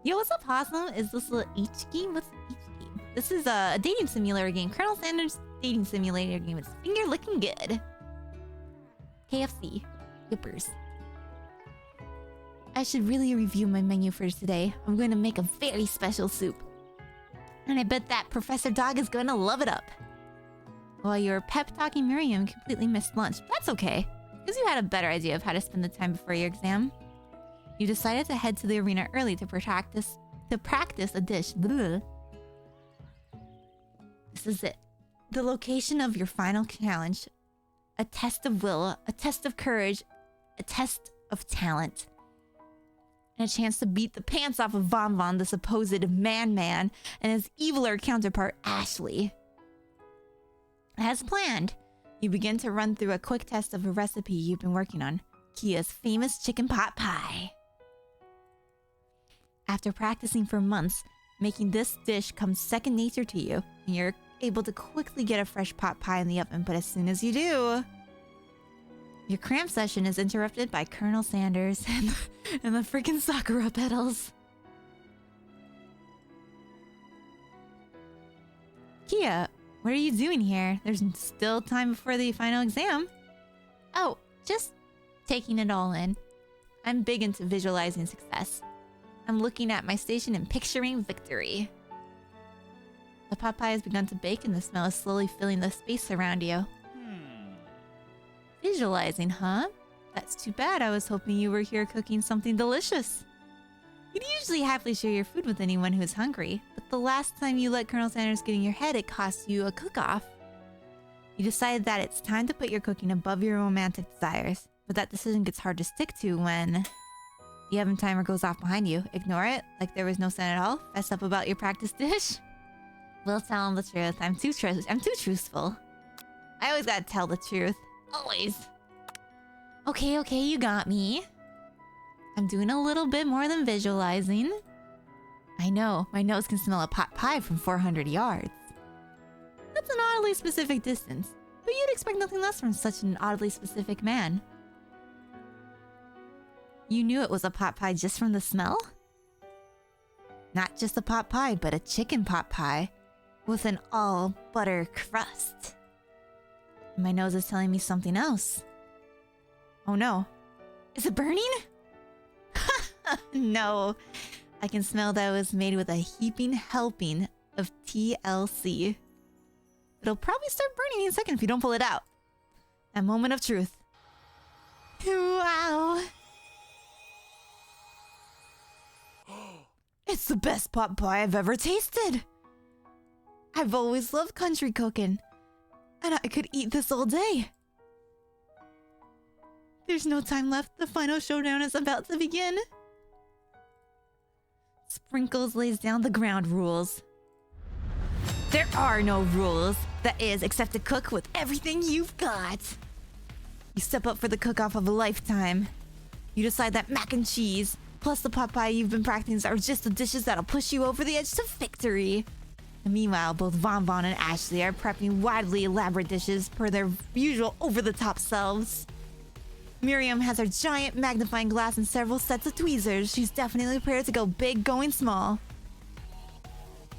Yo, what's up, Possum? Is this a H game? What's H game? This is a dating simulator game. Colonel Sanders' dating simulator game. It's finger looking good. KFC. Yippers. I should really review my menu for today. I'm going to make a very special soup. And I bet that Professor Dog is going to love it up. While you're pep-talking Miriam completely missed lunch. That's okay, because you had a better idea of how to spend the time before your exam. You decided to head to the arena early to practice a dish. Blah. This is it. The location of your final challenge. A test of will, a test of courage, a test of talent. And a chance to beat the pants off of Von Von, the supposed man-man, and his eviler counterpart, Ashley. As planned, you begin to run through a quick test of a recipe you've been working on. Kia's famous chicken pot pie. After practicing for months, making this dish comes second nature to you, and you're able to quickly get a fresh pot pie in the oven. But as soon as you do, your cram session is interrupted by Colonel Sanders and the freaking Sakura petals. Kia, what are you doing here? There's still time before the final exam. Oh, just taking it all in. I'm big into visualizing success. I'm looking at my station and picturing victory. The pot pie has begun to bake and the smell is slowly filling the space around you. Visualizing, huh? That's too bad. I was hoping you were here cooking something delicious. You'd usually happily share your food with anyone who is hungry, but the last time you let Colonel Sanders get in your head, it cost you a cook-off. You decided that it's time to put your cooking above your romantic desires, but that decision gets hard to stick to when the oven timer goes off behind you. Ignore it, like there was no sun at all. Fess up about your practice dish. We'll tell him the truth. I'm too truthful. I always gotta tell the truth. Always. Okay, you got me. I'm doing a little bit more than visualizing. I know, my nose can smell a pot pie from 400 yards. That's an oddly specific distance, but you'd expect nothing less from such an oddly specific man. You knew it was a pot pie just from the smell? Not just a pot pie, but a chicken pot pie with an all-butter crust. My nose is telling me something else. Oh no. Is it burning? No. I can smell that it was made with a heaping helping of TLC. It'll probably start burning in a second if you don't pull it out. A moment of truth. Wow. It's the best pot pie I've ever tasted. I've always loved country cooking, and I could eat this all day. There's no time left. The final showdown is about to begin. Sprinkles lays down the ground rules. There are no rules, that is, except to cook with everything you've got. You step up for the cook-off of a lifetime. You decide that mac and cheese, plus the pot pie you've been practicing, are just the dishes that'll push you over the edge to victory. And meanwhile, both Von and Ashley are prepping wildly elaborate dishes per their usual over-the-top selves. Miriam has her giant magnifying glass and several sets of tweezers. She's definitely prepared to go big, going small.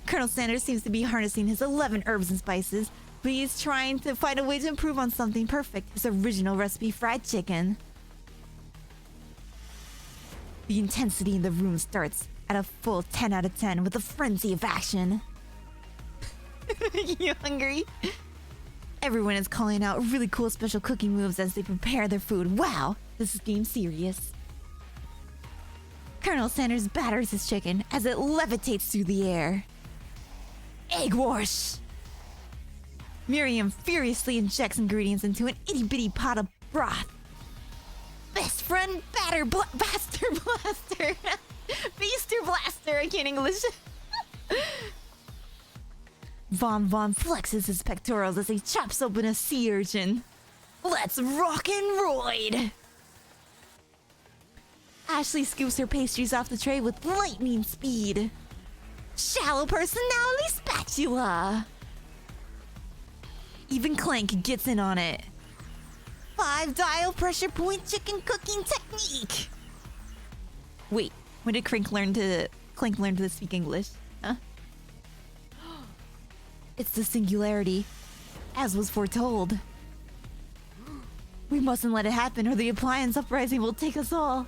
Colonel Sanders seems to be harnessing his 11 herbs and spices, but he's trying to find a way to improve on something perfect, his original recipe fried chicken. The intensity in the room starts at a full 10 out of 10 with a frenzy of action. You hungry? Everyone is calling out really cool special cooking moves as they prepare their food. Wow, this is getting serious. Colonel Sanders batters his chicken as it levitates through the air. Egg wash! Miriam furiously injects ingredients into an itty-bitty pot of broth. Best friend batter blaster blaster! Beaster blaster, I can't English. Von flexes his pectorals as he chops open a sea urchin. Let's rock and roid! Ashley scoops her pastries off the tray with lightning speed. Shallow personality spatula! Even Clank gets in on it. 5-dial pressure point chicken cooking technique! Wait, when did Clank learn to speak English? Huh? It's the singularity, as was foretold. We mustn't let it happen or the appliance uprising will take us all.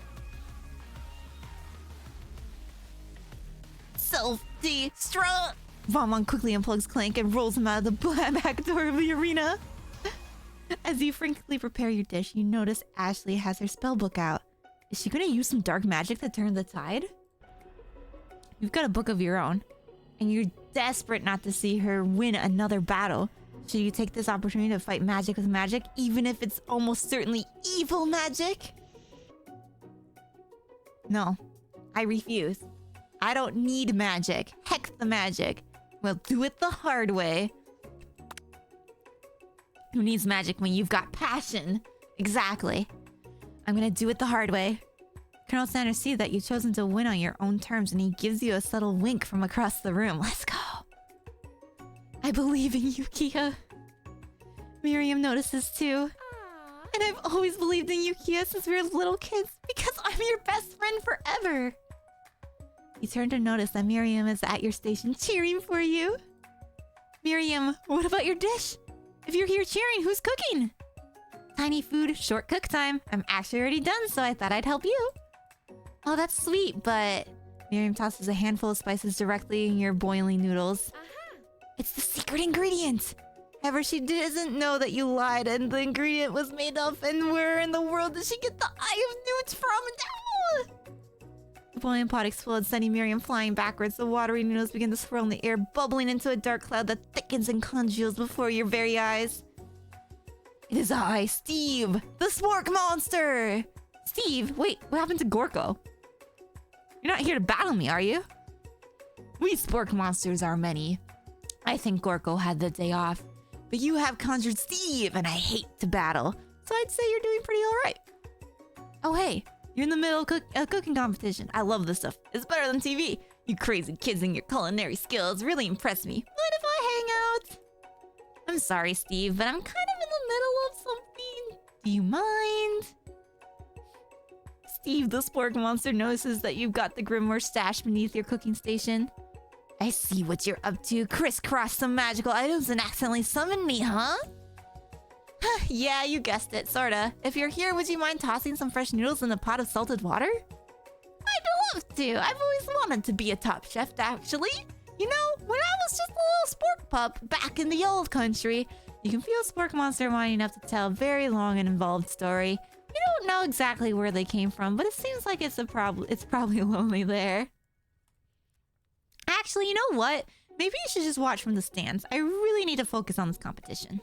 Self-destruct! Von quickly unplugs Clank and rolls him out of the back door of the arena. As you frankly prepare your dish, you notice Ashley has her spellbook out. Is she gonna use some dark magic to turn the tide? You've got a book of your own, and you're desperate not to see her win another battle. Should you take this opportunity to fight magic with magic, even if it's almost certainly evil magic? No, I refuse. I don't need magic. Heck the magic. We'll do it the hard way. Who needs magic when you've got passion? Exactly. I'm gonna do it the hard way. Colonel Sanders sees that you've chosen to win on your own terms, and he gives you a subtle wink from across the room. Let's go. I believe in you, Kia. Miriam notices too. And I've always believed in you, Kia, since we were little kids, because I'm your best friend forever. You turn to notice that Miriam is at your station cheering for you. Miriam, what about your dish? If you're here cheering, who's cooking? Tiny food, short cook time. I'm actually already done, so I thought I'd help you. Oh, that's sweet, but... Miriam tosses a handful of spices directly in your boiling noodles. It's the secret ingredient! However, she doesn't know that you lied and the ingredient was made of, and where in the world did she get the eye of newts from? No! The boiling pot explodes, sending Miriam flying backwards. The watery noodles begin to swirl in the air, bubbling into a dark cloud that thickens and congeals before your very eyes. It is I, Steve, the spork monster! Steve, wait, what happened to Gorko? You're not here to battle me, are you? We spork monsters are many. I think Gorko had the day off. But you have conjured Steve, and I hate to battle. So I'd say you're doing pretty alright. Oh hey, you're in the middle of a cooking competition. I love this stuff. It's better than TV. You crazy kids and your culinary skills really impress me. Mind if I hang out? I'm sorry, Steve, but I'm kind of in the middle of something. Do you mind? Steve, the spork monster, notices that you've got the grimoire stashed beneath your cooking station. I see what you're up to. Crisscross some magical items and accidentally summon me, huh? Yeah, you guessed it, sorta. If you're here, would you mind tossing some fresh noodles in a pot of salted water? I'd love to. I've always wanted to be a top chef, actually. You know, when I was just a little spork pup back in the old country, you can feel a spork monster wanting up to tell a very long and involved story. You don't know exactly where they came from, but it seems like it's probably lonely there. Actually, you know what? Maybe you should just watch from the stands. I really need to focus on this competition.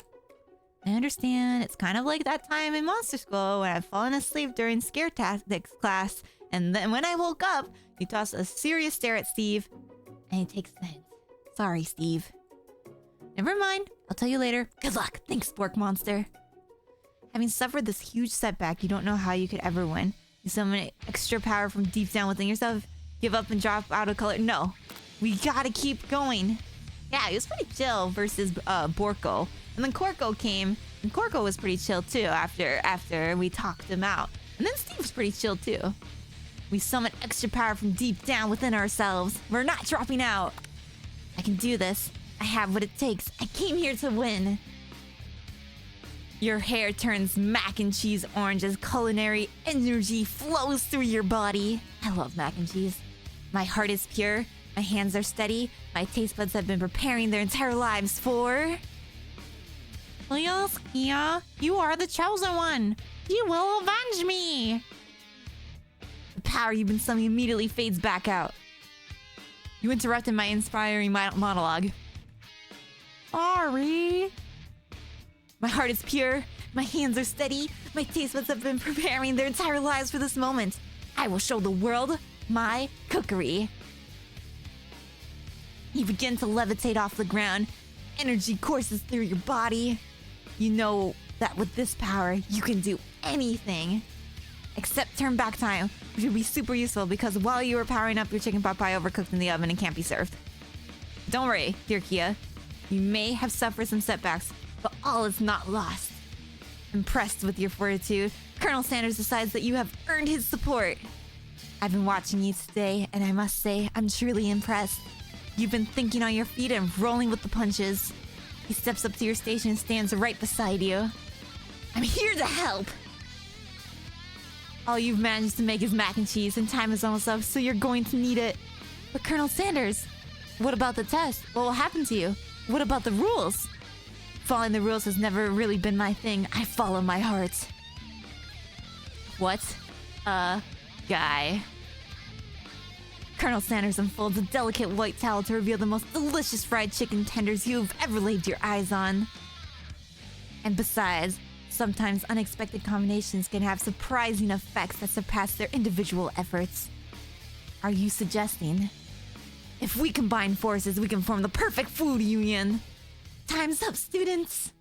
I understand. It's kind of like that time in Monster School when I've fallen asleep during scare tactics class, and then when I woke up, you toss a serious stare at Steve, and he takes the hint. Sorry, Steve. Never mind. I'll tell you later. Good luck. Thanks, Spork Monster. Having suffered this huge setback, you don't know how you could ever win. You summon extra power from deep down within yourself. Give up and drop out of color. No. We gotta keep going. Yeah, he was pretty chill versus Borko. And then Korko came, and Korko was pretty chill too after we talked him out. And then Steve was pretty chill too. We summon extra power from deep down within ourselves. We're not dropping out. I can do this. I have what it takes. I came here to win. Your hair turns mac and cheese orange as culinary energy flows through your body. I love mac and cheese. My heart is pure. My hands are steady. My taste buds have been preparing their entire lives for... Please, Kia, you are the chosen one. You will avenge me. The power you've been summoning immediately fades back out. You interrupted my inspiring monologue. Sorry. My heart is pure. My hands are steady. My taste buds have been preparing their entire lives for this moment. I will show the world my cookery. You begin to levitate off the ground. Energy courses through your body. You know that with this power, you can do anything. Except turn back time, which would be super useful because while you were powering up, your chicken pot pie overcooked in the oven and can't be served. Don't worry, dear Kia. You may have suffered some setbacks, but all is not lost. Impressed with your fortitude, Colonel Sanders decides that you have earned his support. I've been watching you today, and I must say, I'm truly impressed. You've been thinking on your feet and rolling with the punches. He steps up to your station and stands right beside you. I'm here to help! All you've managed to make is mac and cheese, and time is almost up, so you're going to need it. But Colonel Sanders, what about the test? What will happen to you? What about the rules? Following the rules has never really been my thing. I follow my heart. What? Guy. Colonel Sanders unfolds a delicate white towel to reveal the most delicious fried chicken tenders you've ever laid your eyes on. And besides, sometimes unexpected combinations can have surprising effects that surpass their individual efforts. Are you suggesting? If we combine forces, we can form the perfect food union. Time's up, students!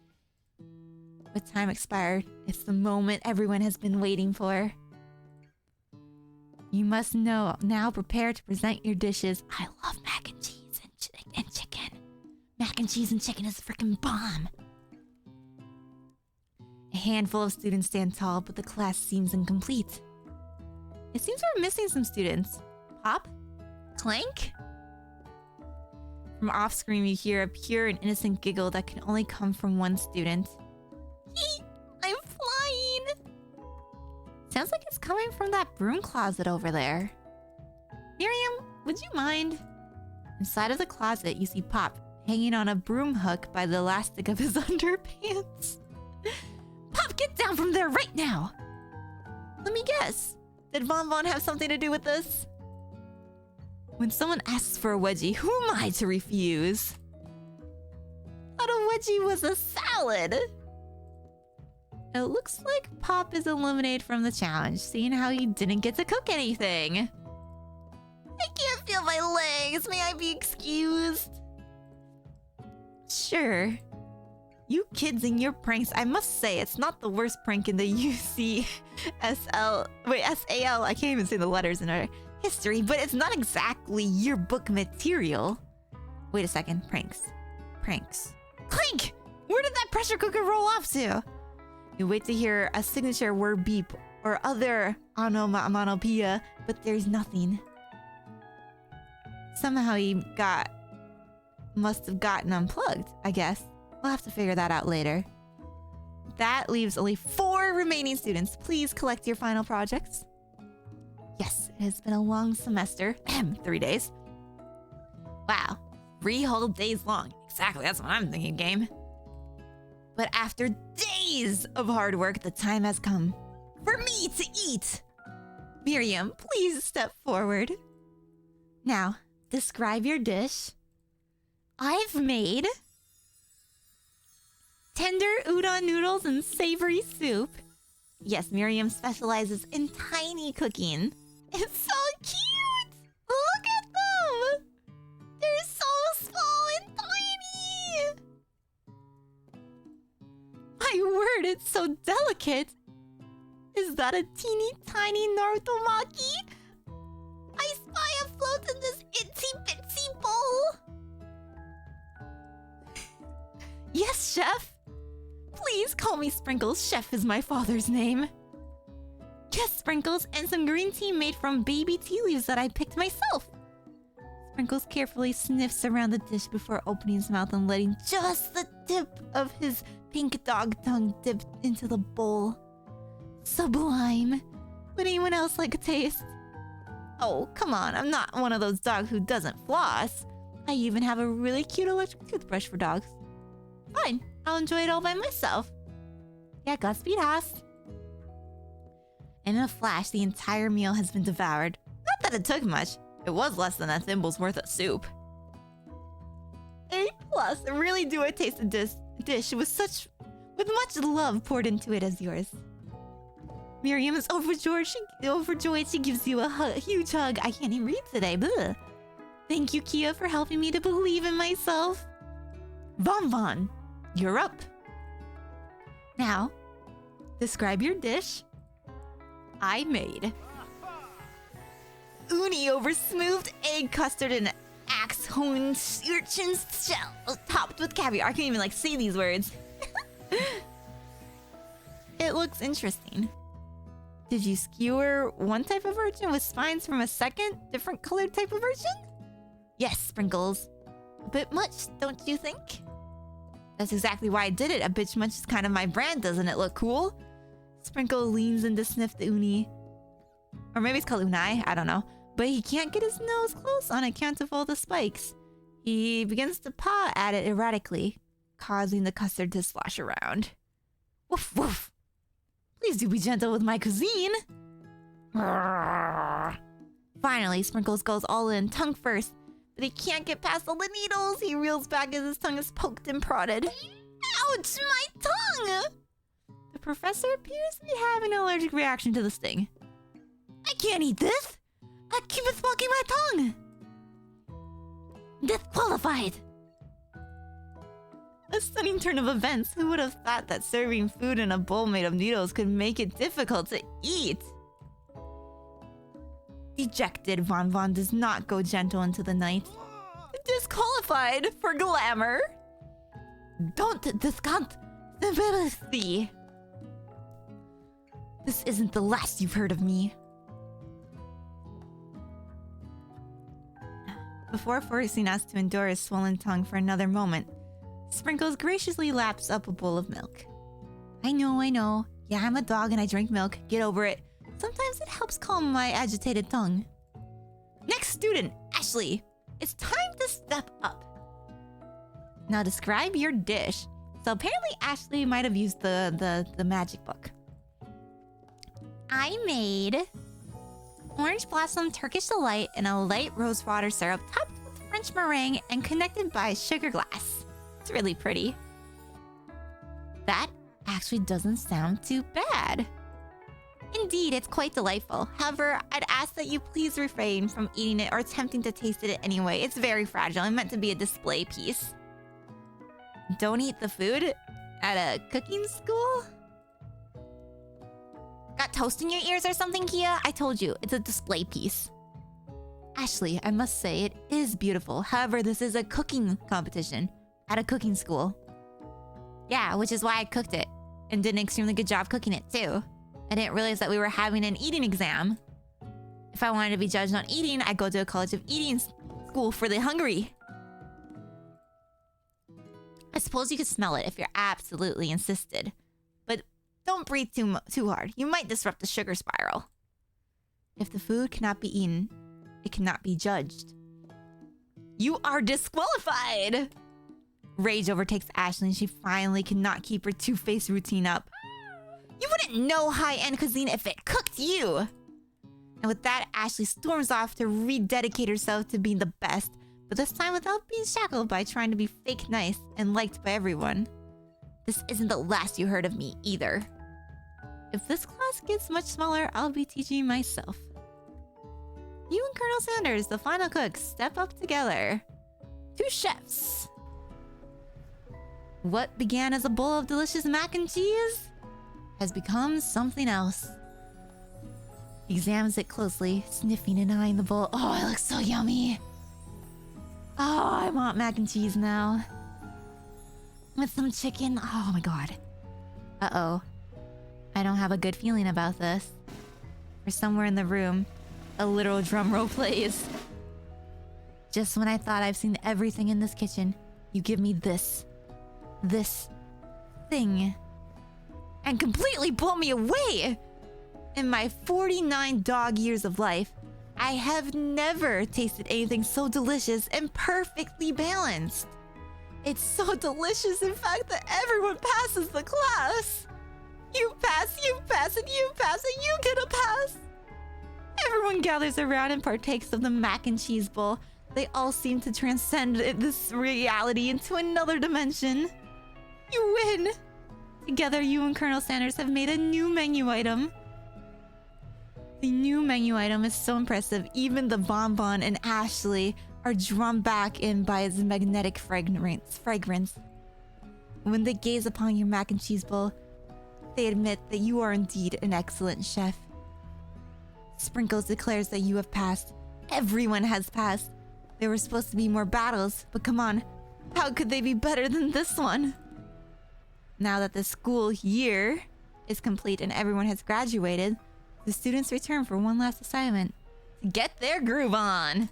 With time expired, it's the moment everyone has been waiting for. You must now prepare to present your dishes. I love mac and cheese and chicken. Mac and cheese and chicken is a freaking bomb. A handful of students stand tall, but the class seems incomplete. It seems we're missing some students. Pop? Clank? From off screen, you hear a pure and innocent giggle that can only come from one student. I'm flying! Sounds like it's coming from that broom closet over there. Miriam, would you mind? Inside of the closet, you see Pop hanging on a broom hook by the elastic of his underpants. Pop, get down from there right now! Let me guess. Did Von Von have something to do with this? When someone asks for a wedgie, who am I to refuse? Thought a wedgie was a salad. It looks like Pop is eliminated from the challenge, seeing how he didn't get to cook anything. I can't feel my legs. May I be excused? Sure. You kids and your pranks, I must say, it's not the worst prank in the SAL, I can't even say the letters in our history, but it's not exactly yearbook material. Wait a second, pranks. Clink! Where did that pressure cooker roll off to? You wait to hear a signature word beep or other onomatopoeia, but there's nothing. Somehow he must have gotten unplugged, I guess. We'll have to figure that out later. That leaves only 4 remaining students. Please collect your final projects. Yes, it has been a long semester. 3 days. Wow, 3 whole days long. Exactly, that's what I'm thinking, game. But after days of hard work, the time has come for me to eat. Miriam, please step forward. Now, describe your dish. I've made tender udon noodles and savory soup. Yes, Miriam specializes in tiny cooking. It's so cute! Look at them! They're so small and tiny! My word, it's so delicate! Is that a teeny tiny Naruto Maki? I spy a float in this itsy bitsy bowl! Yes, chef! Please call me Sprinkles. Chef is my father's name. Yes, Sprinkles, and some green tea made from baby tea leaves that I picked myself. Sprinkles carefully sniffs around the dish before opening his mouth and letting just the tip of his pink dog tongue dip into the bowl. Sublime. Would anyone else like a taste? Oh, come on, I'm not one of those dogs who doesn't floss. I even have a really cute electric toothbrush for dogs. Fine, I'll enjoy it all by myself. Yeah, Godspeed, Haas. In a flash, the entire meal has been devoured. Not that it took much. It was less than a thimble's worth of soup. A+, I really do taste the dish with much love poured into it as yours. Miriam is overjoyed. She gives you a huge hug. I can't even read today. Bleh. Thank you, Kia, for helping me to believe in myself. Von Von, you're up. Now, describe your dish. I made uni over smoothed egg custard and axe-honed urchin shell topped with caviar. I can't even say these words. It looks interesting. Did you skewer one type of urchin with spines from a second, different colored type of urchin? Yes, Sprinkles. A bit much, don't you think? That's exactly why I did it. A bitch munch is kind of my brand, doesn't it look cool? Sprinkle leans in to sniff the uni. Or maybe it's called unai, I don't know. But he can't get his nose close on account of all the spikes. He begins to paw at it erratically, causing the custard to slosh around. Woof woof. Please do be gentle with my cuisine. Finally, Sprinkles goes all in, tongue first. But he can't get past all the needles. He reels back as his tongue is poked and prodded. Ouch, my tongue! The professor appears to be having an allergic reaction to the sting. I can't eat this! I keep poking my tongue! Disqualified! A stunning turn of events. Who would have thought that serving food in a bowl made of noodles could make it difficult to eat? Dejected, Von Von does not go gentle into the night. Disqualified for glamour. Don't discount the ability. This isn't the last you've heard of me. Before forcing us to endure his swollen tongue for another moment, Sprinkles graciously laps up a bowl of milk. I know. Yeah, I'm a dog and I drink milk. Get over it. Sometimes it helps calm my agitated tongue. Next student, Ashley. It's time to step up. Now describe your dish. So apparently Ashley might have used the magic book. I made orange blossom Turkish delight in a light rose water syrup topped with French meringue and connected by a sugar glass. It's really pretty. That actually doesn't sound too bad. Indeed, it's quite delightful. However, I'd ask that you please refrain from eating it or attempting to taste it anyway. It's very fragile and meant to be a display piece. Don't eat the food at a cooking school? Got toast in your ears or something, Kia? I told you, it's a display piece. Ashley, I must say, it is beautiful. However, this is a cooking competition at a cooking school. Yeah, which is why I cooked it and did an extremely good job cooking it too. I didn't realize that we were having an eating exam. If I wanted to be judged on eating, I'd go to a college of eating school for the hungry. I suppose you could smell it if you're absolutely insisted. But don't breathe too hard. You might disrupt the sugar spiral. If the food cannot be eaten, it cannot be judged. You are disqualified! Rage overtakes Ashley and she finally cannot keep her two-faced routine up. You wouldn't know high-end cuisine if it cooked you! And with that, Ashley storms off to rededicate herself to being the best, but this time without being shackled by trying to be fake nice and liked by everyone. This isn't the last you heard of me, either. If this class gets much smaller, I'll be teaching myself. You and Colonel Sanders, the final cooks, step up together. Two chefs. What began as a bowl of delicious mac and cheese has become something else. He examines it closely, sniffing and eyeing the bowl. Oh, it looks so yummy. Oh, I want mac and cheese now. With some chicken. Oh my god. Uh-oh. I don't have a good feeling about this. For somewhere in the room, a literal drum roll plays. Just when I thought I've seen everything in this kitchen, you give me this thing. And completely blow me away! In my 49 dog years of life, I have never tasted anything so delicious and perfectly balanced. It's so delicious, in fact, that everyone passes the class. You pass, and you pass, and you get a pass. Everyone gathers around and partakes of the mac and cheese bowl. They all seem to transcend this reality into another dimension. You win! Together, you and Colonel Sanders have made a new menu item. The new menu item is so impressive, even the Bonbon and Ashley are drawn back in by its magnetic fragrance. When they gaze upon your mac and cheese bowl, they admit that you are indeed an excellent chef. Sprinkles declares that you have passed. Everyone has passed. There were supposed to be more battles, but come on, how could they be better than this one? Now that the school year is complete and everyone has graduated, the students return for one last assignment to get their groove on.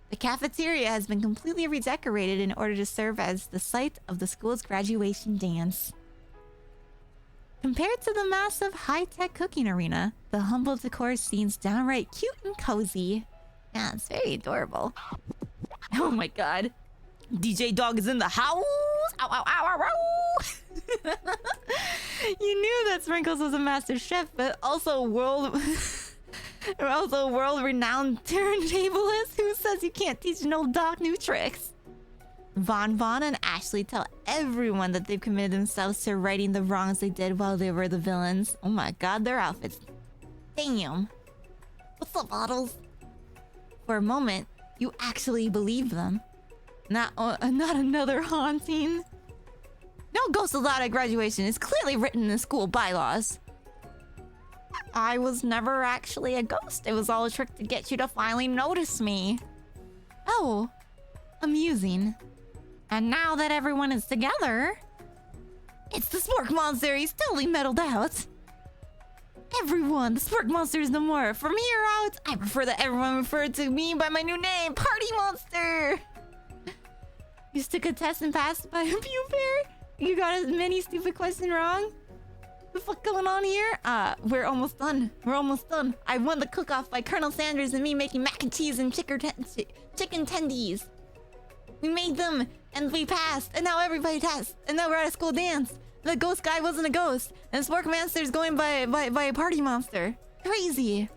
The cafeteria has been completely redecorated in order to serve as the site of the school's graduation dance. Compared to the massive high-tech cooking arena, the humble decor seems downright cute and cozy. Yeah, it's very adorable. Oh my god. DJ Dog is in the house! Ow, ow, ow, ow, ow! You knew that Sprinkles was a master chef, but also a world-renowned turntablist who says you can't teach an old dog new tricks. Von Von and Ashley tell everyone that they've committed themselves to righting the wrongs they did while they were the villains. Oh my god, their outfits. Damn. What's up, Bottles? For a moment, you actually believe them. Not another haunting. No ghosts allowed at graduation. It's clearly written in the school bylaws. I was never actually a ghost. It was all a trick to get you to finally notice me. Oh, amusing. And now that everyone is together, it's the Spork Monster. He's totally meddled out. Everyone, the Spork Monster is no more. From here out, I prefer that everyone refer to me by my new name, Party Monster. You took a test and passed by a puber? You got a mini stupid question wrong? The fuck going on here? We're almost done. We're almost done. I won the cook-off by Colonel Sanders and me making mac and cheese and chicken tendies. We made them, and we passed, and now everybody passed, and now we're at a school dance. The ghost guy wasn't a ghost, and Spork Monster's going by a party monster. Crazy.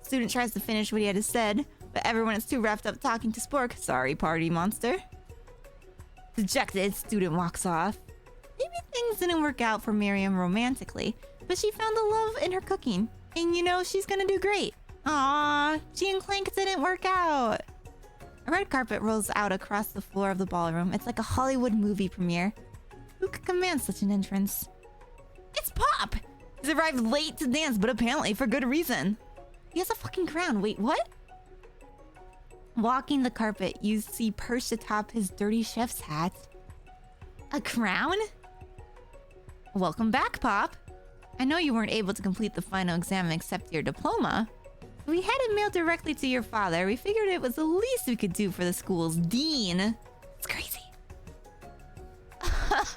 Student tries to finish what he had said, but everyone is too wrapped up talking to Spork. Sorry, party monster. Dejected, student walks off. Maybe things didn't work out for Miriam romantically, but she found the love in her cooking. And you know, she's gonna do great. Aww, she and Clank didn't work out. A red carpet rolls out across the floor of the ballroom. It's like a Hollywood movie premiere. Who could command such an entrance? It's Pop! He's arrived late to dance, but apparently for good reason. He has a fucking crown. Wait, what? Walking the carpet, you see perched atop his dirty chef's hat. A crown? Welcome back, Pop. I know you weren't able to complete the final exam and accept your diploma. We had it mailed directly to your father. We figured it was the least we could do for the school's dean. It's crazy.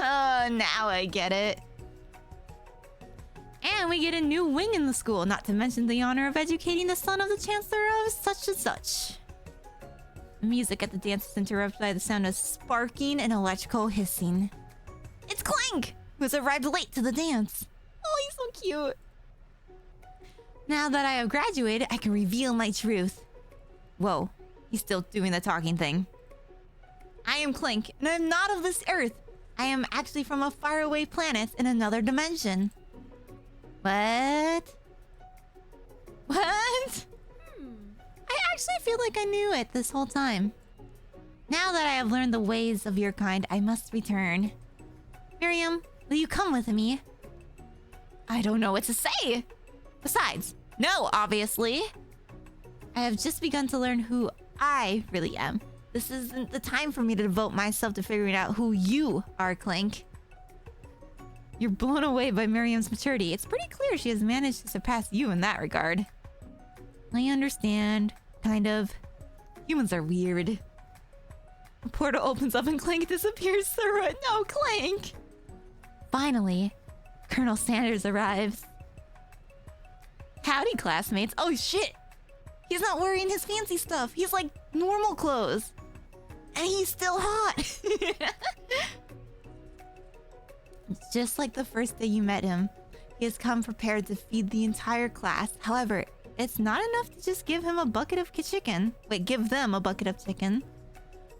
Now I get it. And we get a new wing in the school, not to mention the honor of educating the son of the chancellor of such and such. The music at the dance is interrupted by the sound of sparking and electrical hissing. It's Clank, who has arrived late to the dance. Oh, he's so cute. Now that I have graduated, I can reveal my truth. Whoa, he's still doing the talking thing. I am Clank, and I am not of this earth. I am actually from a faraway planet in another dimension. What? What? I actually feel like I knew it this whole time. Now that I have learned the ways of your kind, I must return. Miriam, will you come with me? I don't know what to say. Besides, no, obviously. I have just begun to learn who I really am. This isn't the time for me to devote myself to figuring out who you are, Clank. You're blown away by Miriam's maturity. It's pretty clear she has managed to surpass you in that regard. I understand. Kind of. Humans are weird. A portal opens up and Clank disappears through it. No, Clank! Finally, Colonel Sanders arrives. Howdy, classmates. Oh, shit! He's not wearing his fancy stuff. He's like normal clothes. And he's still hot. It's just like the first day you met him. He has come prepared to feed the entire class. However, it's not enough to just give him a bucket of chicken. Wait, give them a bucket of chicken.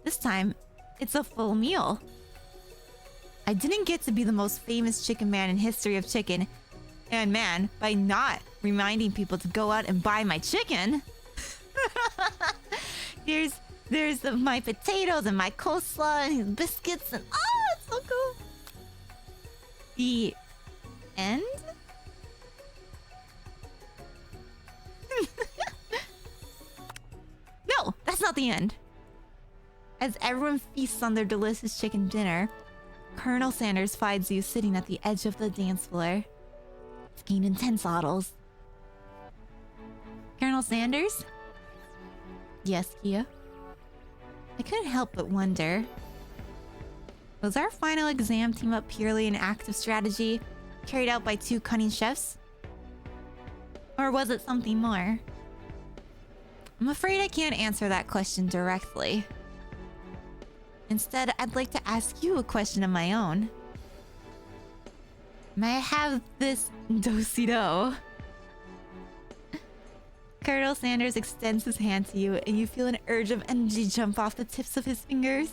This time, it's a full meal. I didn't get to be the most famous chicken man in history of chicken. And man, by not reminding people to go out and buy my chicken. There's my potatoes and my coleslaw and his biscuits and oh, it's so cool. The end? No, that's not the end. As everyone feasts on their delicious chicken dinner, Colonel Sanders finds you sitting at the edge of the dance floor. It's getting intense, Oddles. Colonel Sanders? Yes, Kia? I couldn't help but wonder. Was our final exam team up purely an act of strategy carried out by two cunning chefs? Or was it something more? I'm afraid I can't answer that question directly. Instead, I'd like to ask you a question of my own. May I have this do-si-do? Colonel Sanders extends his hand to you, and you feel an urge of energy jump off the tips of his fingers.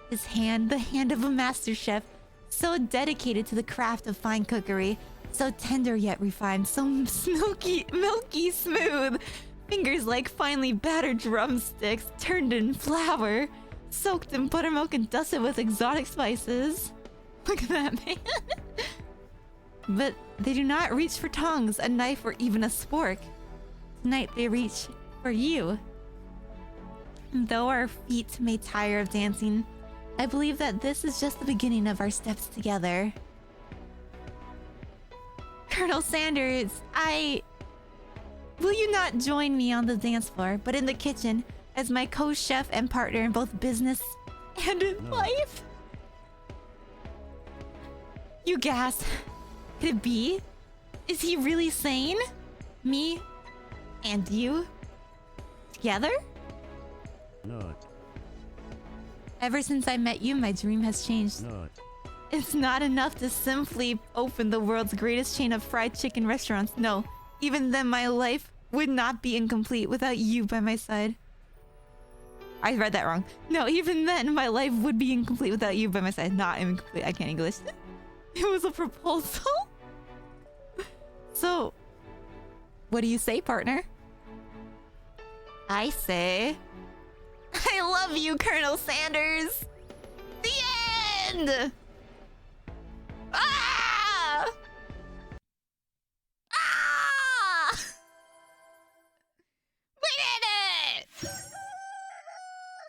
His hand, the hand of a master chef, so dedicated to the craft of fine cookery, so tender yet refined, so milky smooth. Fingers like finely battered drumsticks turned in flour. soaked in buttermilk and dusted with exotic spices. Look at that, man. But they do not reach for tongues, a knife, or even a spork. Tonight they reach for you. Though our feet may tire of dancing, I believe that this is just the beginning of our steps together. Colonel Sanders, will you not join me on the dance floor, but in the kitchen as my co-chef and partner in both business and in life? You gasp. Could it be? Is he really sane? Me and you together? Not. Ever since I met you, my dream has changed. Not. It's not enough to simply open the world's greatest chain of fried chicken restaurants. No, even then my life would not be incomplete without you by my side. I read that wrong. No, even then my life would be incomplete without you by my side. Not incomplete. I can't English. It was a proposal? So, what do you say, partner? I say, I love you, Colonel Sanders. The end! Ah! Ah! We did it!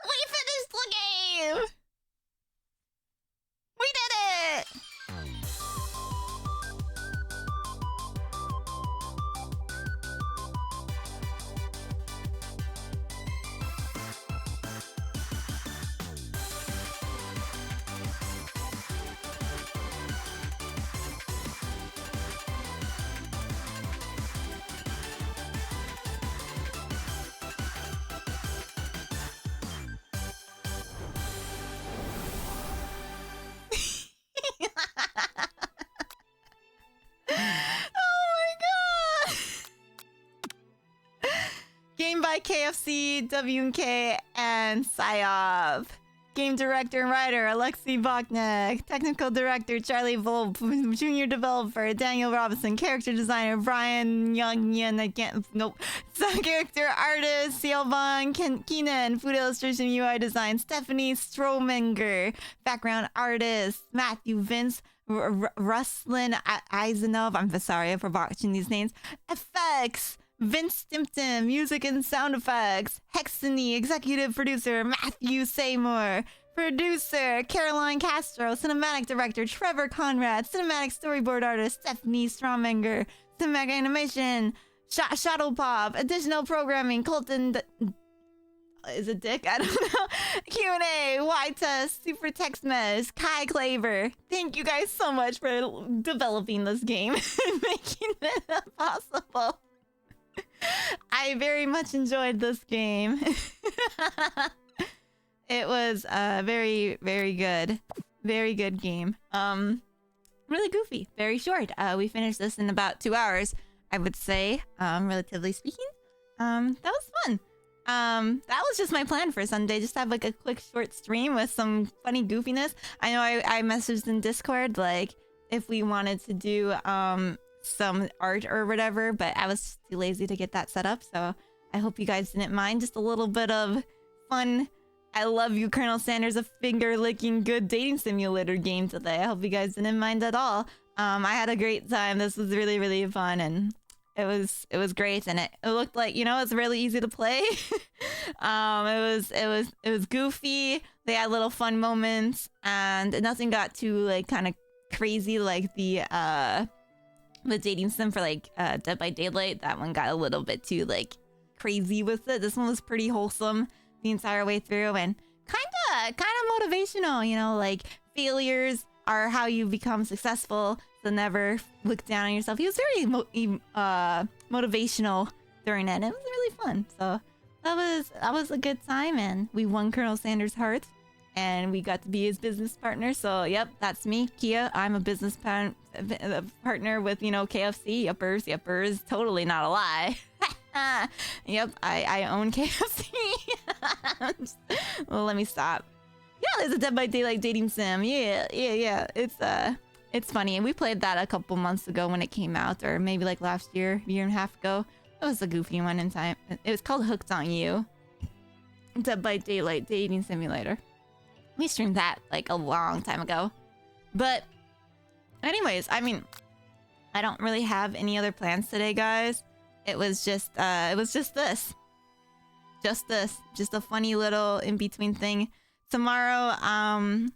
We finished the game! We did it! Oh my god! Game by KFC, WK, and Psyop. Game director and writer Alexei Boknek. Technical director Charlie Volp. Junior developer Daniel Robinson. Character designer Brian Youngyan. I can't. Nope. Character artist Siobhan Keenan. Food illustration UI design Stephanie Stromenger. Background artist Matthew Vince. Ruslan Eisenov. I'm sorry for botching these names. Effects. Vince Stimpton, music and sound effects. Hexany, executive producer Matthew Seymour. Producer Caroline Castro. Cinematic director Trevor Conrad. Cinematic storyboard artist Stephanie Stromenger. Cinematic animation Shadow Pop. Additional programming Colton... is it Dick? I don't know. Q&A, Y-Test, Super Text Mess, Kai Claver. Thank you guys so much for developing this game and making it possible. I very much enjoyed this game. It was very, very good. Very good game. Really goofy. Very short. We finished this in about 2 hours, I would say, relatively speaking. That was fun. That was just my plan for Sunday. Just have like a quick short stream with some funny goofiness. I know I messaged in Discord like if we wanted to do some art or whatever, but I was too lazy to get that set up, so I hope you guys didn't mind. Just a little bit of fun. I love you, Colonel Sanders, a finger-licking good dating simulator game today. I hope you guys didn't mind at all. I had a great time. This was really, really fun, and it was great, and it looked like, you know, it's really easy to play. It was goofy. They had little fun moments, and nothing got too like kind of crazy like the dating sim for like Dead by Daylight. That one got a little bit too like crazy with it. This one was pretty wholesome the entire way through, and kind of motivational, you know, like failures are how you become successful, so never look down on yourself. He was very motivational during it, and it was really fun. So that was a good time, and we won Colonel Sanders' heart, and we got to be his business partner. So yep, that's me, Kia. I'm a business partner with, you know, KFC. Yuppers, totally not a lie. Yep, I own KFC. Well, let me stop. Yeah, there's a Dead by Daylight dating sim. Yeah. It's funny. And we played that a couple months ago when it came out, or maybe like last year and a half ago. It was a goofy one in time. It was called Hooked on You. Dead by Daylight Dating Simulator. We streamed that like a long time ago. But anyways, I mean, I don't really have any other plans today, guys. It was just this. Just a funny little in-between thing. Tomorrow,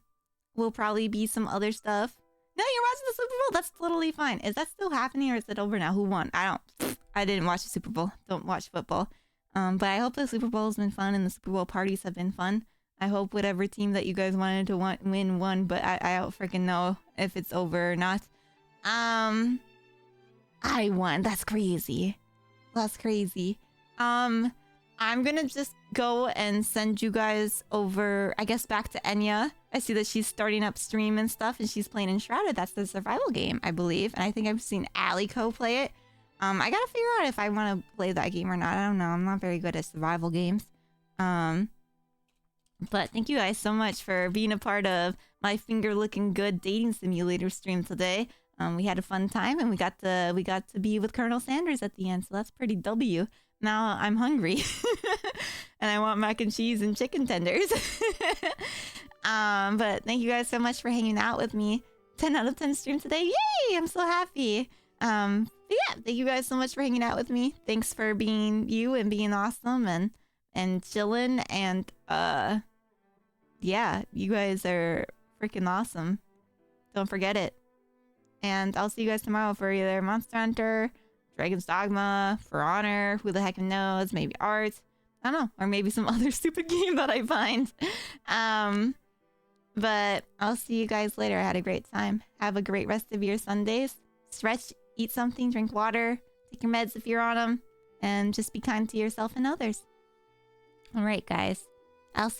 will probably be some other stuff. No, you're watching the Super Bowl? That's totally fine. Is that still happening or is it over now? Who won? I didn't watch the Super Bowl. Don't watch football. But I hope the Super Bowl has been fun and the Super Bowl parties have been fun. I hope whatever team that you guys wanted to win won, but I don't freaking know if it's over or not. I won. That's crazy. That's crazy. I'm gonna just go and send you guys over, I guess, back to Enya. I see that she's starting up stream and stuff, and she's playing Enshrouded. That's the survival game, I believe. And I think I've seen Alico play it. I gotta figure out if I want to play that game or not. I don't know. I'm not very good at survival games. But thank you guys so much for being a part of my finger looking good dating simulator stream today. We had a fun time and we got to be with Colonel Sanders at the end, so that's pretty W. Now I'm hungry and I want mac and cheese and chicken tenders. But thank you guys so much for hanging out with me. 10 out of 10 stream today. Yay! I'm so happy. But yeah, thank you guys so much for hanging out with me. Thanks for being you and being awesome and chilling and yeah, you guys are freaking awesome. Don't forget it. And I'll see you guys tomorrow for either Monster Hunter, Dragon's Dogma, For Honor, who the heck knows, maybe Art. I don't know, or maybe some other stupid game that I find. But I'll see you guys later. I had a great time. Have a great rest of your Sundays. Stretch, eat something, drink water, take your meds if you're on them, and just be kind to yourself and others. All right, guys.